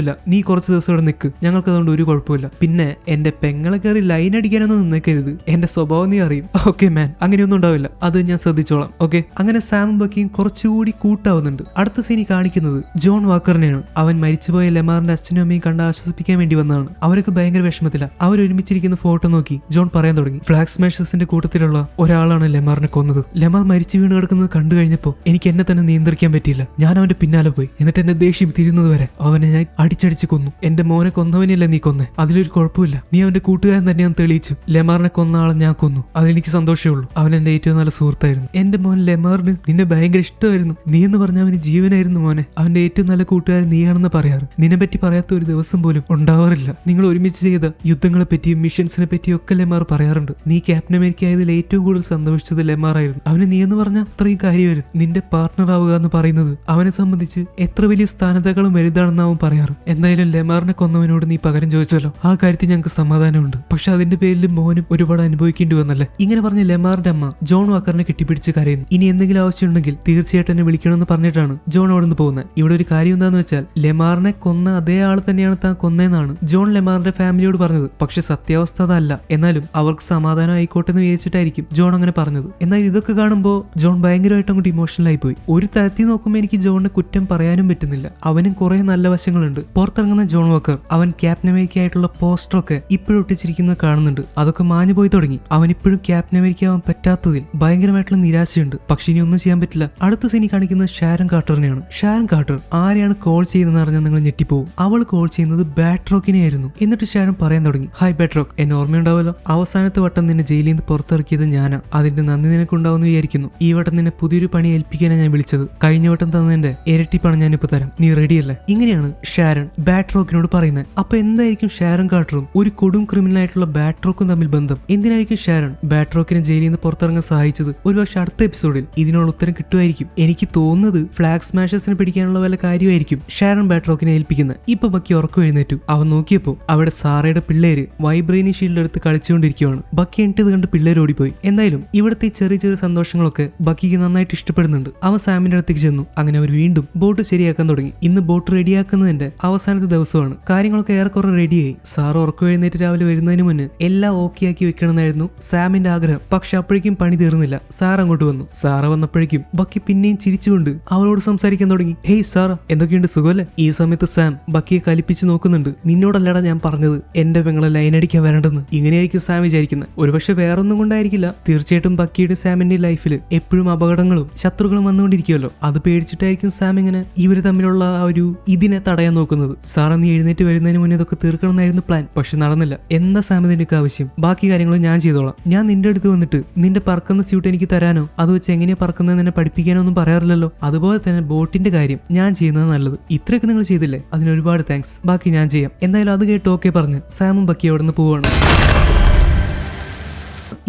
ഇല്ല, നീ കുറച്ച് ദിവസം ഇവിടെ നിൽക്ക്, ഞങ്ങൾക്ക് അതുകൊണ്ട് ഒരു കുഴപ്പമില്ല. പിന്നെ എന്റെ പെങ്ങളെ കയറി ലൈൻ അടിക്കാനൊന്നും നിന്നേക്കരുത്. എന്റെ സ്വഭാവം നീ അറിയും. ഓക്കെ മാൻ, അങ്ങനെയൊന്നും ഉണ്ടാവില്ല, അത് ഞാൻ ശ്രദ്ധിച്ചോളാം. ഓക്കെ. അങ്ങനെ സാമും ബക്കിയും കുറച്ചുകൂടി കൂട്ടാവുന്നുണ്ട്. അടുത്ത സീനി കാണിക്കുന്നത് ജോൺ വാക്കറിനെയാണ്. അവൻ മരിച്ചുപോയ ലെമാറിന്റെ അച്ഛനും അമ്മയും കണ്ട് ആശ്വസിപ്പിക്കാൻ വേണ്ടി വന്നതാണ്. അവരൊക്കെ ഭയങ്കര വിഷമത്തില്ല. അവർ ഒരുമിച്ചിരിക്കുന്ന ഫോട്ടോ നോക്കി ജോൺ പറയാൻ തുടങ്ങി, ഫ്ലാഗ് സ്മാഷേഴ്സിന്റെ കൂട്ടത്തിലുള്ള ഒരാളാണ് ലെമാറിനെ കൊന്നത്. ലെമാർ മരിച്ചു വീണ് കിടക്കുന്നത് കണ്ടു കഴിഞ്ഞപ്പോ എനിക്ക് എന്നെ തന്നെ നിയന്ത്രിക്കാൻ പറ്റിയില്ല. ഞാൻ അവന്റെ പിന്നാലെ പോയി. എന്നിട്ട് എന്റെ ദേഷ്യം തിരിയുന്നത് വരെ അവനെ ഞാൻ അടിച്ചടിച്ച് കൊന്നു. എന്റെ മോനെ കൊന്നവനെയല്ല നീ കൊന്നേ, അതിലൊരു കുഴപ്പമില്ല. നീ അവന്റെ കൂട്ടുകാരൻ തന്നെയാന്ന് തെളിയിച്ചു. ലെമാറിനെ കൊന്ന ആളെ ഞാൻ കൊന്നു. അതെനിക്ക് സന്തോഷമേ ഉള്ളൂ. അവൻ എന്റെ ഏറ്റവും നല്ല സുഹൃത്തായിരുന്നു. എന്റെ മോൻ ലെമാറിന് നിന്നെ ഭയങ്കര ഇഷ്ടമായിരുന്നു. നീ എന്ന് പറഞ്ഞ അവന് ജീവനായിരുന്നു മോനെ. അവന്റെ ഏറ്റവും നല്ല കൂട്ടുകാരൻ നീയാണെന്ന് പറയാറ്. നിന്നെ പറ്റി പറയാത്ത ഒരു ദിവസം പോലും ഉണ്ടാവാറില്ല. നിങ്ങൾ ഒരുമിച്ച് ചെയ്ത യുദ്ധങ്ങളെ പറ്റിയും മിഷൻസിനെ പറ്റിയും ഒക്കെ ലെമാർ പറയാറുണ്ട്. നീ ക്യാപ്റ്റൻ അമേരിക്ക ആയതിൽ ഏറ്റവും കൂടുതൽ സന്തോഷിച്ചത് ലെമാർ ആയിരുന്നു. അവന് നീ എന്ന് പറഞ്ഞ അത്രയും കാര്യമായിരുന്നു. നിന്റെ പാർട്ണർ ആവുക എന്ന് പറയുന്നത് അവനെ സംബന്ധിച്ച് എത്ര വലിയ സ്ഥാനത്തേക്കാളും വലുതാണെന്ന് അവൻ പറയാറ്. എന്തായാലും ലെമാറിനെ കൊന്നവനോട് നീ പകരം ചോദിച്ചല്ലോ, ആ കാര്യത്തിൽ ഞങ്ങൾക്ക് സമാധാനമുണ്ട്. പക്ഷെ അതിന്റെ പേരിൽ മോനും ഒരുപാട് അനുഭവിക്കേണ്ടി വന്നല്ലേ. ഇങ്ങനെ പറഞ്ഞ ലെമാറിന്റെ അമ്മ ജോൺ വാക്കറിനെ കെട്ടിപ്പിടിച്ച് കരയുന്നു. ഇനി എന്തെങ്കിലും ആവശ്യമുണ്ടെങ്കിൽ തീർച്ചയായിട്ടും എന്നെ വിളിക്കണമെന്ന് പറഞ്ഞിട്ടാണ് ജോൺ അവിടെ നിന്ന് പോകുന്നത്. ഇവിടെ ഒരു കാര്യം എന്താന്ന് വെച്ചാൽ ലെമാറിനെ കൊന്ന അതേ ആൾ തന്നെയാണ് താൻ കൊന്നതെന്നാണ് ജോൺ ലെമാറിന്റെ ഫാമിലിയോട് പറഞ്ഞത്. പക്ഷെ സത്യാവസ്ഥ അതല്ല. എന്നാലും അവർക്ക് സമാധാനം ആയിക്കോട്ടെ എന്ന് വിചാരിച്ചിട്ടായിരിക്കും ജോൺ അങ്ങനെ പറഞ്ഞത്. എന്നാൽ ഇതൊക്കെ കാണുമ്പോൾ ജോൺ ഭയങ്കരമായിട്ട് അങ്ങോട്ട് ഇമോഷണൽ ആയി പോയി. ഒരു തരത്തിൽ നോക്കുമ്പോൾ എനിക്ക് ജോണിനെ കുറ്റം പറയാനും പറ്റുന്നില്ല. അവനും കുറെ നല്ല വശങ്ങളുണ്ട്. പുറത്തിറങ്ങുന്ന ജോൺ വാക്കർ അവൻ ക്യാപ്റ്റൻ അമേരിക്ക ആയിട്ടുള്ള പോസ്റ്ററൊക്കെ ഇപ്പോഴും ഒട്ടിച്ചിരിക്കുന്നത് കാണുന്നുണ്ട്. അതൊക്കെ മാഞ്ഞു പോയി തുടങ്ങി. അവൻ ഇപ്പോഴും ക്യാപ്റ്റൻ അമേരിക്ക ആവാൻ പറ്റാത്തതിൽ ഭയങ്കരമായിട്ടുള്ള നിരാശയുണ്ട്. പക്ഷെ ഇനി ഒന്നും ചെയ്യാൻ പറ്റില്ല. അടുത്ത സീനി കാണിക്കുന്നത് ഷാരൻ കാർട്ടറിനെയാണ്. ഷാരൻ കാർട്ടർ ആരെയാണ് കോൾ ചെയ്യുന്നതെന്ന് അറിഞ്ഞാൽ നിങ്ങൾ ഞെട്ടിപ്പോവും. അവൾ കോൾ ചെയ്യുന്നത് ബാട്രോക്കിനെ ആയിരുന്നു. എന്നിട്ട് ഷാരൻ പറയാൻ തുടങ്ങി, ഹായ് ബാട്രോക്ക്, എന്നെ ഓർമ്മയുണ്ടാവല്ലോ. അവസാനത്തെ വട്ടം നിന്നെ ജയിലിൽ നിന്ന് പുറത്തിറക്കിയത് ഞാനാ. അതിന്റെ നന്ദി നിനക്കുണ്ടാവുമെന്ന് വിചാരിക്കുന്നു. ഈ വട്ടം നിന്നെ പുതിയൊരു പണി ഏൽപ്പിക്കാനാണ് ഞാൻ വിളിച്ചത്. കഴിഞ്ഞ വട്ടം തന്നതിന്റെ ഇരട്ടി പണം ഞാനിപ്പോ തരാം. നീ റെഡിയല്ലേ? ഇങ്ങനെയാണ് ഷാരൻ ബാട്രോക്കിനോട് പറയുന്നത്. അപ്പൊ എന്തായിരിക്കും ഷാരൻ കാർട്ടറും ഒരു കൊടും ക്രിമിനൽ ആയിട്ടുള്ള ബാട്രോക്കും തമ്മിൽ ബന്ധം? എന്തിനായിരിക്കും ഷാരൻ ബാട്രോക്കിനെ ജയിലിൽ നിന്ന് പുറത്തിറങ്ങാൻ സഹായിച്ചത്? ഒരുപക്ഷെ അടുത്ത എപ്പിസോഡിൽ ഇതിനുള്ള ഉത്തരം കിട്ടുമായിരിക്കും. എനിക്ക് തോന്നുന്നത് ഫ്ലാഗ് സ്മാഷേഴ്സിനെ പിടിക്കാനുള്ള വല്ല കാര്യമായിരിക്കും ഷാരൻ ബാട്രോക്കിനെ ഏൽപ്പിക്കുന്നത്. ഇപ്പൊ ബക്കി ഉറക്കം എഴുന്നേറ്റു. അവൻ നോക്കിയപ്പോ അവിടെ സാറയുടെ പിള്ളേര് വൈബ്രേനി ഷീൽഡ് എടുത്ത് കളിച്ചുകൊണ്ടിരിക്കുകയാണ്. ബക്കി എണിറ്റത് കണ്ട് പിള്ളേർ ഓടിപ്പോയി. എന്തായാലും ഇവിടുത്തെ ചെറിയ ചെറിയ സന്തോഷങ്ങളൊക്കെ ബക്കിക്ക് നന്നായിട്ട് ഇഷ്ടപ്പെടുന്നുണ്ട്. അവൻ സാമിന്റെ അടുത്തേക്ക് ചെന്നു. അങ്ങനെ അവർ വീണ്ടും ബോട്ട് ശരിയാക്കാൻ തുടങ്ങി. ഇന്ന് ബോട്ട് റെഡിയാക്കുന്നതിന്റെ അവസാനത്തെ ദിവസമാണ്. കാര്യങ്ങളൊക്കെ ഏറെക്കുറെ റെഡിയായി. സാറ് ഉറക്കം എഴുന്നേറ്റ് രാവിലെ വരുന്നതിന് മുന്നേ എല്ലാം ഓക്കെ ആക്കി വെക്കണമെന്നായിരുന്നു സാമിന്റെ ആഗ്രഹം. പക്ഷെ അപ്പോഴേക്കും പണി തീർന്നില്ല. സാർ അങ്ങോട്ട് വന്നു. സാറ് വന്നപ്പോഴേക്കും ബക്കി പിന്നെയും ചിരിച്ചുകൊണ്ട് അവളോട് സംസാരിക്കാൻ തുടങ്ങി. ഹേയ് സാറ, എന്തൊക്കെയുണ്ട്, സുഖമല്ലേ? ഈ സമയത്ത് സാം ബക്കിയെ കലിപ്പിച്ച് നോക്കുന്നുണ്ട്. നിന്നോടല്ലടാ ഞാൻ പറഞ്ഞത് എന്റെ പെങ്ങളെ ലൈനടിക്കാൻ വരണ്ടെന്ന്. ഇങ്ങനെയായിരിക്കും സാം വിചാരിക്കുന്നത്. ഒരുപക്ഷെ വേറൊന്നും കൊണ്ടായിരിക്കില്ല. തീർച്ചയായിട്ടും ബക്കിയുടെ സാമിന്റെ ലൈഫിൽ എപ്പോഴും അപകടങ്ങളും ശത്രുക്കളും വന്നുകൊണ്ടിരിക്കുമല്ലോ. അത് പേടിച്ചിട്ടായിരിക്കും സാം ഇങ്ങനെ ഇവര് തമ്മിലുള്ള ആ ഒരു ഇതിനെ തടയാൻ നോക്കുന്നത്. സാറ, നീ എഴുന്നേറ്റ് വരുന്നതിന് മുന്നേ ഇതൊക്കെ തീർക്കണമെന്നായിരുന്നു പ്ലാൻ. പക്ഷെ നടന്നില്ല. എന്താ സാം ഇതിനൊക്കെ ആവശ്യം? ബാക്കി കാര്യങ്ങൾ ഞാൻ ചെയ്തോളാം. ഞാൻ നിന്റെ അടുത്ത് വന്നിട്ട് നിന്റെ പറക്കുന്ന സ്യൂട്ട് എനിക്ക് തരാനോ അത് വെച്ച് എങ്ങനെയാ പറക്കുന്നത് എന്നെ പഠിപ്പിക്കാനോ ഒന്നും പറയാറില്ലല്ലോ. അതുപോലെ തന്നെ ബോട്ടിന്റെ കാര്യം ഞാൻ ചെയ്യുന്നത് നല്ലത്. ഇത്രയൊക്കെ നിങ്ങൾ ചെയ്തില്ലേ, അതിന് ഒരുപാട് താങ്ക്സ്. ബാക്കി ഞാൻ ചെയ്യാം. എന്തായാലും അത് കേട്ട് ഓക്കെ പറഞ്ഞ് സാമും ബക്കി അവിടെ നിന്ന് പോവാണ്.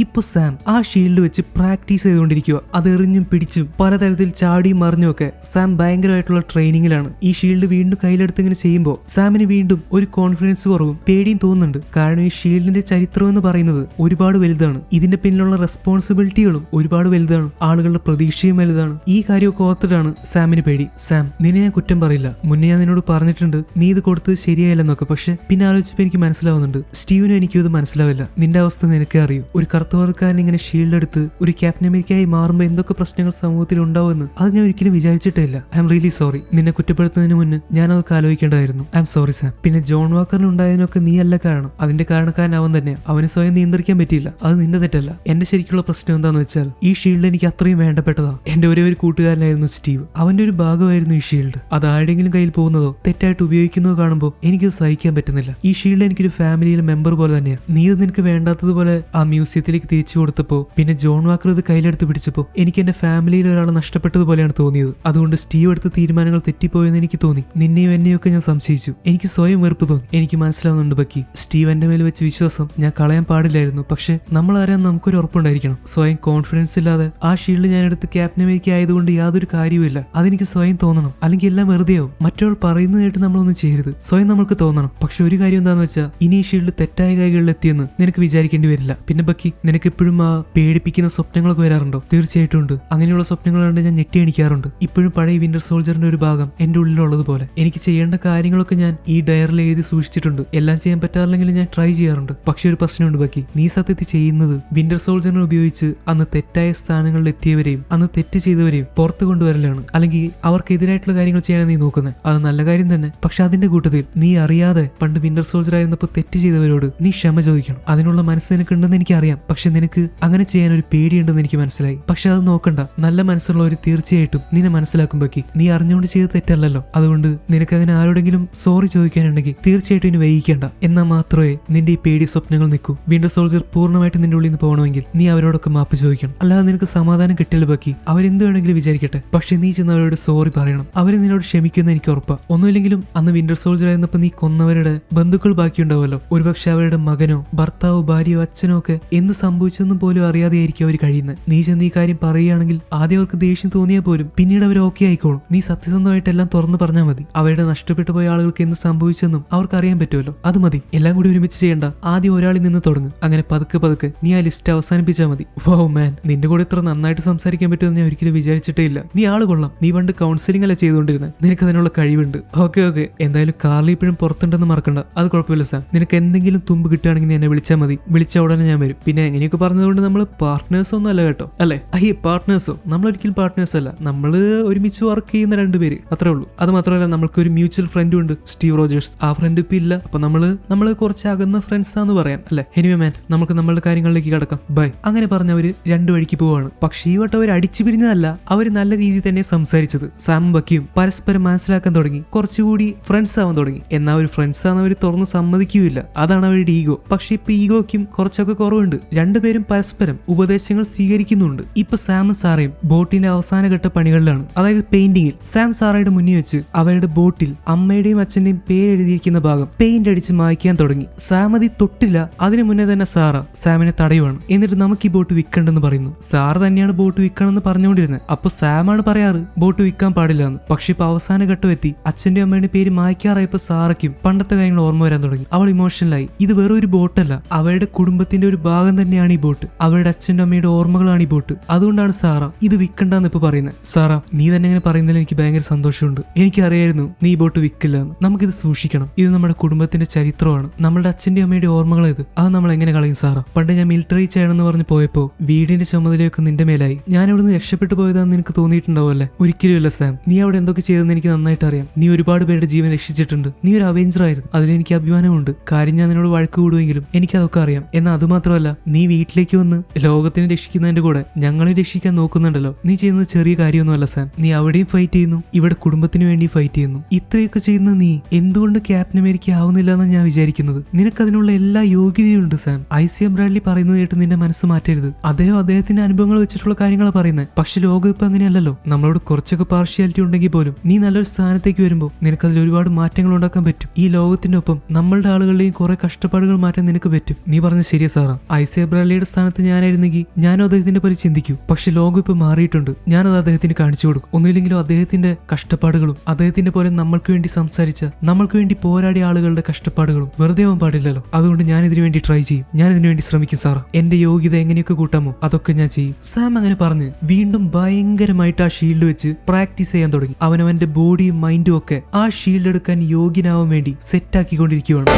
ഇപ്പൊ സാം ആ ഷീൽഡ് വെച്ച് പ്രാക്ടീസ് ചെയ്തുകൊണ്ടിരിക്കുക. അത് എറിഞ്ഞും പിടിച്ചും പലതരത്തിൽ ചാടിയും മറിഞ്ഞും ഒക്കെ സാം ഭയങ്കരമായിട്ടുള്ള ട്രെയിനിങ്ങിലാണ്. ഈ ഷീൽഡ് വീണ്ടും കയ്യിലെടുത്ത് ഇങ്ങനെ ചെയ്യുമ്പോൾ സാമിന് വീണ്ടും ഒരു കോൺഫിഡൻസ് കുറവും പേടിയും തോന്നുന്നുണ്ട്. കാരണം ഈ ഷീൽഡിന്റെ ചരിത്രം എന്ന് പറയുന്നത് ഒരുപാട് വലുതാണ്. ഇതിന്റെ പിന്നിലുള്ള റെസ്പോൺസിബിലിറ്റികളും ഒരുപാട് വലുതാണ്. ആളുകളുടെ പ്രതീക്ഷയും വലുതാണ്. ഈ കാര്യമൊക്കെ ഓർത്തിട്ടാണ് സാമിന് പേടി. സാം, നിന്നെ ഞാൻ കുറ്റം പറയില്ല. മുന്നേ ഞാൻ നിന്നോട് പറഞ്ഞിട്ടുണ്ട് നീ ഇത് കൊടുത്തത് ശരിയായില്ലെന്നൊക്കെ. പക്ഷെ പിന്നെ ആലോചിച്ചപ്പോൾ എനിക്ക് മനസ്സിലാവുന്നുണ്ട് സ്റ്റീവിനും എനിക്കും ഇത് മനസ്സിലാവില്ല. നിന്റെ അവസ്ഥ നിനക്കേ അറിയൂ. ഒരു കറുത്തവർക്കാരൻ ഇങ്ങനെ ഷീൽഡ് എടുത്ത് ഒരു ക്യാപ്റ്റൻ അമേരിക്കയായി മാറുമ്പോൾ എന്തൊക്കെ പ്രശ്നങ്ങൾ സമൂഹത്തിൽ ഉണ്ടാവുമെന്ന് അത് ഞാൻ ഒരിക്കലും വിചാരിച്ചിട്ടില്ല. I am really sorry. നിന്നെ കുറ്റപ്പെടുത്തുന്നതിന് മുന്നേ ഞാൻ അതൊക്കെ ആലോചിക്കേണ്ടതായിരുന്നു. I am sorry Sam. പിന്നെ ജോൺ വാക്കറിന് ഉണ്ടായതിനൊക്കെ നീ അല്ല കാരണം. അതിന്റെ കാരണക്കാരൻ അവൻ തന്നെ. അവന് സ്വയം നിയന്ത്രിക്കാൻ പറ്റിയില്ല. അത് നിന്റെ തെറ്റല്ല. എന്റെ ശരിക്കുള്ള പ്രശ്നം എന്താന്ന് വെച്ചാൽ ഈ ഷീൽഡ് എനിക്ക് അത്രയും വേണ്ടപ്പെട്ടതാ. എന്റെ ഒരേ ഒരു കൂട്ടുകാരനായിരുന്നു സ്റ്റീവ്. അവന്റെ ഒരു ഭാഗമായിരുന്നു ഈ ഷീൽഡ്. അത് ആരുടെങ്കിലും കയ്യിൽ പോകുന്നതോ തെറ്റായിട്ട് ഉപയോഗിക്കുന്നതോ കാണുമ്പോൾ എനിക്കത് സഹിക്കാൻ പറ്റുന്നില്ല. ഈ ഷീൽഡ് എനിക്കൊരു ഫാമിലിയിലെ മെമ്പർ പോലെ തന്നെയാണ്. നീ ഇത് നിനക്ക് വേണ്ടാത്തതുപോലെ ആ മ്യൂസിയത്തിൽ കയ്യിലേക്ക് തിരിച്ചു കൊടുത്തപ്പോ പിന്നെ ജോൺ വാക്കർ ഇത് കയ്യിലെടുത്ത് പിടിച്ചപ്പോ എനിക്ക് എന്റെ ഫാമിലിയിൽ ഒരാളെ നഷ്ടപ്പെട്ടതുപോലെയാണ് തോന്നിയത്. അതുകൊണ്ട് സ്റ്റീവ് എടുത്ത തീരുമാനങ്ങൾ തെറ്റിപ്പോയെന്ന് എനിക്ക് തോന്നി. നിന്നെയും എന്നെയും ഒക്കെ ഞാൻ സംശയിച്ചു. എനിക്ക് സ്വയം വെറുപ്പ് തോന്നി. എനിക്ക് മനസ്സിലാവുന്നുണ്ട് ബക്കി, സ്റ്റീവ് എന്റെ മേൽ വെച്ച വിശ്വാസം ഞാൻ കളയാൻ പാടില്ലായിരുന്നു. പക്ഷെ നമ്മൾ ആരാൻ നമുക്കൊരു ഉറപ്പുണ്ടായിരിക്കണം. സ്വയം കോൺഫിഡൻസ് ഇല്ലാതെ ആ ഷീൽഡ് ഞാൻ എടുത്ത് ക്യാപ്റ്റൻ അമേരിക്ക ആയതുകൊണ്ട് യാതൊരു കാര്യവുമില്ല. അതെനിക്ക് സ്വയം തോന്നണം, അല്ലെങ്കിൽ എല്ലാം വെറുതെയാവും. മറ്റൊരാൾ പറയുന്നത് കേട്ട് നമ്മളൊന്നും ചെയ്യരുത്, സ്വയം നമുക്ക് തോന്നണം. പക്ഷെ ഒരു കാര്യം എന്താന്ന് വെച്ചാൽ ഇനി ഈ ഷീൽഡ് തെറ്റായ കൈകളിൽ എത്തിയെന്ന് നിനക്ക് വിചാരിക്കേണ്ടി വരില്ല. പിന്നെ ബക്കി, നിനക്ക് എപ്പോഴും ആ പേടിപ്പിക്കുന്ന സ്വപ്നങ്ങളൊക്കെ വരാറുണ്ടോ? തീർച്ചയായിട്ടും ഉണ്ട്. അങ്ങനെയുള്ള സ്വപ്നങ്ങൾ കണ്ട് ഞാൻ ഞെട്ടി എണിക്കാറുണ്ട്. ഇപ്പോഴും പഴയ വിന്റർ സോൾജറിന്റെ ഒരു ഭാഗം എന്റെ ഉള്ളിലുള്ളതുപോലെ. എനിക്ക് ചെയ്യേണ്ട കാര്യങ്ങളൊക്കെ ഞാൻ ഈ ഡയറിൽ എഴുതി സൂക്ഷിച്ചിട്ടുണ്ട്. എല്ലാം ചെയ്യാൻ പറ്റാറില്ലെങ്കിൽ ഞാൻ ട്രൈ ചെയ്യാറുണ്ട്. പക്ഷെ ഒരു പ്രശ്നമുണ്ട് ബക്കി, നീ സത്യത്തിൽ ചെയ്യുന്നത് വിന്റർ സോൾജറിനെ ഉപയോഗിച്ച് അന്ന് തെറ്റായ സ്ഥാനങ്ങളിൽ എത്തിയവരെയും അന്ന് തെറ്റ് ചെയ്തവരെയും പുറത്തു കൊണ്ടുവരലാണ്. അല്ലെങ്കിൽ അവർക്കെതിരായിട്ടുള്ള കാര്യങ്ങൾ ചെയ്യാൻ നീ നോക്കുന്നത്. അത് നല്ല കാര്യം തന്നെ. പക്ഷെ അതിന്റെ കൂട്ടത്തിൽ നീ അറിയാതെ പണ്ട് വിന്റർ സോൾജർ ആയിരുന്നപ്പോൾ തെറ്റ് ചെയ്തവരോട് നീ ക്ഷമ ചോദിക്കണം. അതിനുള്ള മനസ്സ് നിനക്കുണ്ടെന്ന് എനിക്കറിയാം. പക്ഷെ നിനക്ക് അങ്ങനെ ചെയ്യാൻ ഒരു പേടിയുണ്ടെന്ന് എനിക്ക് മനസ്സിലായി. പക്ഷെ അത് നോക്കണ്ട, നല്ല മനസ്സുള്ളവർ തീർച്ചയായിട്ടും നിന്നെ മനസ്സിലാക്കും ബക്കി. നീ അറിഞ്ഞുകൊണ്ട് ചെയ്ത് തെറ്റല്ലല്ലോ. അതുകൊണ്ട് നിനക്ക് അങ്ങനെ ആരോടെങ്കിലും സോറി ചോദിക്കാനുണ്ടെങ്കിൽ തീർച്ചയായിട്ടും ഇനി വൈകിക്കേണ്ട. എന്നാൽ മാത്രമേ നിന്റെ ഈ പേടി സ്വപ്നങ്ങൾ നിൽക്കൂ. വിന്റർ സോൾജർ പൂർണ്ണമായിട്ട് നിന്റെ ഉള്ളിൽ നിന്ന് പോകണമെങ്കിൽ നീ അവരോടൊക്കെ മാപ്പ് ചോദിക്കണം. അല്ലാതെ നിനക്ക് സമാധാനം കിട്ടില്ല ബക്കി. അവരെന്ത് വേണമെങ്കിലും വിചാരിക്കട്ടെ, പക്ഷെ നീ ചെന്ന് അവരോട് സോറി പറയണം. അവർ നിന്നോട് ക്ഷമിക്കുമെന്ന് എനിക്ക് ഉറപ്പാ. ഒന്നുമില്ലെങ്കിലും അന്ന് വിന്റർ സോൾജർ ആയിരുന്നപ്പോൾ നീ കൊന്നവരുടെ ബന്ധുക്കൾ ബാക്കിയുണ്ടാവുമല്ലോ. ഒരുപക്ഷെ അവരുടെ മകനോ ഭർത്താവോ ഭാര്യയോ അച്ഛനോ ഒക്കെ എന്ത് സംഭവിച്ചെന്നും പോലും അറിയാതെയായിരിക്കും അവർ കഴിയുന്നത്. നീ ചെന്ന് ഈ കാര്യം പറയുകയാണെങ്കിൽ ആദ്യം അവർക്ക് ദേഷ്യം തോന്നിയാൽ പോലും പിന്നീട് അവർ ഓക്കെ ആയിക്കോളും. നീ സത്യസന്ധമായിട്ട് എല്ലാം തുറന്നു പറഞ്ഞാൽ മതി. അവരുടെ നഷ്ടപ്പെട്ടു പോയ ആളുകൾക്ക് എന്ത് സംഭവിച്ചെന്നും അവർക്ക് അറിയാൻ പറ്റുമല്ലോ. അത് മതി. എല്ലാം കൂടി ഒരുമിച്ച് ചെയ്യേണ്ട. ആദ്യം ഒരാളിൽ നിന്ന് തുടങ്ങും. അങ്ങനെ പതുക്കെ പതുക്കെ നീ ആ ലിസ്റ്റ് അവസാനിപ്പിച്ചാൽ മതി. വൗ മാൻ, നിന്റെ കൂടെ ഇത്ര നന്നായിട്ട് സംസാരിക്കാൻ പറ്റുമെന്ന് ഞാൻ ഒരിക്കലും വിചാരിച്ചിട്ടേ ഇല്ല. നീ ആള് കൊള്ളാം. നീ പണ്ട് കൗൺസിലിംഗ് അല്ല ചെയ്തുകൊണ്ടിരുന്നത്. നിനക്ക് അതിനുള്ള കഴിവുണ്ട്. ഓക്കെ. എന്തായാലും കാർലി ഇപ്പോഴും പുറത്തുണ്ടെന്ന് മറക്കണ്ട. അത് കുഴപ്പമില്ല സാം. നിനക്ക് എന്തെങ്കിലും തുമ്പ് കിട്ടുകയാണെങ്കിൽ നീ എന്നെ വിളിച്ചാൽ മതി. വിളിച്ച ഉടനെ ഞാൻ വരും. പിന്നെ എങ്ങനെയൊക്കെ പറഞ്ഞതുകൊണ്ട് നമ്മൾ പാർട്ട്നേഴ്സ് ഒന്നും അല്ല കേട്ടോ, അല്ലേ? അയ്യേ, പാർട്ട്നേഴ്സോ? നമ്മളൊരിക്കലും പാർട്ട്നേഴ്സ് അല്ല. നമ്മൾ ഒരുമിച്ച് വർക്ക് ചെയ്യുന്ന രണ്ടുപേര്, അത്രേ ഉള്ളൂ. അത് മാത്രമല്ല നമ്മൾക്ക് ഒരു മ്യൂച്വൽ ഫ്രണ്ടും ഉണ്ട്, സ്റ്റീവ് റോജേഴ്സ്. ആ ഫ്രണ്ട് ഇപ്പം ഇല്ല. അപ്പൊ നമ്മള് കുറച്ച് അകന്ന ഫ്രണ്ട്സ് ആന്ന് പറയാം, അല്ലെ? എനിവേ മാൻ, നമുക്ക് നമ്മളുടെ കാര്യങ്ങളിലേക്ക് കടക്കാം. ബൈ. അങ്ങനെ പറഞ്ഞവര് രണ്ടു വഴിക്ക് പോവാണ്. പക്ഷേ ഈ വട്ടം അവർ അടിച്ചു പിരിഞ്ഞതല്ല. അവർ നല്ല രീതിയിൽ തന്നെ സംസാരിച്ചത്. സാമും ബക്കിയും പരസ്പരം മനസ്സിലാക്കാൻ തുടങ്ങി. കുറച്ചുകൂടി ഫ്രണ്ട്സ് ആവാൻ തുടങ്ങി. എന്നാൽ അവർ ഫ്രണ്ട്സ് ആണെന്ന് അവർ തുറന്ന് സമ്മതിക്കുകയില്ല. അതാണ് അവരുടെ ഈഗോ. പക്ഷെ ഇപ്പൊ ഈഗോയ്ക്കും കുറച്ചൊക്കെ കുറവുണ്ട്. രണ്ടുപേരും പരസ്പരം ഉപദേശങ്ങൾ സ്വീകരിക്കുന്നുണ്ട്. ഇപ്പൊ സാമും സാറയും ബോട്ടിന്റെ അവസാനഘട്ട പണികളിലാണ്. അതായത് പെയിന്റിങ്ങിൽ. സാം സാറയുടെ മുന്നിൽ വെച്ച് അവരുടെ ബോട്ടിൽ അമ്മയുടെയും അച്ഛന്റെയും പേര് എഴുതിയിരിക്കുന്ന ഭാഗം പെയിന്റ് അടിച്ച് മായ്ക്കാൻ തുടങ്ങി. സാം അത് തൊട്ടില്ല. അതിനു മുന്നേ തന്നെ സാറ സാമിനെ തടയുവാണ്. എന്നിട്ട് നമുക്ക് ഈ ബോട്ട് വിൽക്കണ്ടെന്ന് പറയുന്നു. സാർ തന്നെയാണ് ബോട്ട് വിൽക്കണമെന്ന് പറഞ്ഞുകൊണ്ടിരുന്നത്. അപ്പൊ സാമാണ് പറയാറ് ബോട്ട് വിൽക്കാൻ പാടില്ല എന്ന്. പക്ഷെ ഇപ്പൊ അവസാന ഘട്ടം എത്തി. അച്ഛന്റെ അമ്മയുടെ പേര് മായ്ക്കാറായപ്പോ സാറയ്ക്കും പണ്ടത്തെ കാര്യങ്ങൾ ഓർമ്മ വരാൻ തുടങ്ങി. അവൾ ഇമോഷണലായി. ഇത് വെറും ഒരു ബോട്ടല്ല, അവരുടെ കുടുംബത്തിന്റെ ഒരു ഭാഗം തന്നെയാണ് ഈ ബോട്ട്. അവരുടെ അച്ഛന്റെ അമ്മയുടെ ഓർമ്മകളാണ് ഈ ബോട്ട്. അതുകൊണ്ടാണ് സാറ ഇത് വിൽക്കണ്ടെന്ന് ഇപ്പൊ പറയുന്നത്. സാറ, നീ തന്നെ ഇങ്ങനെ പറയുന്നതിൽ എനിക്ക് ഭയങ്കര സന്തോഷമുണ്ട്. എനിക്കറിയായിരുന്നു നീ ഈ ബോട്ട് വിൽക്കില്ല എന്ന്. നമുക്കിത് സൂക്ഷിക്കണം. ഇത് നമ്മുടെ കുടുംബത്തിന്റെ ചരിത്രമാണ്. നമ്മുടെ അച്ഛന്റെ അമ്മയുടെ ഓർമ്മകളേത്. അത് നമ്മൾ എങ്ങനെ കളയും സാറ? പണ്ട് ഞാൻ മിലിറ്ററി ചെയ്യണമെന്ന് പറഞ്ഞ് പോയപ്പോ വീടിന്റെ ചുമതലയൊക്കെ നിന്റെ മേലായി. ഞാൻ ഇവിടുന്ന് രക്ഷപ്പെട്ടു പോയതാന്ന് നിനക്ക് തോന്നിയിട്ടുണ്ടാവുമല്ലേ? ഒരിക്കലും ഇല്ല സാം. നീ അവിടെ എന്തൊക്കെ ചെയ്തെന്ന് എനിക്ക് നന്നായിട്ട് അറിയാം. നീ ഒരുപാട് പേരുടെ ജീവൻ രക്ഷിച്ചിട്ടുണ്ട്. നീ ഒരു അവെഞ്ചർ ആയിരുന്നു. അതിലെനിക്ക് അഭിമാനമുണ്ട്. കാര്യം ഞാൻ നിന്നോട് വഴക്ക് കൂടുമെങ്കിലും എനിക്കതൊക്കെ അറിയാം. എന്നാൽ അതുമാത്രമല്ല, നീ വീട്ടിലേക്ക് വന്ന് ലോകത്തിനെ രക്ഷിക്കുന്നതിന്റെ കൂടെ ഞങ്ങളെ രക്ഷിക്കാൻ നോക്കുന്നുണ്ടല്ലോ. നീ ചെയ്യുന്നത് ചെറിയ കാര്യമൊന്നുമല്ല സാം. നീ അവിടെയും ഫൈറ്റ് ചെയ്യുന്നു, ഇവിടെ കുടുംബത്തിന് വേണ്ടി ഫൈറ്റ് ചെയ്യുന്നു. ഇത്രയൊക്കെ ചെയ്യുന്ന നീ എന്തുകൊണ്ട് ക്യാപ്റ്റൻ അമേരിക്ക ആവുന്നില്ല എന്നാണ് ഞാൻ വിചാരിക്കുന്നത്. നിനക്കതിനുള്ള എല്ലാ യോഗ്യതയുണ്ട് സാം. ഐസിഎം ബ്രാഡ്ലി പറയുന്നത് കേട്ട് നിന്റെ മനസ്സ് മാറ്റരുത്. അദ്ദേഹത്തിന്റെ അനുഭവങ്ങൾ വെച്ചിട്ടുള്ള കാര്യങ്ങളാണ് പറയുന്നത്. പക്ഷെ ലോകം ഇപ്പൊ അങ്ങനെയല്ലല്ലോ. നമ്മളോട് കുറച്ചൊക്കെ പാർഷ്യാലിറ്റി ഉണ്ടെങ്കിൽ പോലും നീ നല്ലൊരു സ്ഥാനത്തേക്ക് വരുമ്പോൾ നിനക്കതിൽ ഒരുപാട് മാറ്റങ്ങൾ ഉണ്ടാക്കാൻ പറ്റും. ഈ ലോകത്തിന്റെ ഒപ്പം നമ്മളുടെ ആളുകളുടെയും കുറെ കഷ്ടപ്പാടുകൾ മാറ്റാൻ നിനക്ക് പറ്റും. നീ പറഞ്ഞത് ശരിയാ സാറാ. ഐസിഎം ബ്രാഡ്ലിയുടെ സ്ഥാനത്ത് ഞാനായിരുന്നെങ്കിൽ ഞാനും അദ്ദേഹത്തിന്റെ പോലെ ചിന്തിക്കും. പക്ഷെ ലോകം ഇപ്പൊ മാറിയിട്ടുണ്ട്. ഞാനത് അദ്ദേഹത്തിന് കാണിച്ചു കൊടുക്കും. ഒന്നുമില്ലെങ്കിലും അദ്ദേഹത്തിന്റെ കഷ്ടപ്പാടുകളും അദ്ദേഹത്തിന്റെ പോലെ നമ്മൾക്ക് വേണ്ടി സംസാരിച്ച, നമ്മൾക്ക് വേണ്ടി പോരാടിയ ആളുകളുടെ കഷ്ടപ്പാടുകളും വെറുതെ ആവാൻ പാടില്ലല്ലോ. അതുകൊണ്ട് ഞാൻ ഇതിനു വേണ്ടി ട്രൈ ചെയ്യും. ഞാൻ ഇതിനു വേണ്ടി ശ്രമിക്കും സാറ. എന്റെ യോഗ്യത എങ്ങനെയൊക്കെ കൂട്ടാമോ അതൊക്കെ ഞാൻ ചെയ്യും. സാം അങ്ങനെ പറഞ്ഞ് വീണ്ടും ഭയങ്കരമായിട്ട് ആ ഷീൽഡ് വെച്ച് പ്രാക്ടീസ് ചെയ്യാൻ തുടങ്ങി. അവനവന്റെ ബോഡിയും മൈൻഡും ഒക്കെ ആ ഷീൽഡ് എടുക്കാൻ യോഗ്യനാവാൻ വേണ്ടി സെറ്റാക്കിക്കൊണ്ടിരിക്കുകയാണ്.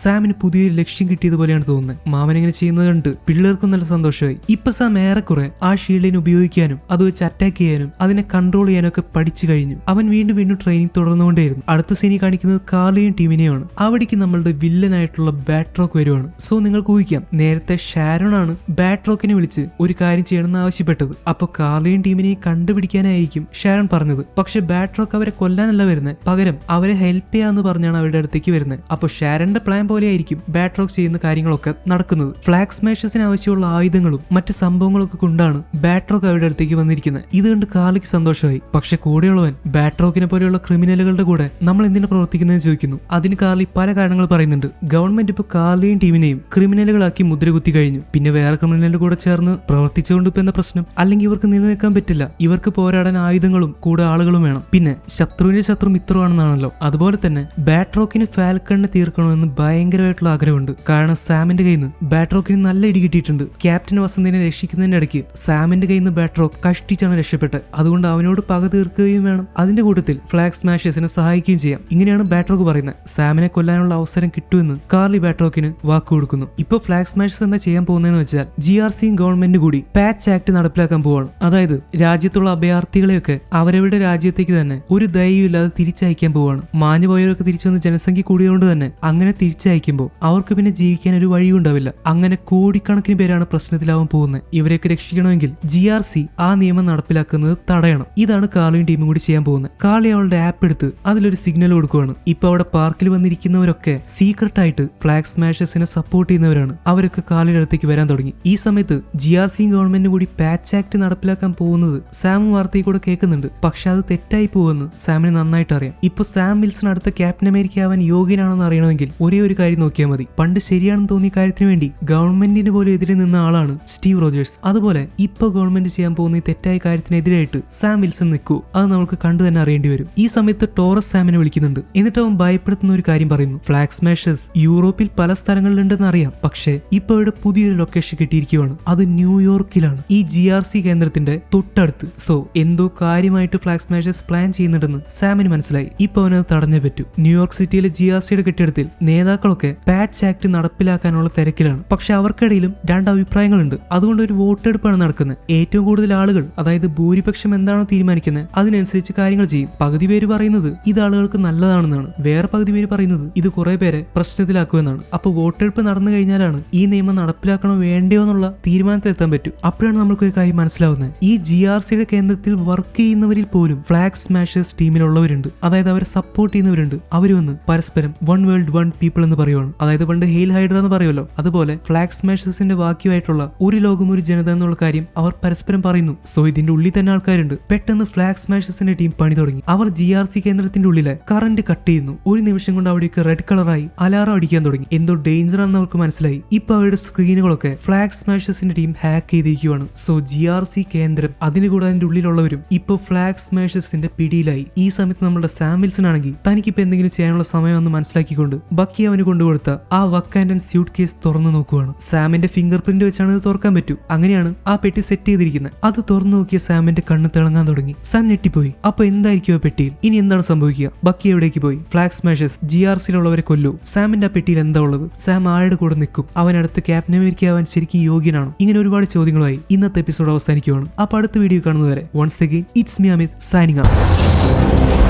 സാമിന് പുതിയൊരു ലക്ഷ്യം കിട്ടിയതുപോലെയാണ് തോന്നുന്നത്. മാമൻ ഇങ്ങനെ ചെയ്യുന്നത് കണ്ട് പിള്ളേർക്കും നല്ല സന്തോഷമായി. ഇപ്പൊ സാം ഏറെക്കുറെ ആ ഷീൽഡിനെ ഉപയോഗിക്കാനും അത് വെച്ച് അറ്റാക്ക് ചെയ്യാനും അതിനെ കൺട്രോൾ ചെയ്യാനും ഒക്കെ പഠിച്ചു കഴിഞ്ഞു. അവൻ വീണ്ടും ട്രെയിനിങ് തുടർന്നുകൊണ്ടേയിരുന്നു. അടുത്ത സീനി കാണിക്കുന്നത് കാർലിയും ടീമിനെയാണ്. അവിടേക്ക് നമ്മളുടെ വില്ലനായിട്ടുള്ള ബാട്രോക്ക് വരുവാണ്. സോ നിങ്ങൾക്ക് ഊഹിക്കാം, നേരത്തെ ഷാരോൺ ആണ് ബാട്രോക്കിനെ വിളിച്ച് ഒരു കാര്യം ചെയ്യണമെന്ന് ആവശ്യപ്പെട്ടത്. അപ്പൊ കാർലിയും ടീമിനെയും കണ്ടുപിടിക്കാനായിരിക്കും ഷാരോൺ പറഞ്ഞത്. പക്ഷെ ബാട്രോക്ക് അവരെ കൊല്ലാനല്ല വരുന്നത്, പകരം അവരെ ഹെൽപ്പ് ചെയ്യാന്ന് പറഞ്ഞാണ് അവരുടെ അടുത്തേക്ക് വരുന്നത്. അപ്പൊ ഷാരോന്റെ പ്ലാൻ പോലെ ആയിരിക്കും ബാട്രോക്ക് ചെയ്യുന്ന കാര്യങ്ങളൊക്കെ നടക്കുന്നത്. ഫ്ലാഗ് സ്മാഷസിന് ആവശ്യമുള്ള ആയുധങ്ങളും മറ്റ് സംഭവങ്ങളൊക്കെ കൊണ്ടാണ് ബാട്രോക്ക് അവരുടെ അടുത്തേക്ക് വന്നിരിക്കുന്നത്. ഇത് കണ്ട് കാർലിക്ക് സന്തോഷമായി. പക്ഷെ കൂടെയുള്ളവൻ ബാട്രോക്കിനെ പോലെയുള്ള ക്രിമിനലുകളുടെ കൂടെ നമ്മൾ എന്തിനു പ്രവർത്തിക്കുന്നതെന്ന് ചോദിക്കുന്നു. അതിന് കാർലി പല കാരണങ്ങൾ പറയുന്നുണ്ട്. ഗവൺമെന്റ് ഇപ്പൊ കാർലിയും ടീമിനെയും ക്രിമിനലുകളാക്കി മുദ്രകുത്തി കഴിഞ്ഞു. പിന്നെ വേറെ ക്രിമിനലിന്റെ കൂടെ ചേർന്ന് പ്രവർത്തിച്ചുകൊണ്ട് ഇപ്പൊ എന്ന പ്രശ്നം, അല്ലെങ്കിൽ ഇവർക്ക് നിലനിൽക്കാൻ പറ്റില്ല. ഇവർക്ക് പോരാടാൻ ആയുധങ്ങളും കൂടെ ആളുകളും വേണം. പിന്നെ ശത്രുവിന്റെ ശത്രു മിത്രമാണെന്നാണല്ലോ. അതുപോലെ തന്നെ ബാട്രോക്കിന് ഫാൽക്കണിനെ തീർക്കണമെന്ന് ഭയങ്കരമായിട്ടുള്ള ആഗ്രഹമുണ്ട്. കാരണം സാമിന്റെ കയ്യിൽ നിന്ന് ബാട്രോക്കിന് നല്ല ഇടി കിട്ടിയിട്ടുണ്ട്. ക്യാപ്റ്റൻ വസന്തിനെ രക്ഷിക്കുന്നതിന്റെ ഇടയ്ക്ക് സാമിന്റെ കയ്യിൽ നിന്ന് ബാട്രോക്ക് കഷ്ടിച്ചാണ് രക്ഷപ്പെട്ടത്. അതുകൊണ്ട് അവനോട് പക തീർക്കുകയും വേണം. അതിന്റെ കൂട്ടത്തിൽ ഫ്ലാഗ് സ്മാഷേഴ്സിനെ സഹായിക്കുകയും ചെയ്യാം. ഇങ്ങനെയാണ് ബാട്രോക്ക് പറയുന്നത്. സാമിനെ കൊല്ലാനുള്ള അവസരം കിട്ടുമെന്ന് കാർലി ബാട്രോക്കിന് വാക്ക് കൊടുക്കുന്നു. ഇപ്പൊ ഫ്ലാഗ് സ്മാഷേഴ്സ് എന്താ ചെയ്യാൻ പോകുന്നതെന്ന് വെച്ചാൽ GRCയും ഗവൺമെന്റും കൂടി പാച്ച് ആക്ട് നടപ്പിലാക്കാൻ പോവാണ്. അതായത് രാജ്യത്തുള്ള അഭയാർത്ഥികളെയൊക്കെ അവരവരുടെ രാജ്യത്തേക്ക് തന്നെ ഒരു ദയയില്ലാതെ തിരിച്ചയക്കാൻ പോവാണ്. മാഞ്ഞു പോയവരൊക്കെ തിരിച്ചു വന്ന് ജനസംഖ്യ കൂടിയതുകൊണ്ട് തന്നെ അങ്ങനെ തിരിച്ചയക്കുമ്പോൾ അവർക്ക് പിന്നെ ജീവിക്കാൻ ഒരു വഴിയും ഉണ്ടാവില്ല. അങ്ങനെ കോടിക്കണക്കിന് പേരാണ് പ്രശ്നത്തിലാവാൻ പോകുന്നത്. ഇവരെയൊക്കെ രക്ഷിക്കണമെങ്കിൽ GRC ആ നിയമം നടപ്പിലാക്കുന്നത് തടയണം. ഇതാണ് കാർലിയും ടീമും കൂടി ചെയ്യാൻ പോകുന്നത്. കാർലി അവളുടെ ആപ്പ് എടുത്ത് അതിലൊരു സിഗ്നൽ കൊടുക്കുകയാണ്. ഇപ്പൊ അവിടെ പാർക്കിൽ വന്നിരിക്കുന്നവരൊക്കെ സീക്രട്ട് ആയിട്ട് ഫ്ലാഗ് സ്മാഷേഴ്സിനെ സപ്പോർട്ട് ചെയ്യുന്നവരാണ്. അവരൊക്കെ കാർലിയുടെ അടുത്തേക്ക് വരാൻ തുടങ്ങി. ഈ സമയത്ത് GRCയും ഗവൺമെന്റും കൂടി പാച്ച് ആക്ട് നടപ്പിലാക്കാൻ പോകുന്നത് സാമും വാർത്തയിൽ കൂടെ കേൾക്കുന്നുണ്ട്. പക്ഷെ അത് തെറ്റായി പോകുമെന്ന് സാമിന് നന്നായിട്ട് അറിയാം. ഇപ്പൊ സാം വിൽസൺ അടുത്ത ക്യാപ്റ്റൻ അമേരിക്ക ആവാൻ യോഗ്യനാണെന്ന് അറിയണമെങ്കിൽ ഒരേ ഒരു കാര്യം നോക്കിയാൽ മതി. പണ്ട് ശരിയാണെന്ന് തോന്നിയ കാര്യത്തിന് വേണ്ടി ഗവൺമെന്റിന് പോലും എതിരെ നിന്ന ആളാണ് സ്റ്റീവ് റോജേഴ്സ്. അതുപോലെ ഇപ്പൊ ഗവൺമെന്റ് ചെയ്യാൻ പോകുന്ന ഈ തെറ്റായ കാര്യത്തിനെതിരായിട്ട് സാം വിൽസൺ നിൽക്കുമോ അത് നമുക്ക് കണ്ടു തന്നെ അറിയേണ്ടി വരും. ഈ സമയത്ത് ടോറസ് സാമിനെ വിളിക്കുന്നുണ്ട്. എന്നിട്ട് അവൻ ഭയപ്പെടുത്തുന്ന ഒരു കാര്യം പറയുന്നു. ഫ്ലാഗ് സ്മാഷേഴ്സ് യൂറോപ്പിൽ പല സ്ഥലങ്ങളിലുണ്ടെന്ന് അറിയാം, പക്ഷെ ഇപ്പൊ ഇവിടെ പുതിയൊരു ലൊക്കേഷൻ കിട്ടിയിരിക്കുകയാണ്. അത് ന്യൂയോർക്കിലാണ്, ഈ GRC കേന്ദ്രത്തിന്റെ തൊട്ടടുത്ത്. സോ എന്തോ കാര്യമായിട്ട് ഫ്ലാഗ് സ്മാഷേഴ്സ് പ്ലാൻ ചെയ്യുന്നുണ്ടെന്ന് സാമിന് മനസ്സിലായി. ഇപ്പൊ അവനത് തടഞ്ഞേ പറ്റൂ. ന്യൂയോർക്ക് സിറ്റിയിലെ GRCയുടെ കെട്ടിടത്തിൽ നേതാക്കളൊക്കെ പാച്ച് ആക്ട് നടപ്പിലാക്കാനുള്ള തിരക്കിലാണ്. പക്ഷെ അവർക്കിടയിലും രണ്ട് അഭിപ്രായങ്ങളുണ്ട്. അതുകൊണ്ട് ഒരു വോട്ടെടുപ്പാണ് നടക്കുന്നത്. ഏറ്റവും കൂടുതൽ ആളുകൾ, അതായത് ഭൂരിപക്ഷം എന്താണോ തീരുമാനിക്കുന്നത് അതിനനുസരിച്ച് കാര്യങ്ങൾ ചെയ്യും. പകുതി പേര് പറയുന്നത് ഇത് ആളുകൾക്ക് നല്ലതാണെന്നാണ്, വേറെ പകുതി പേര് പറയുന്നത് ഇത് കുറെ പേരെ പ്രശ്നത്തിലാക്കുമെന്നാണ്. അപ്പൊ വോട്ടെടുപ്പ് നടന്നു കഴിഞ്ഞാലാണ് ഈ നിയമം നടപ്പിലാക്കണോ വേണ്ടയോ എന്നുള്ള തീരുമാനത്തിലെത്താൻ പറ്റും. അപ്പോഴാണ് നമുക്കൊരു കാര്യം മനസ്സിലാവുന്നത്. ഈ GRCയുടെ കേന്ദ്രത്തിൽ വർക്ക് ചെയ്യുന്നവരിൽ പോലും ഫ്ലാഗ് സ്മാഷേഴ്സ് ടീമിലുള്ളവരുണ്ട്. അതായത് അവരെ സപ്പോർട്ട് ചെയ്യുന്നവരുണ്ട്. അവർ വന്ന് പരസ്പരം വൺ വേൾഡ് വൺ പീപ്പിൾ എന്ന് പറയുവാണ്. അതായത് പണ്ട് ഹെയിൽ ഹൈഡ്ര എന്ന് പറയുമല്ലോ, അതുപോലെ ഫ്ലാഗ് സ്മാഷേഴ്സിന്റെ വാക്യമായിട്ടുള്ള ഒരു ലോകം ഒരു ജനത എന്നുള്ള കാര്യം അവർ പരസ്പരം പറയുന്നു. സോ ഇതിന്റെ ഉള്ളിൽ തന്നെ ആൾക്കാരുണ്ട്. പെട്ടെന്ന് ഫ്ലാഗ് സ്മാഷേഴ്സിന്റെ ടീം പണി തുടങ്ങി. അവർ GRC കേന്ദ്രത്തിന്റെ ഉള്ളിലെ കറന്റ് കട്ട് ചെയ്യുന്നു. ഒരു നിമിഷം കൊണ്ട് അവിടേക്ക് റെഡ് കളറായി അലാറം അടിക്കാൻ തുടങ്ങി. എന്തോ ഡേഞ്ചർ ആണെന്ന് അവർക്ക് മനസ്സിലായി. ഇപ്പൊ അവരുടെ സ്ക്രീനുകളൊക്കെ ഫ്ലാഗ് സ്മാഷേഴ്സിന്റെ ടീം ഹാക്ക് ചെയ്തിരിക്കുകയാണ്. സോ GRC കേന്ദ്രം അതിനുകൂടെ അതിന്റെ ഉള്ളിലുള്ളവരും ഇപ്പൊ ഫ്ലാഗ് സ്മാഷേഴ്സിന്റെ പിടിയിലായി. ഈ സമയത്ത് നമ്മുടെ സാം വിൽസൺ ആണെങ്കിൽ തനിക്കിപ്പോ എന്തെങ്കിലും ചെയ്യാനുള്ള സമയമെന്ന് മനസ്സിലാക്കിക്കൊണ്ട് ബക്കി അവന് കൊണ്ടുകൊടുത്ത ആ വക്കാൻഡൻ സ്യൂട്ട് കേസ് തുറന്നു നോക്കുവാണ്. സാമിന്റെ ഫിംഗർ പ്രിന്റ് വെച്ചാണ് ഇത് തുറക്കാൻ പറ്റൂ. അങ്ങനെയാണ് ആ പെട്ടി സെറ്റ് ചെയ്തിരിക്കുന്നത്. അത് തുറന്നു നോക്കിയ സാമിന്റെ കണ്ണ് തിളങ്ങാൻ തുടങ്ങി. സാം ഞെട്ടിപ്പോയി. അപ്പൊ എന്തായിരിക്കും ആ പെട്ടിയിൽ? ഇനി എന്താണ് സംഭവിക്കുക? ബക്കി എവിടേക്ക് പോയി? Flag Smashers GRCയിലുള്ളവരെ കൊല്ലൂ. സാമിന്റെ ആ പെട്ടിയിൽ എന്താ ഉള്ളത്? സാം ആരുടെ കൂടെ നിൽക്കും? അവൻ അടുത്ത് ക്യാപ്റ്റൻ അമേരിക്ക ആവാൻ ശരിക്കും യോഗ്യനാണോ? ഇങ്ങനെ ഒരുപാട് ചോദ്യങ്ങളുമായി ഇന്നത്തെ എപ്പിസോഡ് അവസാനിക്കുകയാണ്. അപ്പൊ അടുത്ത വീഡിയോ കാണുന്നവരെ once again it's me Amit signing out.